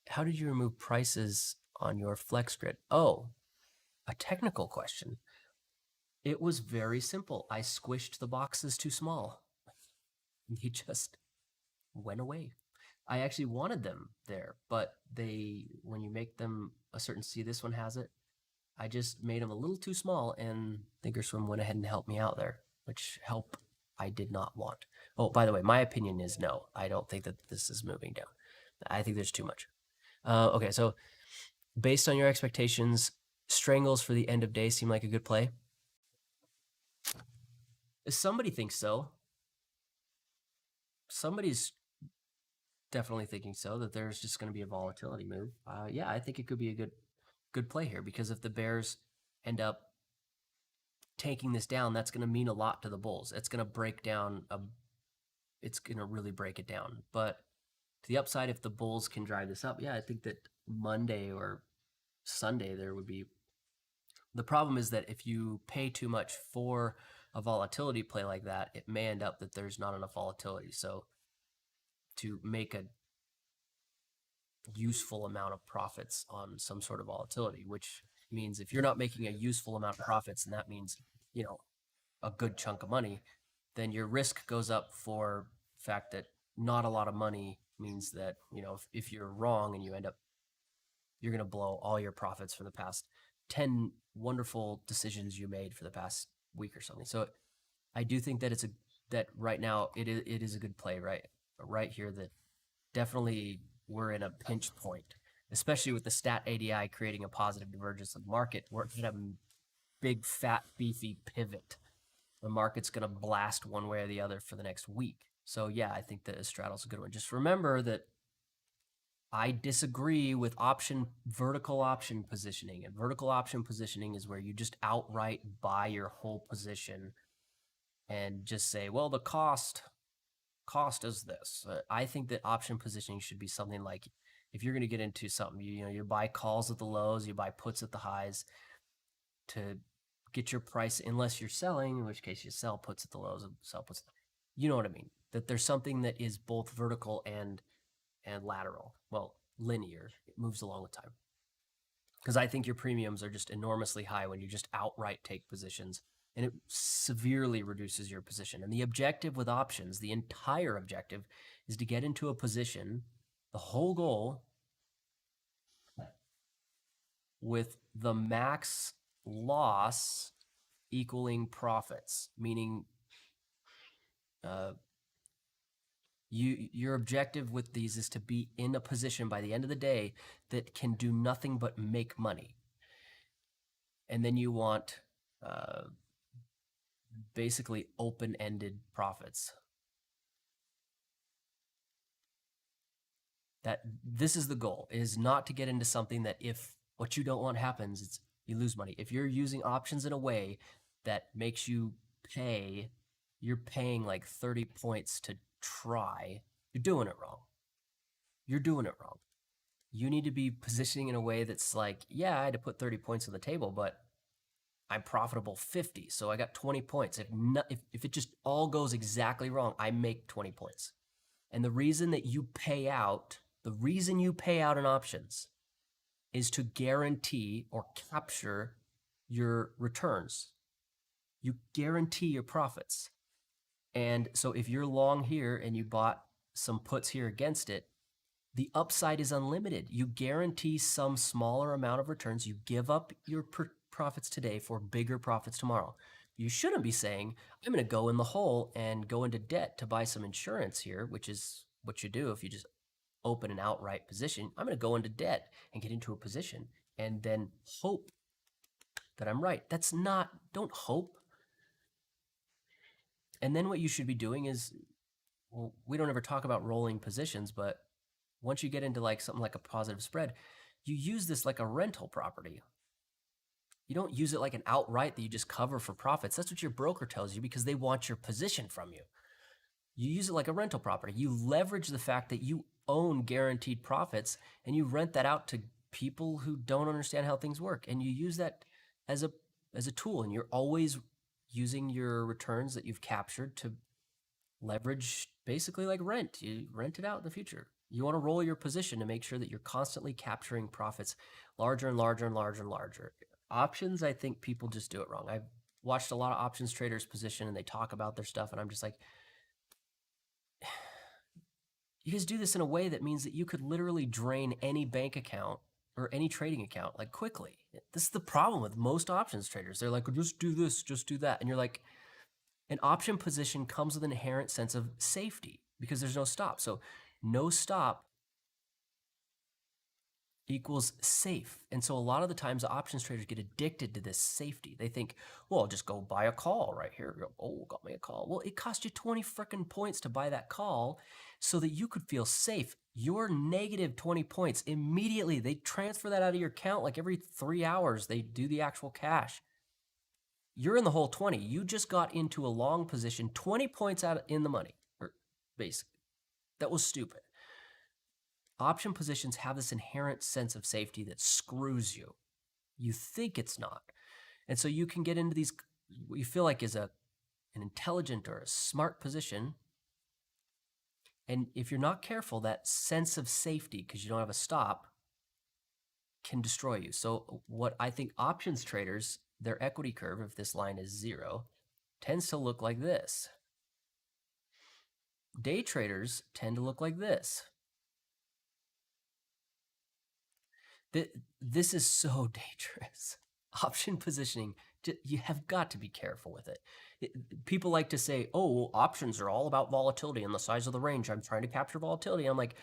how did you remove prices on your flex grid? Oh, a technical question. It was very simple. I squished the boxes too small. They just went away. I actually wanted them there, but when you make them a certain, see this one has it, I just made them a little too small and Thinkorswim went ahead and helped me out there, which help I did not want. Oh, by the way, my opinion is no. I don't think that this is moving down. I think there's too much. Okay, so based on your expectations, strangles for the end of day seem like a good play. Somebody thinks so. Somebody's definitely thinking so, that there's just going to be a volatility move. Yeah, I think it could be a good play here because if the bears end up taking this down, that's going to mean a lot to the bulls. It's going to break down, it's going to really break it down. But to the upside, if the bulls can drive this up, yeah, I think that Monday or Sunday there would be. The problem is that if you pay too much for a volatility play like that, it may end up that there's not enough volatility. So to make useful amount of profits on some sort of volatility, which means if you're not making a useful amount of profits, and that means, you know, a good chunk of money, then your risk goes up for the fact that not a lot of money means that, you know, if you're wrong and you end up, you're going to blow all your profits from the past 10 wonderful decisions you made for the past week or something. So I do think that that right now it is a good play right here, that definitely we're in a pinch point, especially with the stat ADI creating a positive divergence of the market. We're going to have a big, fat, beefy pivot. The market's going to blast one way or the other for the next week. So yeah, I think that a straddle's a good one. Just remember that I disagree with vertical option positioning. And vertical option positioning is where you just outright buy your whole position and just say, well, the cost is this. I think that option positioning should be something like, if you're going to get into something, you buy calls at the lows, you buy puts at the highs to get your price, unless you're selling, in which case you sell puts at the lows and sell puts. You know what I mean? That there's something that is both vertical and lateral. Well, linear. It moves along with time. Because I think your premiums are just enormously high when you just outright take positions, and it severely reduces your position. And the objective with options, the entire objective, is to get into a position, the whole goal, with the max loss equaling profits, meaning your objective with these is to be in a position by the end of the day that can do nothing but make money. And then you want basically open-ended profits. That this is the goal, is not to get into something that if what you don't want happens, it's you lose money. If you're using options in a way that makes you pay, you're paying like 30 points to try, you're doing it wrong. You're doing it wrong. You need to be positioning in a way that's like, yeah, I had to put 30 points on the table, but I'm profitable 50, so I got 20 points. If it just all goes exactly wrong, I make 20 points. And the reason you pay out in options is to guarantee or capture your returns. You guarantee your profits. And so if you're long here and you bought some puts here against it, the upside is unlimited. You guarantee some smaller amount of returns. You give up your profits today for bigger profits tomorrow. You shouldn't be saying, I'm going to go in the hole and go into debt to buy some insurance here, which is what you do if you just open an outright position. I'm going to go into debt and get into a position and then hope that I'm right. Don't hope. And then what you should be doing is, well, we don't ever talk about rolling positions, but once you get into like something like a positive spread, you use this like a rental property. You don't use it like an outright that you just cover for profits. That's what your broker tells you because they want your position from you. You use it like a rental property. You leverage the fact that you own guaranteed profits and you rent that out to people who don't understand how things work. And you use that as a tool, and you're always using your returns that you've captured to leverage, basically like rent. You rent it out in the future. You want to roll your position to make sure that you're constantly capturing profits larger and larger and larger and larger. Options, I think people just do it wrong. I've watched a lot of options traders position and they talk about their stuff, and I'm just like, you guys do this in a way that means that you could literally drain any bank account or any trading account like quickly. This is the problem with most options traders. They're like, just do this, just do that. And you're like, an option position comes with an inherent sense of safety because there's no stop. So no stop equals safe. And so a lot of the times the options traders get addicted to this safety. They think, well, I'll just go buy a call right here. Oh, got me a call. Well, it cost you 20 freaking points to buy that call so that you could feel safe. Your negative 20 points, immediately they transfer that out of your account. Like every 3 hours, they do the actual cash. You're in the whole 20. You just got into a long position, 20 points out in the money, or basically. That was stupid. Option positions have this inherent sense of safety that screws you. You think it's not. And so you can get into these, what you feel like is an intelligent or a smart position, And if you're not careful, that sense of safety, because you don't have a stop, can destroy you. So what I think options traders, their equity curve, if this line is 0, tends to look like this. Day traders tend to look like this. This is so dangerous. Option positioning, you have got to be careful with it. People like to say, oh, well, options are all about volatility and the size of the range. I'm trying to capture volatility. I'm like,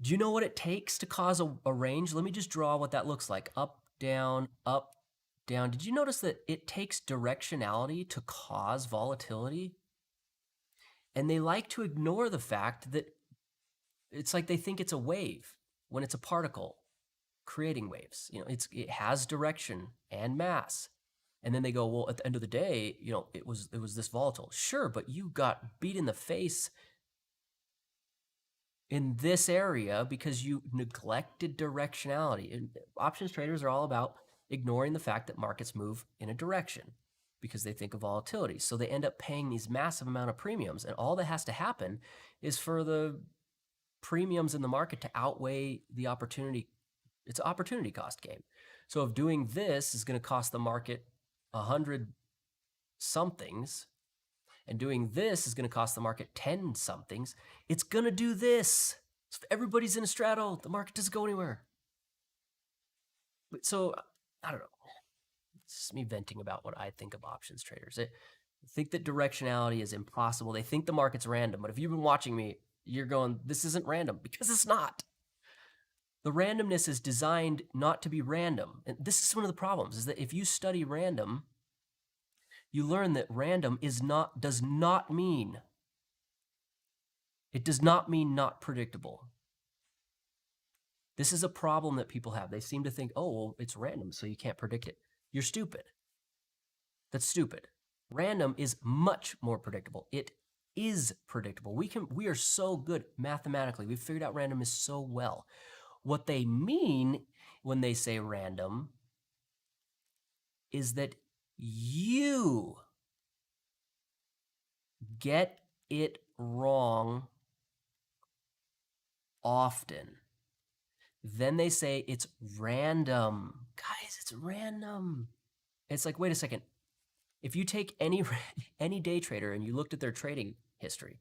do you know what it takes to cause a range? Let me just draw what that looks like. Up, down, up, down. Did you notice that it takes directionality to cause volatility? And they like to ignore the fact that it's like they think it's a wave when it's a particle creating waves. You know, it has direction and mass. And then they go, well, at the end of the day, you know, it was this volatile. Sure, but you got beat in the face in this area because you neglected directionality. And options traders are all about ignoring the fact that markets move in a direction because they think of volatility. So they end up paying these massive amount of premiums. And all that has to happen is for the premiums in the market to outweigh the opportunity. It's an opportunity cost game. So if doing this is going to cost the market 100 somethings, and doing this is going to cost the market 10 somethings, it's going to do this. So if everybody's in a straddle, the market doesn't go anywhere. So I don't know. It's just me venting about what I think of options traders. They think that directionality is impossible. They think the market's random. But if you've been watching me, you're going, this isn't random, because it's not. The randomness is designed not to be random. And this is one of the problems, is that if you study random, you learn that random does not mean not predictable. This is a problem that people have. They seem to think, oh, well, it's random, so you can't predict it. You're stupid. That's stupid. Random is much more predictable. It is predictable. We are so good mathematically. We've figured out randomness so well. What they mean when they say random is that you get it wrong often. Then they say it's random. Guys, it's random. It's like, wait a second. If you take any day trader and you looked at their trading history,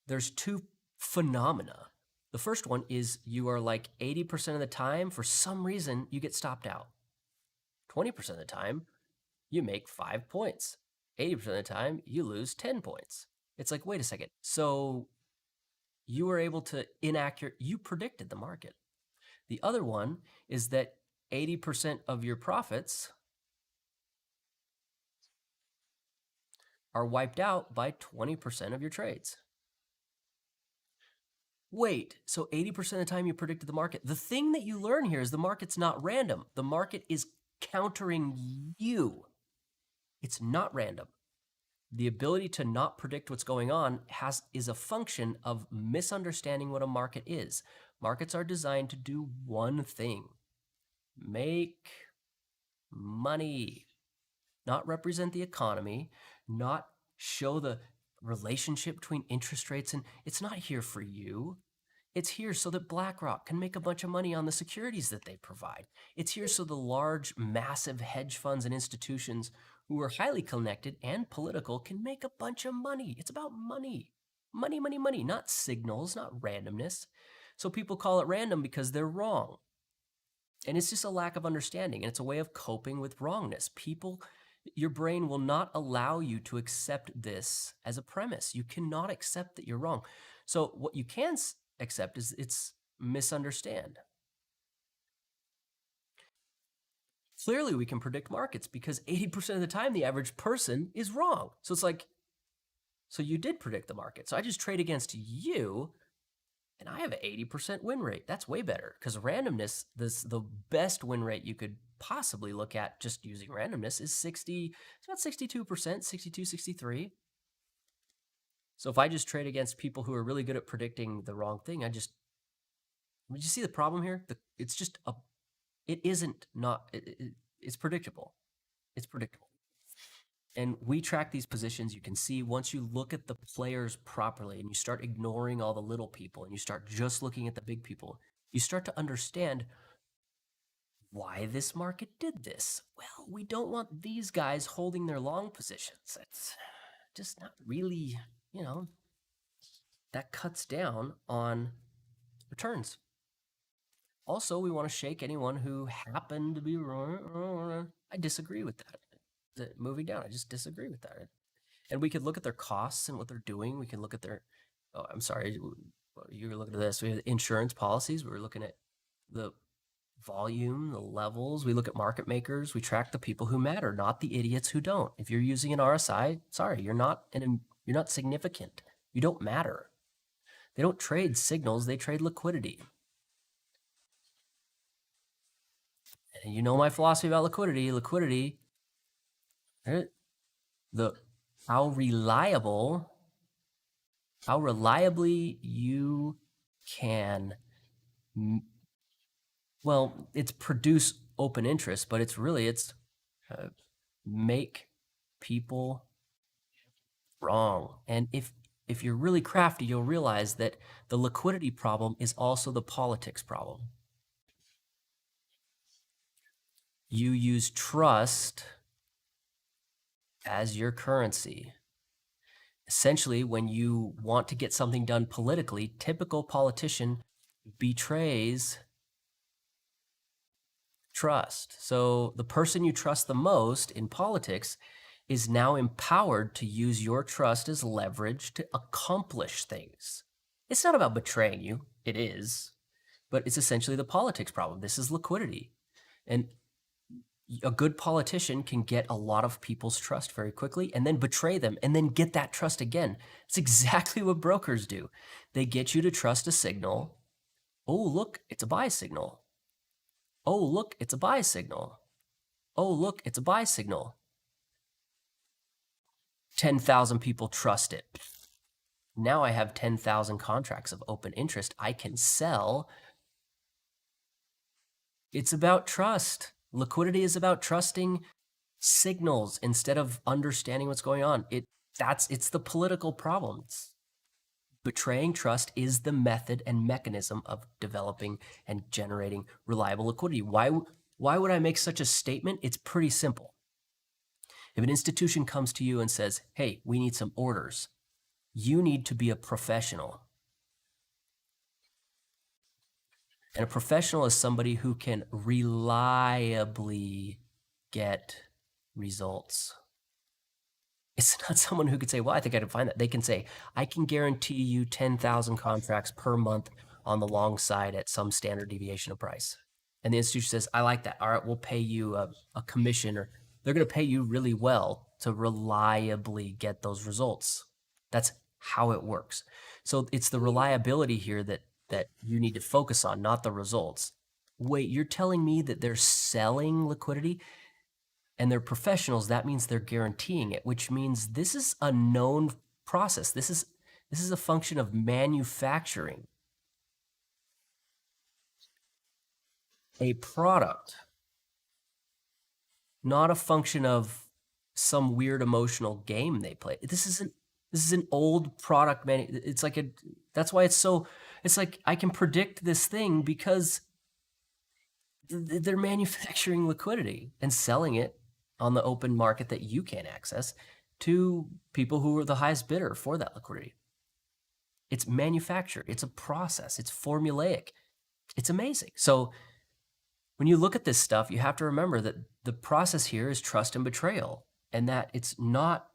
there's two phenomena. The first one is you are like 80% of the time, for some reason, you get stopped out. 20% of the time, you make 5 points. 80% of the time, you lose 10 points. It's like, wait a second. So you were able to you predicted the market. The other one is that 80% of your profits are wiped out by 20% of your trades. Wait, so 80% of the time you predicted the market. The thing that you learn here is the market's not random. The market is countering you. It's not random. The ability to not predict what's going on is a function of misunderstanding what a market is. Markets are designed to do one thing: make money, not represent the economy, not show the relationship between interest rates. And it's not here for you. It's here so that BlackRock can make a bunch of money on the securities that they provide. It's here so the large, massive hedge funds and institutions who are highly connected and political can make a bunch of money. It's about money. Money, money, money, not signals, not randomness. So people call it random because they're wrong. And it's just a lack of understanding, and it's a way of coping with wrongness. Your brain will not allow you to accept this as a premise. You cannot accept that you're wrong. So what you can accept is it's misunderstand. Clearly, we can predict markets because 80% of the time, the average person is wrong. So it's like, so you did predict the market. So I just trade against you, and I have an 80% win rate. That's way better, because randomness, the best win rate you could possibly look at just using randomness is 60, it's about 62%, 62, 63. So if I just trade against people who are really good at predicting the wrong thing, did you see the problem here? It's predictable. It's predictable. And we track these positions. You can see once you look at the players properly and you start ignoring all the little people and you start just looking at the big people, you start to understand why this market did this. Well, we don't want these guys holding their long positions. That's just not really, that cuts down on returns. Also, we want to shake anyone who happened to be wrong. I disagree with that. Moving down, I just disagree with that. And we could look at their costs and what they're doing. We can look at their, I'm sorry, you're looking at this. We have insurance policies. We're looking at the volume, the levels. We look at market makers. We track the people who matter, not the idiots who don't. If you're using an RSI, sorry, you're not significant. You don't matter. They don't trade signals. They trade liquidity. And you know my philosophy about liquidity. Liquidity, how reliably you can, well, it's produce open interest, but it's make people wrong. And if you're really crafty, you'll realize that the liquidity problem is also the politics problem. You use trust as your currency. Essentially, when you want to get something done politically, typical politician betrays trust. So the person you trust the most in politics is now empowered to use your trust as leverage to accomplish things. It's not about betraying you. It is, but it's essentially the politics problem. This is liquidity. And a good politician can get a lot of people's trust very quickly and then betray them and then get that trust again. It's exactly what brokers do. They get you to trust a signal. Oh, look, it's a buy signal. Oh, look, it's a buy signal. Oh, look, it's a buy signal. 10,000 people trust it. Now I have 10,000 contracts of open interest I can sell. It's about trust. Liquidity is about trusting signals instead of understanding what's going on. It's the political problem. Betraying trust is the method and mechanism of developing and generating reliable liquidity. Why would I make such a statement? It's pretty simple. If an institution comes to you and says, hey, we need some orders, you need to be a professional. And a professional is somebody who can reliably get results. It's not someone who could say, well, I think I can find that. They can say, I can guarantee you 10,000 contracts per month on the long side at some standard deviation of price. And the institution says, I like that. All right, we'll pay you a commission, or they're going to pay you really well to reliably get those results. That's how it works. So it's the reliability here that you need to focus on, not the results. Wait, you're telling me that they're selling liquidity and they're professionals? That means they're guaranteeing it, which means this is a known process. This is a function of manufacturing a product, not a function of some weird emotional game they play. This is an old product. That's why it's like I can predict this thing because they're manufacturing liquidity and selling it on the open market that you can't access to people who are the highest bidder for that liquidity. It's manufactured. It's a process. It's formulaic. It's amazing. So when you look at this stuff, you have to remember that the process here is trust and betrayal, and that it's not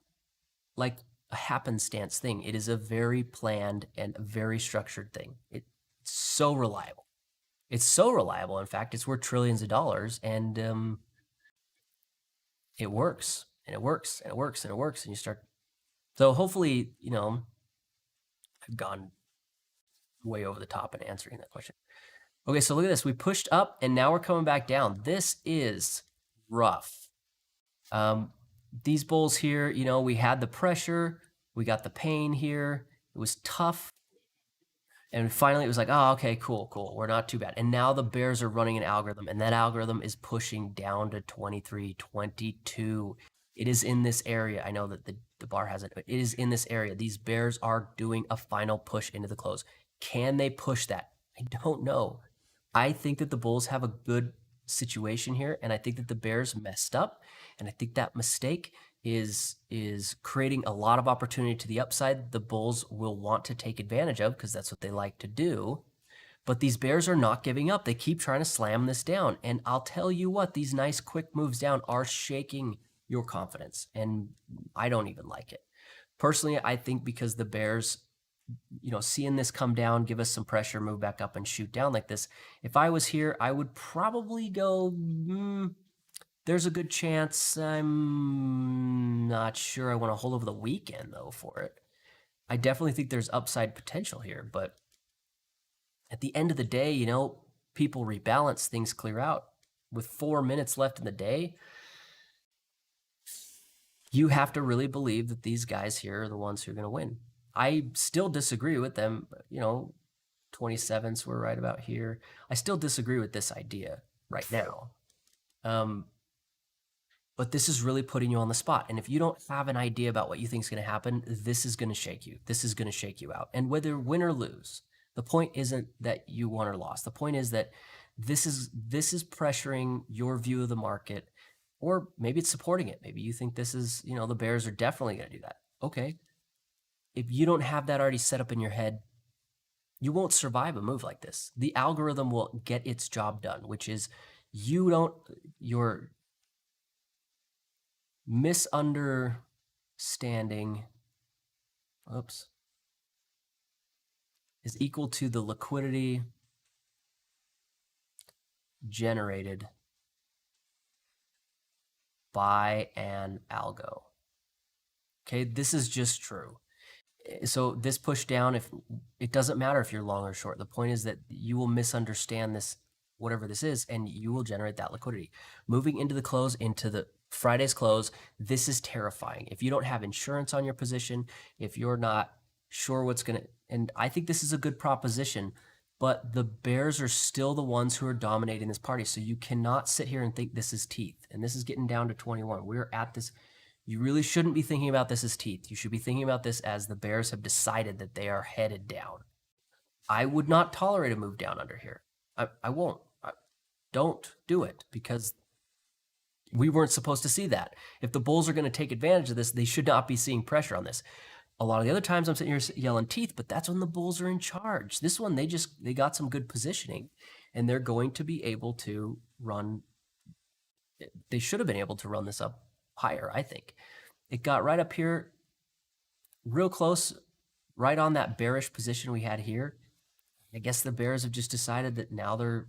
like a happenstance thing. It is a very planned and very structured thing. It's so reliable. It's so reliable. In fact, it's worth trillions of dollars, and it works, and it works, and it works, and it works, and you start. So hopefully, I've gone way over the top in answering that question. Okay, so look at this. We pushed up, and now we're coming back down. This is rough. These bulls here, we had the pressure, we got the pain here. It was tough. And finally, it was like, oh, okay, cool. We're not too bad. And now the bears are running an algorithm, and that algorithm is pushing down to 23, 22. It is in this area. I know that the bar hasn't, but it is in this area. These bears are doing a final push into the close. Can they push that? I don't know. I think that the bulls have a good situation here, and I think that the bears messed up, and I think that mistake is creating a lot of opportunity to the upside the bulls will want to take advantage of because that's what they like to do. But these bears are not giving up. They keep trying to slam this down. And I'll tell you what, these nice quick moves down are shaking your confidence. And I don't even like it. Personally, I think because the bears, seeing this come down, give us some pressure, move back up and shoot down like this. If I was here, I would probably go, there's a good chance. I'm not sure I want to hold over the weekend though for it. I definitely think there's upside potential here, but at the end of the day, people rebalance, things clear out. With 4 minutes left in the day, you have to really believe that these guys here are the ones who are going to win. I still disagree with them. 27s were right about here. I still disagree with this idea right now. But this is really putting you on the spot. And if you don't have an idea about what you think is going to happen, this is going to shake you. This is going to shake you out. And whether win or lose, the point isn't that you won or lost. The point is that this is pressuring your view of the market, or maybe it's supporting it. Maybe you think this is, the bears are definitely going to do that. Okay. If you don't have that already set up in your head, you won't survive a move like this. The algorithm will get its job done, which is your misunderstanding, is equal to the liquidity generated by an algo. Okay, this is just true. So this push down, if it doesn't matter if you're long or short, the point is that you will misunderstand this, whatever this is, and you will generate that liquidity. Moving into the close, into the Friday's close, this is terrifying. If you don't have insurance on your position, if you're not sure what's going to, and I think this is a good proposition, but the bears are still the ones who are dominating this party. So you cannot sit here and think this is teeth. And this is getting down to 21. We're at this. You really shouldn't be thinking about this as teeth. You should be thinking about this as the bears have decided that they are headed down. I would not tolerate a move down under here. I won't. Don't do it, because we weren't supposed to see that. If the bulls are going to take advantage of this, they should not be seeing pressure on this. A lot of the other times I'm sitting here yelling teeth, but that's when the bulls are in charge. This one, they got some good positioning, and they're going to be able to run. They should have been able to run this up higher, I think. It got right up here, real close, right on that bearish position we had here. I guess the bears have just decided that now they're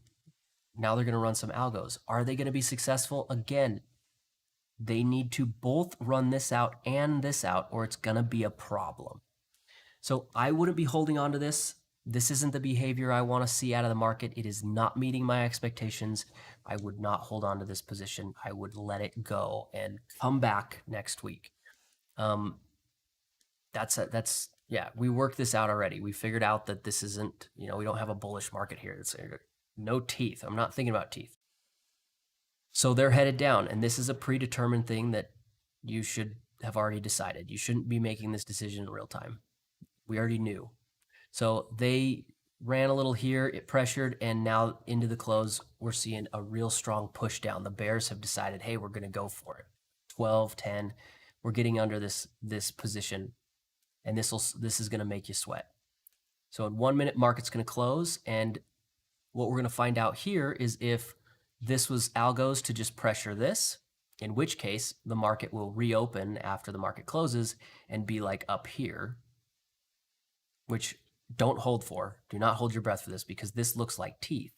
going to run some algos. Are they going to be successful? Again, they need to both run this out and this out, or it's going to be a problem. So I wouldn't be holding on to this. This isn't the behavior I want to see out of the market. It is not meeting my expectations. I would not hold on to this position. I would let it go and come back next week. Yeah, we worked this out already. We figured out that this isn't, we don't have a bullish market here. It's no teeth. I'm not thinking about teeth. So they're headed down, and this is a predetermined thing that you should have already decided. You shouldn't be making this decision in real time. We already knew. So they ran a little here, it pressured, and now into the close, we're seeing a real strong push down. The bears have decided, hey, we're going to go for it. 12, 10, we're getting under this position, and this is going to make you sweat. So in 1 minute, market's going to close, and what we're going to find out here is if this was algos to just pressure this, in which case the market will reopen after the market closes and be like up here, which don't hold for. Do not hold your breath for this, because this looks like teeth.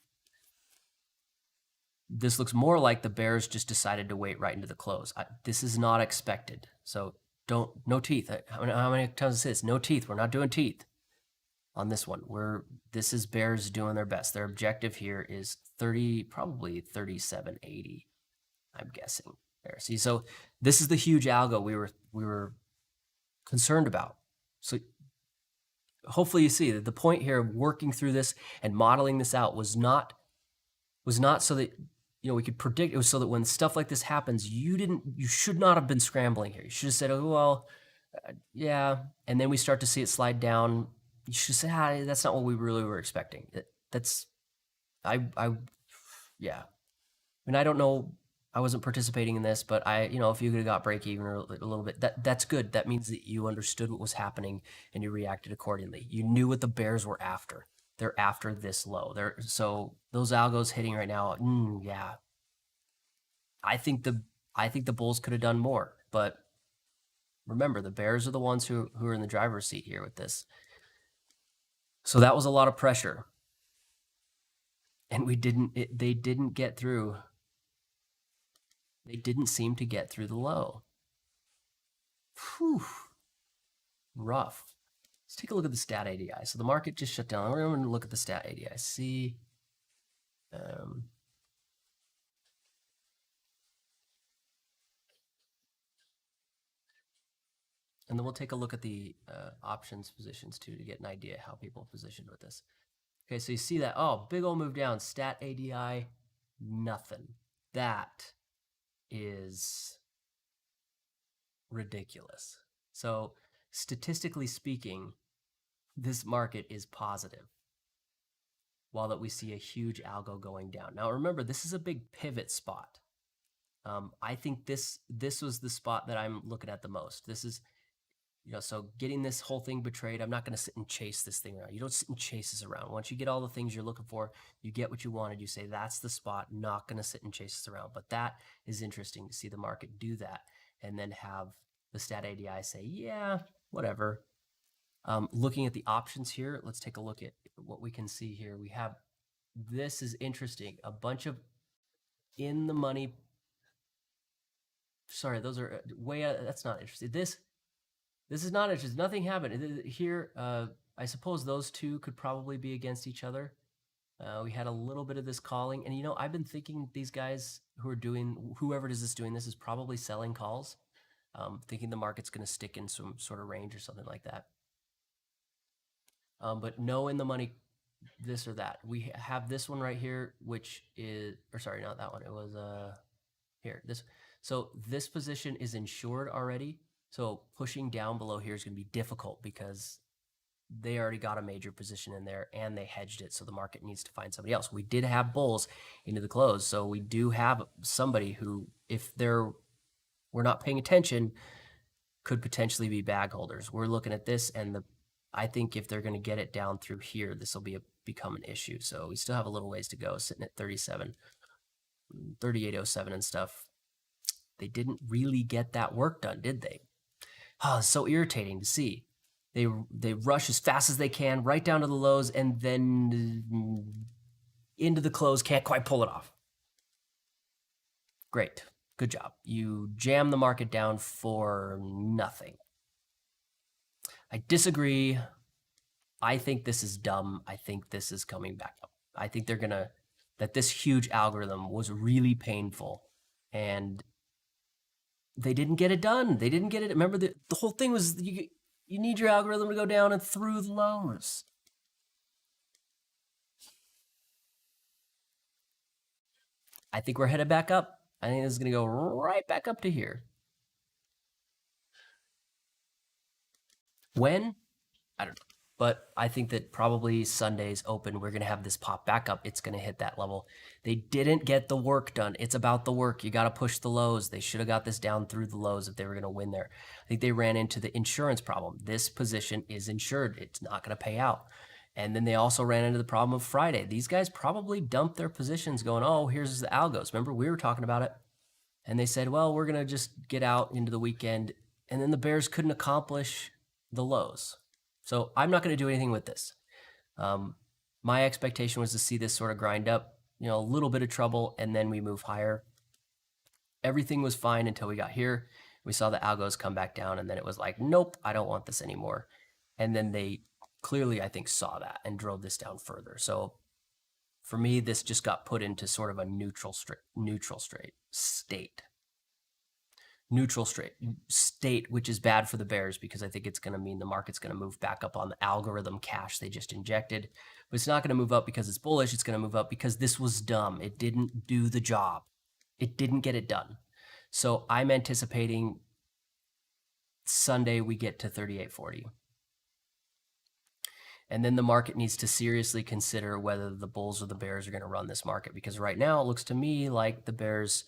This looks more like the bears just decided to wait right into the close. This is not expected. So no teeth. How many times is this? No teeth. We're not doing teeth on this one. This is bears doing their best. Their objective here is 30, probably 37.80, I'm guessing. There. See, so this is the huge algo we were concerned about. So hopefully you see that the point here of working through this and modeling this out was not so that we could predict it was so that when stuff like this happens, you should not have been scrambling here. You should have said, oh, well, yeah. And then we start to see it slide down. You should say, that's not what we really were expecting. Yeah. I mean, I don't know. I wasn't participating in this, but if you could have got break even or a little bit, that's good. That means that you understood what was happening and you reacted accordingly. You knew what the bears were after. They're after this low. So those algos hitting right now. Yeah. I think the bulls could have done more, but remember, the bears are the ones who are in the driver's seat here with this. So that was a lot of pressure, and they didn't get through. They didn't seem to get through the low. Whew. Rough. Let's take a look at the stat ADI. So the market just shut down. We're going to look at the stat ADI. See. And then we'll take a look at the options positions too to get an idea how people positioned with this. Okay, so you see that, big old move down, stat ADI, nothing. That is ridiculous. So statistically speaking, this market is positive, while that we see a huge algo going down. Now remember, this is a big pivot spot. I think this was the spot that I'm looking at the most. This is, so getting this whole thing betrayed, I'm not going to sit and chase this thing around. You don't sit and chase this around. Once you get all the things you're looking for, you get what you wanted, you say, that's the spot, not going to sit and chase this around. But that is interesting to see the market do that and then have the stat ADI say, yeah, whatever. Looking at the options here, let's take a look at what we can see here. We have, this is interesting, a bunch of in the money. Sorry, those are way out. That's not interesting. This is not interesting. Nothing happened here. I suppose those two could probably be against each other. We had a little bit of this calling, and I've been thinking these guys who are doing, whoever is doing this is probably selling calls, thinking the market's going to stick in some sort of range or something like that. But no in the money, this or that. We have this one right here, which is, or sorry, not that one. It was here. This. So this position is insured already. So pushing down below here is going to be difficult because they already got a major position in there and they hedged it. So the market needs to find somebody else. We did have bulls into the close. So we do have somebody who, if we're not paying attention, could potentially be bag holders. We're looking at this, and I think if they're going to get it down through here, this will become an issue. So we still have a little ways to go, sitting at 38.07 and stuff. They didn't really get that work done, did they? Oh, it's so irritating to see. They rush as fast as they can right down to the lows and then into the close, can't quite pull it off. Great. Good job. You jam the market down for nothing. I disagree. I think this is dumb. I think this is coming back up. I think that this huge algorithm was really painful, and they didn't get it done. They didn't get it. Remember, the whole thing was you need your algorithm to go down and through the lows. I think we're headed back up. I think this is going to go right back up to here. When? I don't know. But I think that probably Sunday's open, we're going to have this pop back up. It's going to hit that level. They didn't get the work done. It's about the work. You got to push the lows. They should have got this down through the lows if they were going to win there. I think they ran into the insurance problem. This position is insured. It's not going to pay out. And then they also ran into the problem of Friday. These guys probably dumped their positions going, oh, here's the algos. Remember, we were talking about it. And they said, well, we're going to just get out into the weekend. And then the bears couldn't accomplish the lows. So I'm not going to do anything with this. My expectation was to see this sort of grind up, a little bit of trouble, and then we move higher. Everything was fine until we got here. We saw the algos come back down, and then it was like, nope, I don't want this anymore. And then they clearly, I think, saw that and drove this down further. So for me, this just got put into sort of a neutral state. neutral state, which is bad for the bears because I think it's going to mean the market's going to move back up on the algorithm cash they just injected. But it's not going to move up because it's bullish. It's going to move up because this was dumb. It didn't do the job. It didn't get it done. So I'm anticipating Sunday we get to 38.40. And then the market needs to seriously consider whether the bulls or the bears are going to run this market, because right now it looks to me like the bears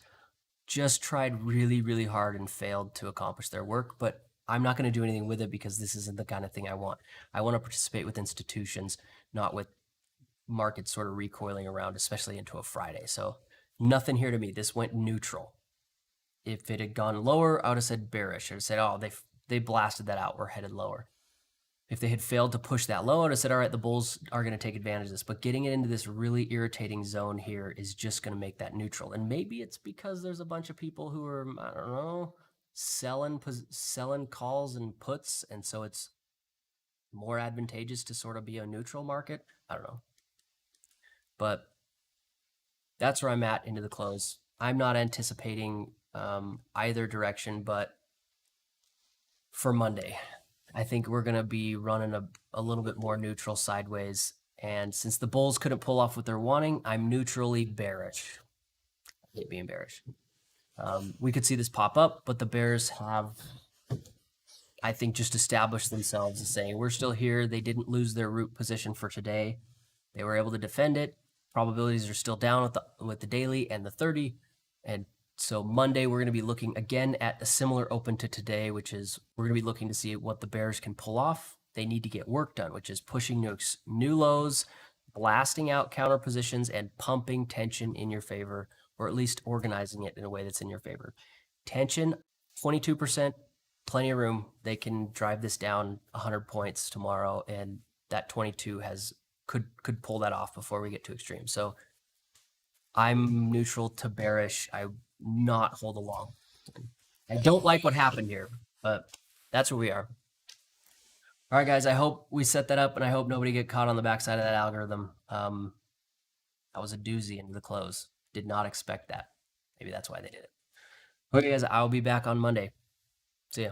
just tried really, really hard and failed to accomplish their work. But I'm not going to do anything with it because this isn't the kind of thing I want. I want to participate with institutions, not with markets sort of recoiling around, especially into a Friday. So nothing here to me. This went neutral. If it had gone lower, I would have said bearish. I would have said, oh, they blasted that out. We're headed lower. If they had failed to push that low, I would have said, all right, the bulls are going to take advantage of this. But getting it into this really irritating zone here is just going to make that neutral. And maybe it's because there's a bunch of people who are, I don't know, selling calls and puts. And so it's more advantageous to sort of be a neutral market. I don't know. But that's where I'm at into the close. I'm not anticipating either direction, but for Monday, I think we're going to be running a little bit more neutral sideways. And since the bulls couldn't pull off what they're wanting, I'm neutrally bearish. I hate being bearish. We could see this pop up, but the bears have, I think, just established themselves as saying, we're still here. They didn't lose their root position for today. They were able to defend it. Probabilities are still down with the daily and the 30. And so Monday, we're going to be looking again at a similar open to today, which is we're going to be looking to see what the bears can pull off. They need to get work done, which is pushing new lows, blasting out counter positions, and pumping tension in your favor, or at least organizing it in a way that's in your favor. Tension, 22%, plenty of room. They can drive this down 100 points tomorrow, and that 22 could pull that off before we get too extreme. So I'm neutral to bearish. I not hold along. I don't like what happened here, but that's where we are. All right, guys, I hope we set that up, and I hope nobody get caught on the backside of that algorithm. That was a doozy into the close. Did not expect that. Maybe that's why they did it. Okay, guys, I'll be back on Monday. See ya.